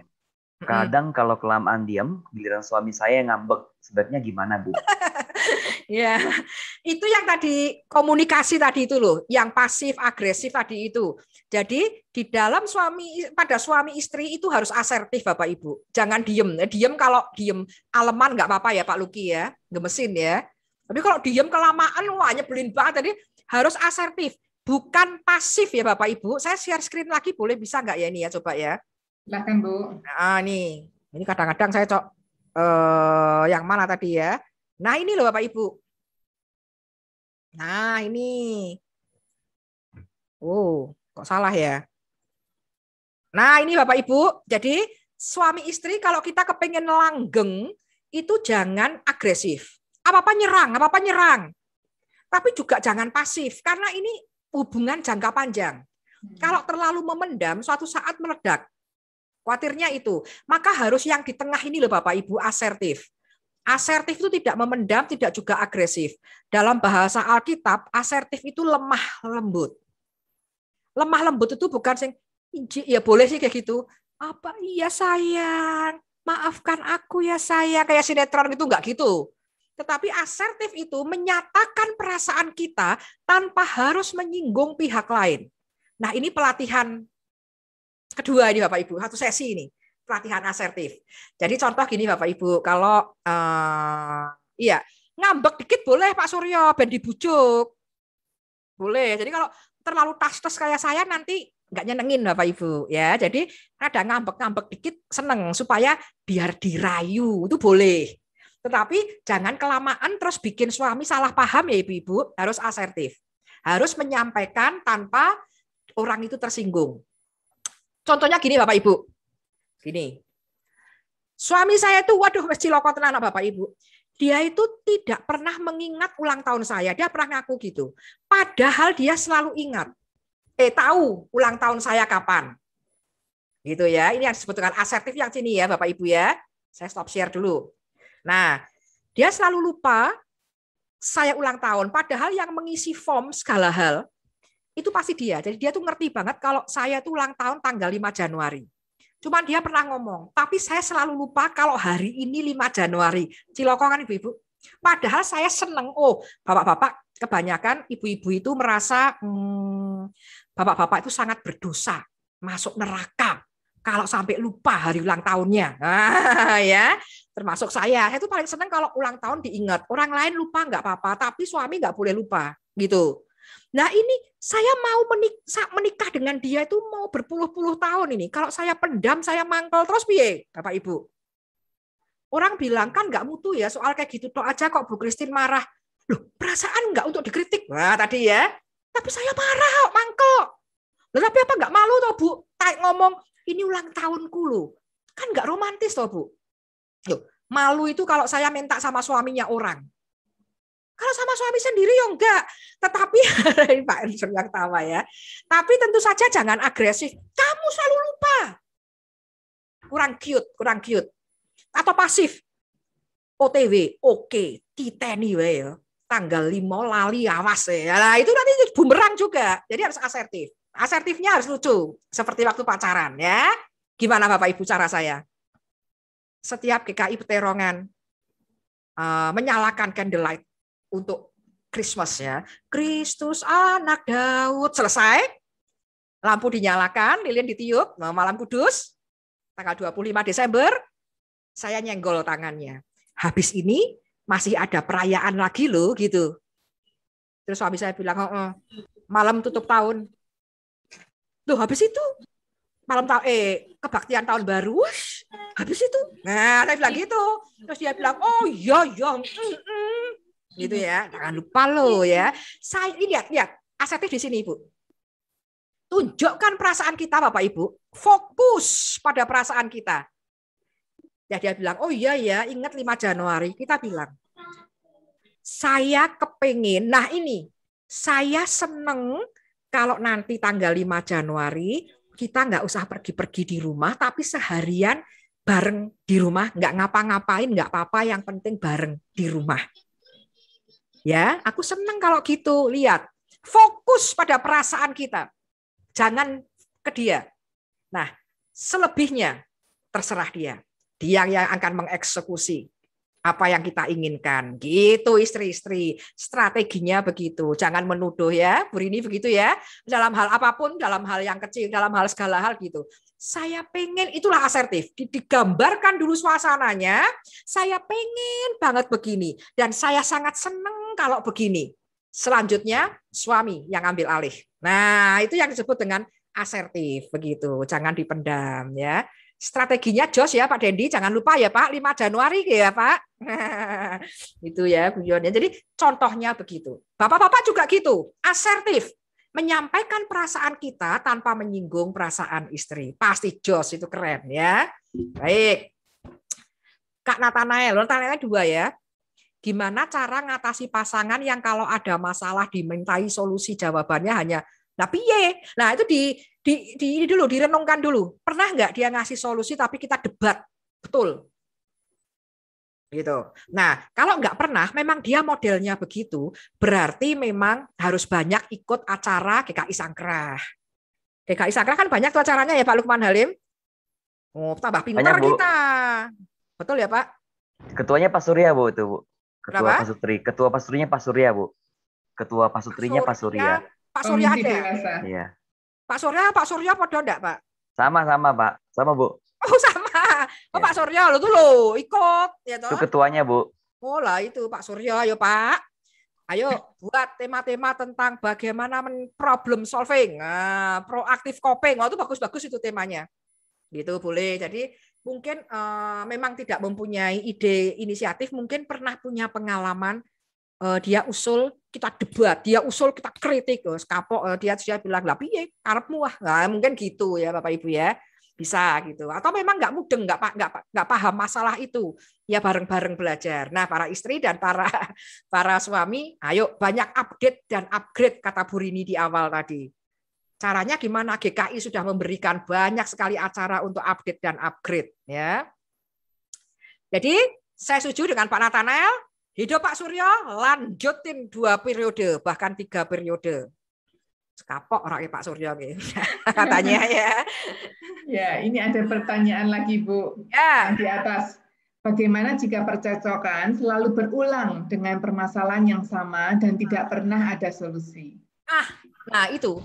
Kadang kalau kelamaan diem, giliran suami saya ngambek. Sebenarnya gimana, Bu? Ya, itu yang tadi komunikasi tadi itu loh, yang pasif agresif tadi itu. Jadi di dalam pada suami istri itu harus asertif Bapak Ibu. Jangan diem. Diem kalau diem aleman nggak apa-apa ya Pak Luki ya, gemesin ya. Tapi kalau diem kelamaan, wah nyebelin banget. Jadi harus asertif, bukan pasif ya Bapak Ibu. Saya share screen lagi boleh, bisa nggak ya ini ya, coba ya. Silakan Bu. Nah ini kadang-kadang saya yang mana tadi ya. Nah ini loh Bapak Ibu. Nah ini. Oh, kok salah ya? Nah, ini Bapak Ibu, jadi suami istri kalau kita kepengen langgeng, itu jangan agresif. Apa-apa nyerang. Tapi juga jangan pasif, karena ini hubungan jangka panjang. Kalau terlalu memendam, suatu saat meledak. Khawatirnya itu. Maka harus yang di tengah ini loh Bapak Ibu, asertif. Asertif itu tidak memendam, tidak juga agresif. Dalam bahasa Alkitab, asertif itu lemah lembut. Lemah lembut itu bukan sing ya boleh sih kayak gitu. Apa iya sayang, maafkan aku ya sayang, kayak sinetron itu enggak gitu. Tetapi asertif itu menyatakan perasaan kita tanpa harus menyinggung pihak lain. Nah, ini pelatihan kedua ini Bapak Ibu, satu sesi ini. Pelatihan asertif. Jadi contoh gini Bapak Ibu, kalau iya, ngambek dikit boleh Pak Suryo, ben dibujuk. Boleh. Jadi kalau terlalu tas-tas kayak saya nanti nggak nyenengin Bapak Ibu ya. Jadi ada ngambek-ngambek dikit seneng supaya biar dirayu, itu boleh. Tetapi jangan kelamaan terus bikin suami salah paham ya Ibu-ibu, harus asertif. Harus menyampaikan tanpa orang itu tersinggung. Contohnya gini Bapak Ibu. Gini. Suami saya itu waduh mesti ciloko tenan Bapak Ibu. Dia itu tidak pernah mengingat ulang tahun saya. Dia pernah ngaku gitu. Padahal dia selalu ingat. Tahu ulang tahun saya kapan. Gitu ya. Ini yang disebut dengan asertif yang sini ya Bapak Ibu ya. Saya stop share dulu. Nah, dia selalu lupa saya ulang tahun. Padahal yang mengisi form segala hal itu pasti dia. Jadi dia tuh ngerti banget kalau saya tuh ulang tahun tanggal 5 Januari. Cuman dia pernah ngomong, tapi saya selalu lupa kalau hari ini 5 Januari. Ciloko kan Ibu-ibu. Padahal saya seneng. Oh, bapak-bapak kebanyakan ibu-ibu itu merasa bapak-bapak itu sangat berdosa, masuk neraka kalau sampai lupa hari ulang tahunnya. Nah, ya, termasuk saya. Saya itu paling seneng kalau ulang tahun diingat. Orang lain lupa nggak apa-apa, tapi suami nggak boleh lupa, gitu. Nah ini saya mau menikah dengan dia itu mau berpuluh-puluh tahun ini. Kalau saya pendam, saya mangkel terus piye, Bapak Ibu? Orang bilang kan nggak mutu ya soal kayak gitu toh aja kok Bu Christine marah. Loh perasaan nggak untuk dikritik. Wah tadi ya. Tapi saya marah kok mangkel. Loh, tapi apa nggak malu toh Bu? Ngomong ini ulang tahunku loh. Kan nggak romantis toh Bu. Loh, malu itu kalau saya minta sama suaminya orang. Kalau sama suami sendiri ya enggak. Tetapi Pak Ernson yang tawa ya. Tapi tentu saja jangan agresif. Kamu selalu lupa. Kurang cute. Atau pasif. OTW, oke, titeni wae ya. Tanggal 5 lali awas ya. Nah, itu nanti bumerang juga. Jadi harus asertif. Asertifnya harus lucu. Seperti waktu pacaran ya. Gimana Bapak Ibu cara saya? Setiap GKI Peterongan menyalakan candlelight untuk Christmas ya. Kristus anak Daud. Selesai. Lampu dinyalakan, lilin ditiup, malam kudus. Tanggal 25 Desember, saya nyenggol tangannya. Habis ini masih ada perayaan lagi loh gitu. Terus suami saya bilang, malam tutup tahun. Loh habis itu malam kebaktian tahun baru, habis itu. Nah, saya bilang gitu. Terus dia bilang, oh iya. Gitu ya, jangan lupa loh ya. Saya lihat asertif di sini Ibu. Tunjukkan perasaan kita Bapak Ibu, fokus pada perasaan kita. Ya dia bilang, oh iya ya, ingat 5 Januari. Kita bilang, saya kepengin. Nah ini, saya seneng kalau nanti tanggal 5 Januari kita nggak usah pergi-pergi di rumah, tapi seharian bareng di rumah, nggak ngapa-ngapain, nggak apa-apa, yang penting bareng di rumah. Ya, aku senang kalau gitu. Lihat, fokus pada perasaan kita. Jangan ke dia. Nah, selebihnya terserah dia. Dia yang akan mengeksekusi apa yang kita inginkan. Gitu istri-istri. Strateginya begitu. Jangan menuduh ya. Bu Rini begitu ya. Dalam hal apapun, dalam hal yang kecil, dalam hal segala hal gitu. Saya pengen, itulah asertif. Digambarkan dulu suasananya. Saya pengen banget begini. Dan saya sangat senang kalau begini. Selanjutnya suami yang ambil alih. Nah, itu yang disebut dengan asertif begitu. Jangan dipendam ya. Strateginya jos ya Pak Dendi, jangan lupa ya Pak 5 Januari ya Pak. Itu ya Bu Yon. Jadi contohnya begitu. Bapak-bapak juga gitu, asertif. menyampaikan perasaan kita tanpa menyinggung perasaan istri. Pasti jos, itu keren ya. Baik. Kak Nathanael 2 ya. Gimana cara ngatasi pasangan yang kalau ada masalah dimintai solusi jawabannya hanya nah piye. Nah itu di dulu direnungkan dulu. Pernah nggak dia ngasih solusi tapi kita debat betul gitu. Nah kalau nggak pernah, memang dia modelnya begitu, berarti memang harus banyak ikut acara GKI Sangkrah. GKI Sangkrah kan banyak tuh acaranya ya Pak Lukman Halim. Oh tambah pintar kita. Betul ya Pak? Ketuanya Pak Surya Bu itu Bu. Ketua Pasutri. Ketua Pasutrinya Pak Surya Bu. Ketua Pasutrinya Pak Surya. Pak Surya ada. Iya. Pak Surya podo enggak, Pak? Sama Pak. Sama, Bu. Oh, sama. Oh, ya. Pak Surya lo tuh lo ikut ya toh. Itu ketuanya, Bu. Oh, lah itu Pak Surya, ayo Pak. Ayo buat tema-tema tentang bagaimana problem solving, proaktif coping. Oh, itu bagus-bagus itu temanya. Gitu boleh. Jadi mungkin memang tidak mempunyai ide inisiatif, mungkin pernah punya pengalaman. Dia usul kita debat, dia usul kita kritik, kapok dia bilang lah piye karepmu wah, nah, mungkin gitu ya Bapak Ibu ya, bisa gitu. Atau memang nggak mudeng, nggak paham masalah itu, ya bareng-bareng belajar. Nah para istri dan para suami, ayo banyak update dan upgrade kata Bu Rini di awal tadi. Caranya gimana? GKI sudah memberikan banyak sekali acara untuk update dan upgrade ya. Jadi saya setuju dengan Pak Nathanael. Hidup Pak Surya, lanjutin 2 periode, bahkan 3 periode. Kapok rakyat Pak Surya katanya ya. Ya, ini ada pertanyaan lagi Bu. Ya. Di atas. Bagaimana jika percocokan selalu berulang dengan permasalahan yang sama dan tidak pernah ada solusi? Nah itu.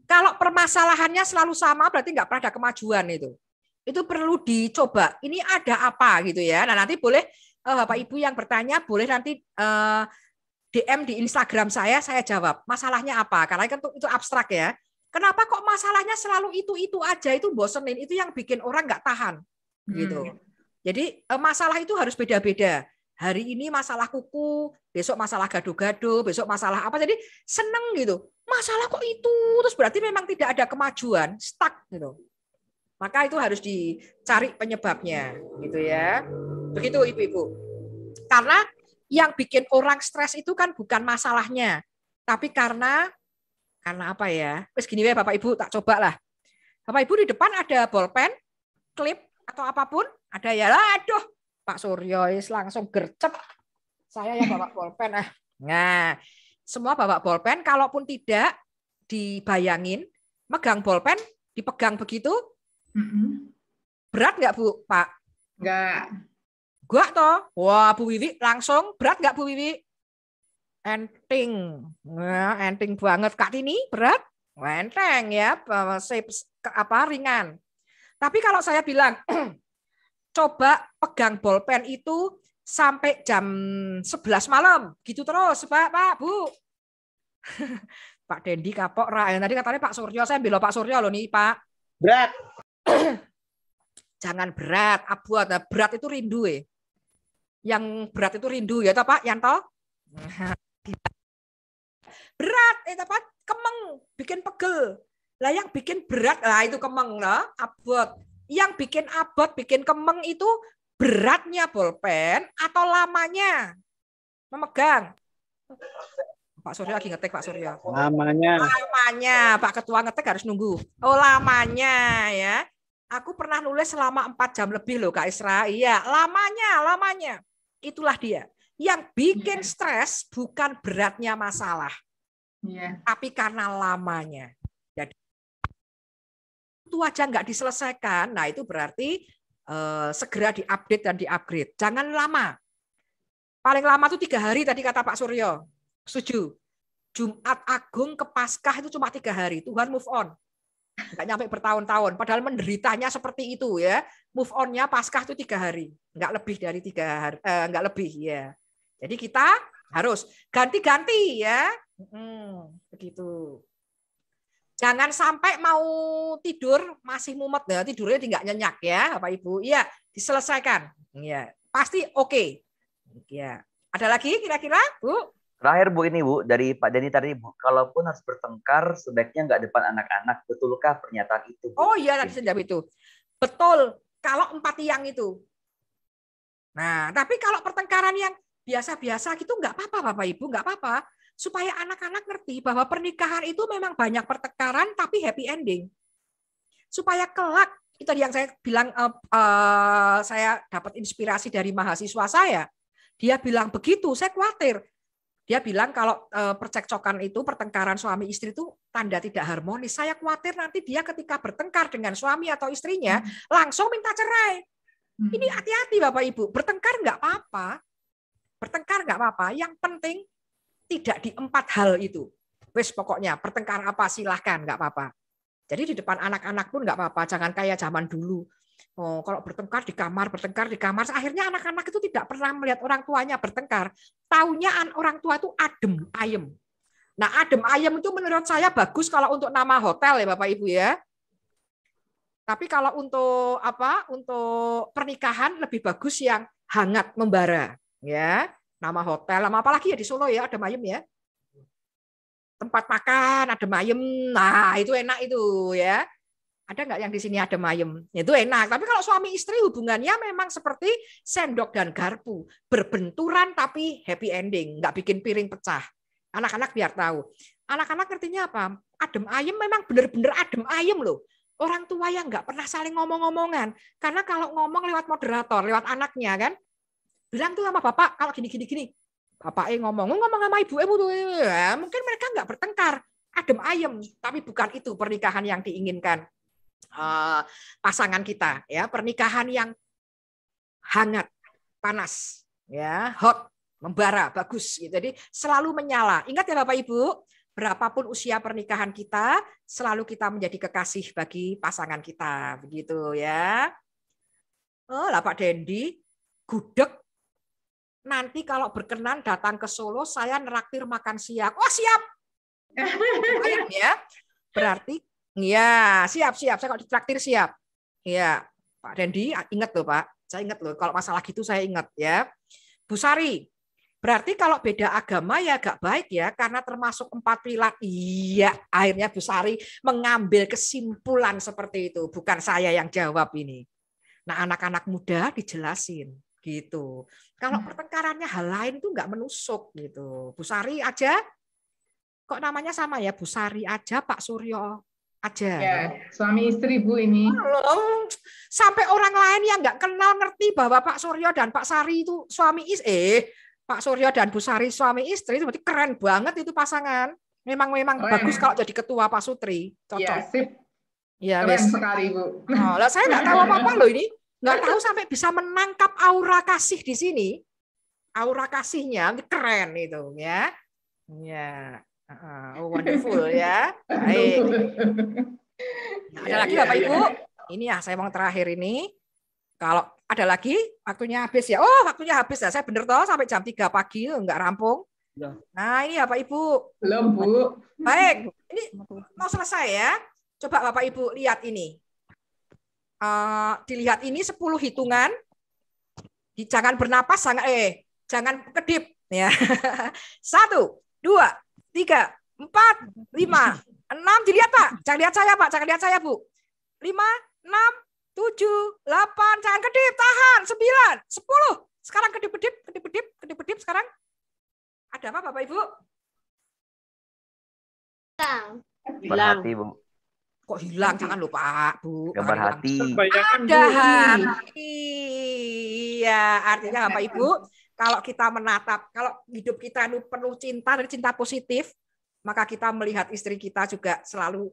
Kalau permasalahannya selalu sama berarti nggak pernah ada kemajuan itu. Itu perlu dicoba. Ini ada apa gitu ya. Nah nanti boleh Bapak Ibu yang bertanya boleh nanti DM di Instagram saya jawab masalahnya apa, karena kan itu abstrak ya. Kenapa kok masalahnya selalu itu aja, itu bosenin, itu yang bikin orang nggak tahan gitu. Jadi masalah itu harus beda-beda. Hari ini masalah kuku, besok masalah gado-gado, besok masalah apa, jadi seneng gitu. Masalah kok itu, terus berarti memang tidak ada kemajuan, stuck gitu. Maka itu harus dicari penyebabnya gitu ya. Begitu Ibu-ibu. Karena yang bikin orang stres itu kan bukan masalahnya, tapi karena apa ya? Terus gini ya Bapak Ibu, tak coba lah. Bapak Ibu di depan ada bolpen, klip atau apapun, ada ya lah. Aduh, Pak Surya langsung gercep. Saya yang bawa bolpen Nah, semua bawa bolpen, kalaupun tidak dibayangin, megang bolpen, dipegang begitu. Berat nggak Bu, Pak? Enggak toh. Wah, Bu Wiwi langsung berat nggak Bu Wiwi? Enteng. Nah, enteng banget. Kak Tini berat? Enteng ya, ringan. Tapi kalau saya bilang coba pegang bolpen itu sampai jam 11 malam, gitu terus, Pak, Bu. Pak Dendi kapok tadi katanya Pak Surya, saya bela Pak Surya loh nih, Pak. Berat. Jangan berat, abuat. Nah, berat itu rindu ya. Yang berat itu rindu ya toh Pak Yanto. Berat Pak, kemeng, bikin pegel. Lah yang bikin berat lah itu kemeng lah, abot. Yang bikin abot, bikin kemeng itu beratnya bolpen atau lamanya memegang. Pak Surya lagi ngetik Pak Surya. Lamanya, Pak Ketua ngetik harus nunggu. Oh lamanya ya. Aku pernah nulis selama 4 jam lebih loh Kak Isra. Iya, lamanya. Itulah dia. Yang bikin stres bukan beratnya masalah. Tapi karena lamanya. Jadi itu aja nggak diselesaikan. Nah, itu berarti segera diupdate dan diupgrade. Jangan lama. Paling lama itu 3 hari tadi kata Pak Suryo. Setuju. Jumat Agung ke Paskah itu cuma 3 hari. Tuhan move on. Nggak nyampe bertahun-tahun. Padahal menderitanya seperti itu ya. Move on-nya Paskah itu 3 hari. Nggak lebih dari 3 hari. Nggak lebih ya. Jadi kita harus ganti-ganti ya. Begitu. Jangan sampai mau tidur masih mumet ya. Tidurnya nggak nyenyak ya Bapak Ibu. Iya, diselesaikan. Ya, pasti oke. Ya. Ada lagi kira-kira Bu? Terakhir Bu, ini Bu, dari Pak Denny tadi Bu, kalaupun harus bertengkar sebaiknya nggak depan anak-anak. Betulkah pernyataan itu, Bu? Oh iya, tadi sejam itu. Betul, kalau 4 tiang itu. Nah, tapi kalau pertengkaran yang biasa-biasa gitu nggak apa-apa Bapak Ibu, nggak apa-apa. Supaya anak-anak ngerti bahwa pernikahan itu memang banyak pertengkaran tapi happy ending. Supaya kelak, itu yang saya bilang, saya dapat inspirasi dari mahasiswa saya. Dia bilang begitu, saya khawatir. Dia bilang kalau percekcokan itu, pertengkaran suami istri itu tanda tidak harmonis. Saya khawatir nanti dia ketika bertengkar dengan suami atau istrinya, langsung minta cerai. Ini hati-hati Bapak Ibu, bertengkar nggak apa-apa. Bertengkar nggak apa-apa, yang penting tidak di 4 hal itu. Wes pokoknya bertengkar apa silahkan, nggak apa-apa. Jadi di depan anak-anak pun nggak apa-apa, jangan kayak zaman dulu. Oh, kalau bertengkar di kamar, akhirnya anak-anak itu tidak pernah melihat orang tuanya bertengkar. Taunya orang tua itu adem ayem. Nah, adem ayem itu menurut saya bagus kalau untuk nama hotel ya Bapak Ibu ya. Tapi kalau untuk Untuk pernikahan lebih bagus yang hangat membara ya. Nama hotel, nama apalagi ya di Solo ya, adem ayem ya. Tempat makan adem ayem. Nah, itu enak itu ya. Ada nggak yang di sini adem ayem? Itu enak. Tapi kalau suami istri hubungannya memang seperti sendok dan garpu. Berbenturan tapi happy ending. Nggak bikin piring pecah. Anak-anak biar tahu. Anak-anak ngertinya apa? Adem ayem memang benar-benar adem ayem loh. Orang tua yang nggak pernah saling ngomong-ngomongan. Karena kalau ngomong lewat moderator, lewat anaknya kan. Bilang tuh sama bapak, kalau gini-gini. Bapak ngomong sama ibu tuh. Ya, mungkin mereka nggak bertengkar. Adem ayem. Tapi bukan itu pernikahan yang diinginkan. Pasangan kita ya, pernikahan yang hangat, panas ya, hot, membara, bagus gitu. Jadi selalu menyala. Ingat ya Bapak Ibu, berapapun usia pernikahan kita, selalu kita menjadi kekasih bagi pasangan kita, begitu ya. Oh, lah Pak Dendi, gudeg nanti kalau berkenan datang ke Solo, saya neraktir makan siang. Oh, siap. Ya. Berarti iya, siap. Saya kalau ditraktir siap. Iya, Pak Dendi, ingat loh Pak. Saya ingat loh, kalau masalah gitu saya ingat ya. Bu Sari, berarti kalau beda agama ya agak baik ya, karena termasuk 4 pilar. Iya, akhirnya Bu Sari mengambil kesimpulan seperti itu. Bukan saya yang jawab ini. Nah, anak-anak muda dijelasin gitu. Kalau pertengkarannya hal lain tuh nggak menusuk gitu. Bu Sari aja, kok namanya sama ya, Bu Sari aja, Pak Suryo aja. Ya, suami istri Bu ini. Sampai orang lain yang nggak kenal ngerti bahwa Pak Suryo dan Pak Sari itu suami istri. Pak Suryo dan Bu Sari suami istri, itu berarti keren banget itu pasangan. Memang keren. Bagus kalau jadi ketua Pak Sutri. Cocok. Ya, sip. Ya, keren sekali Bu. Oh, lah saya nggak tahu apa-apa loh ini. Nggak tahu sampai bisa menangkap aura kasih di sini. Aura kasihnya keren itu ya. Ya. Oh, wonderful ya. Baik. Nah, ada lagi Bapak Ibu? Ini ya saya mau terakhir ini. Kalau ada lagi, waktunya habis ya. Oh, waktunya habis ya. Saya bener toh sampai jam 3 pagi nggak rampung. Nah, ini ya Bapak Ibu. Belum Bu. Baik, ini mau selesai ya. Coba Bapak Ibu lihat ini. Dilihat ini 10 hitungan. Jangan bernapas, jangan kedip ya. 1, 2, 3, 4, 5, 6. Dilihat Pak. Jangan lihat saya Pak. Jangan lihat saya Bu. 5, 6, 7, 8. Jangan kedip. Tahan. 9, 10. Sekarang kedip-kedip sekarang. Ada apa Bapak Ibu? Hilang. Hati, Bu. Kok hilang? Jangan lupa Bu. Gambar hati. Ada hati. Ya, artinya Bapak Ibu, kalau kita menatap, kalau hidup kita penuh cinta dan cinta positif, maka kita melihat istri kita juga selalu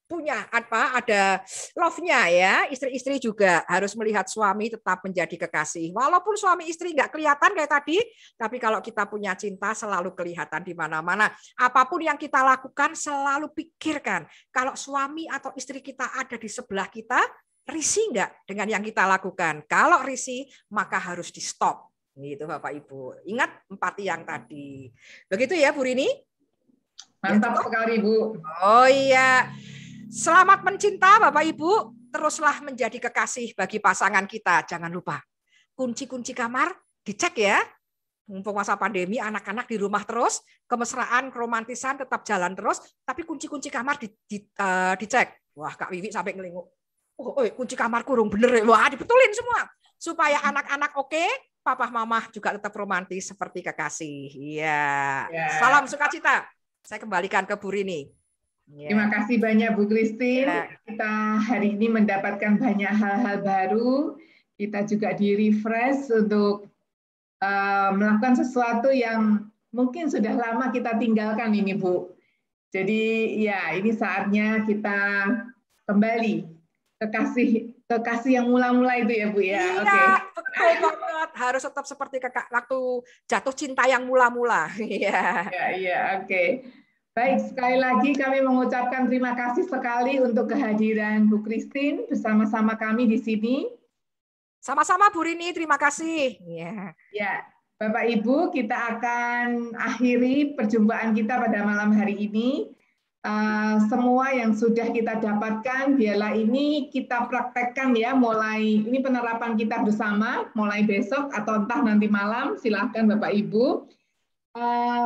punya ada love-nya ya. Istri-istri juga harus melihat suami tetap menjadi kekasih. Walaupun suami istri nggak kelihatan kayak tadi, tapi kalau kita punya cinta selalu kelihatan di mana-mana. Apapun yang kita lakukan selalu pikirkan. Kalau suami atau istri kita ada di sebelah kita, risih nggak dengan yang kita lakukan? Kalau risih, maka harus di stop. Gitu Bapak Ibu. Ingat 4 yang tadi. Begitu ya Bu Rini? Mantap sekali Bu. Oh iya. Selamat mencinta Bapak Ibu. Teruslah menjadi kekasih bagi pasangan kita. Jangan lupa kunci-kunci kamar dicek ya. Mumpung masa pandemi, anak-anak di rumah terus, kemesraan, keromantisan tetap jalan terus, tapi kunci-kunci kamar dicek. Wah, Kak Wiwi sampai ngelinguk. Oh, kunci kamar kurung bener. Wah, dibetulin semua. Supaya anak-anak oke, papa mama juga tetap romantis seperti kekasih. Iya. Salam sukacita. Saya kembalikan ke Bu Rini. Terima kasih banyak Bu Christine. Kita hari ini mendapatkan banyak hal-hal baru. Kita juga di-refresh untuk melakukan sesuatu yang mungkin sudah lama kita tinggalkan ini, Bu. Jadi ya ini saatnya kita kembali kekasih yang mula-mula itu ya, Bu ya. Iya, okay. Betul banget. Harus tetap seperti waktu jatuh cinta yang mula-mula. Iya. Iya, oke. Baik, sekali lagi kami mengucapkan terima kasih sekali untuk kehadiran Bu Christine bersama-sama kami di sini. Sama-sama Bu Rini, terima kasih. Ya, Bapak Ibu, kita akan akhiri perjumpaan kita pada malam hari ini. Semua yang sudah kita dapatkan, biarlah ini kita praktekkan ya, mulai ini penerapan kita bersama, mulai besok atau entah nanti malam, silahkan Bapak Ibu.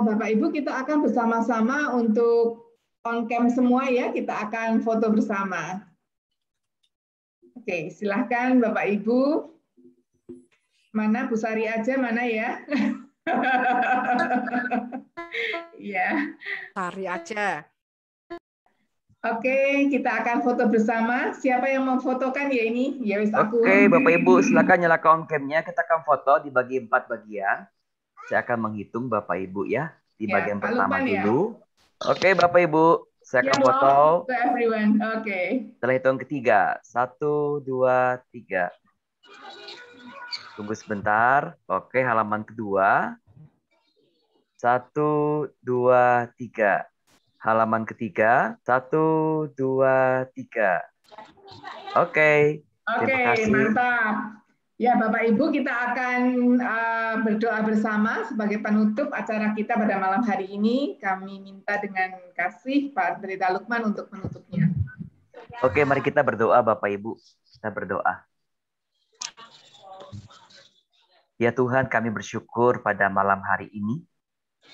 Bapak Ibu, kita akan bersama-sama untuk on cam semua ya, kita akan foto bersama. Oke, silahkan Bapak Ibu. Mana Bu Sari aja, mana ya? Iya. Sari aja. Oke, kita akan foto bersama. Siapa yang memfotokan ya ini? Ya wis aku. Oke, Bapak Ibu, silakan nyalakan on-cam-nya. Kita akan foto dibagi 4 bagian. Saya akan menghitung Bapak Ibu ya. Di bagian pertama dulu. Ya. Oke, Bapak Ibu, saya akan foto. To everyone. Oke. Setelah hitung ketiga. 1, 2, 3. Tunggu sebentar. Oke, halaman kedua. 1, 2, 3. Halaman ketiga. 1, 2, 3. Oke. Terima kasih. Mantap. Ya, Bapak Ibu, kita akan berdoa bersama sebagai penutup acara kita pada malam hari ini. Kami minta dengan kasih Pak Pendeta Lukman untuk penutupnya. Oke, mari kita berdoa Bapak Ibu. Kita berdoa. Ya Tuhan, kami bersyukur pada malam hari ini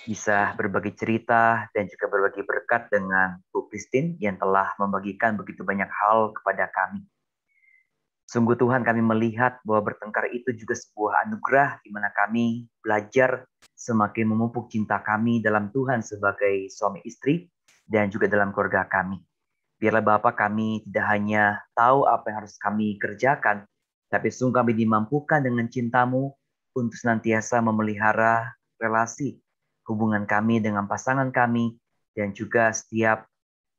bisa berbagi cerita dan juga berbagi berkat dengan Bu Christine yang telah membagikan begitu banyak hal kepada kami. Sungguh Tuhan, kami melihat bahwa bertengkar itu juga sebuah anugerah di mana kami belajar semakin memupuk cinta kami dalam Tuhan sebagai suami istri dan juga dalam keluarga kami. Biarlah Bapak, kami tidak hanya tahu apa yang harus kami kerjakan, tapi sungguh kami dimampukan dengan cinta-Mu untuk senantiasa memelihara relasi hubungan kami dengan pasangan kami dan juga setiap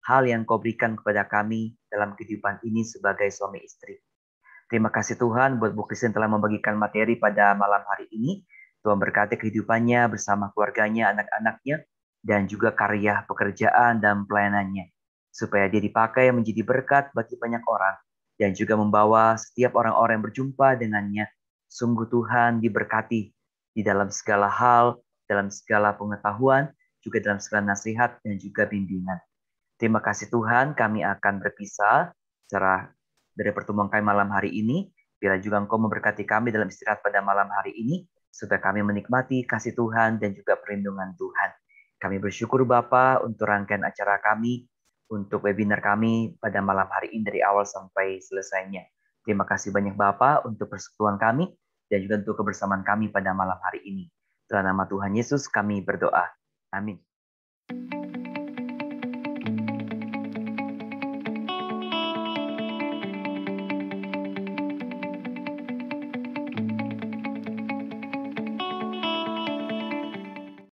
hal yang Kau berikan kepada kami dalam kehidupan ini sebagai suami istri. Terima kasih Tuhan buat Bu Christine telah membagikan materi pada malam hari ini. Tuhan berkati kehidupannya bersama keluarganya, anak-anaknya, dan juga karya pekerjaan dan pelayanannya. Supaya dia dipakai menjadi berkat bagi banyak orang. Dan juga membawa setiap orang-orang yang berjumpa dengannya. Sungguh Tuhan diberkati di dalam segala hal, dalam segala pengetahuan, juga dalam segala nasihat dan juga bimbingan. Terima kasih Tuhan, kami akan berpisah secara dari pertemuan kami malam hari ini. Biarlah juga Engkau memberkati kami dalam istirahat pada malam hari ini, supaya kami menikmati kasih Tuhan dan juga perlindungan Tuhan. Kami bersyukur Bapa untuk rangkaian acara kami, untuk webinar kami pada malam hari ini dari awal sampai selesainya. Terima kasih banyak Bapa untuk persekutuan kami dan juga untuk kebersamaan kami pada malam hari ini. Dalam nama Tuhan Yesus kami berdoa. Amin.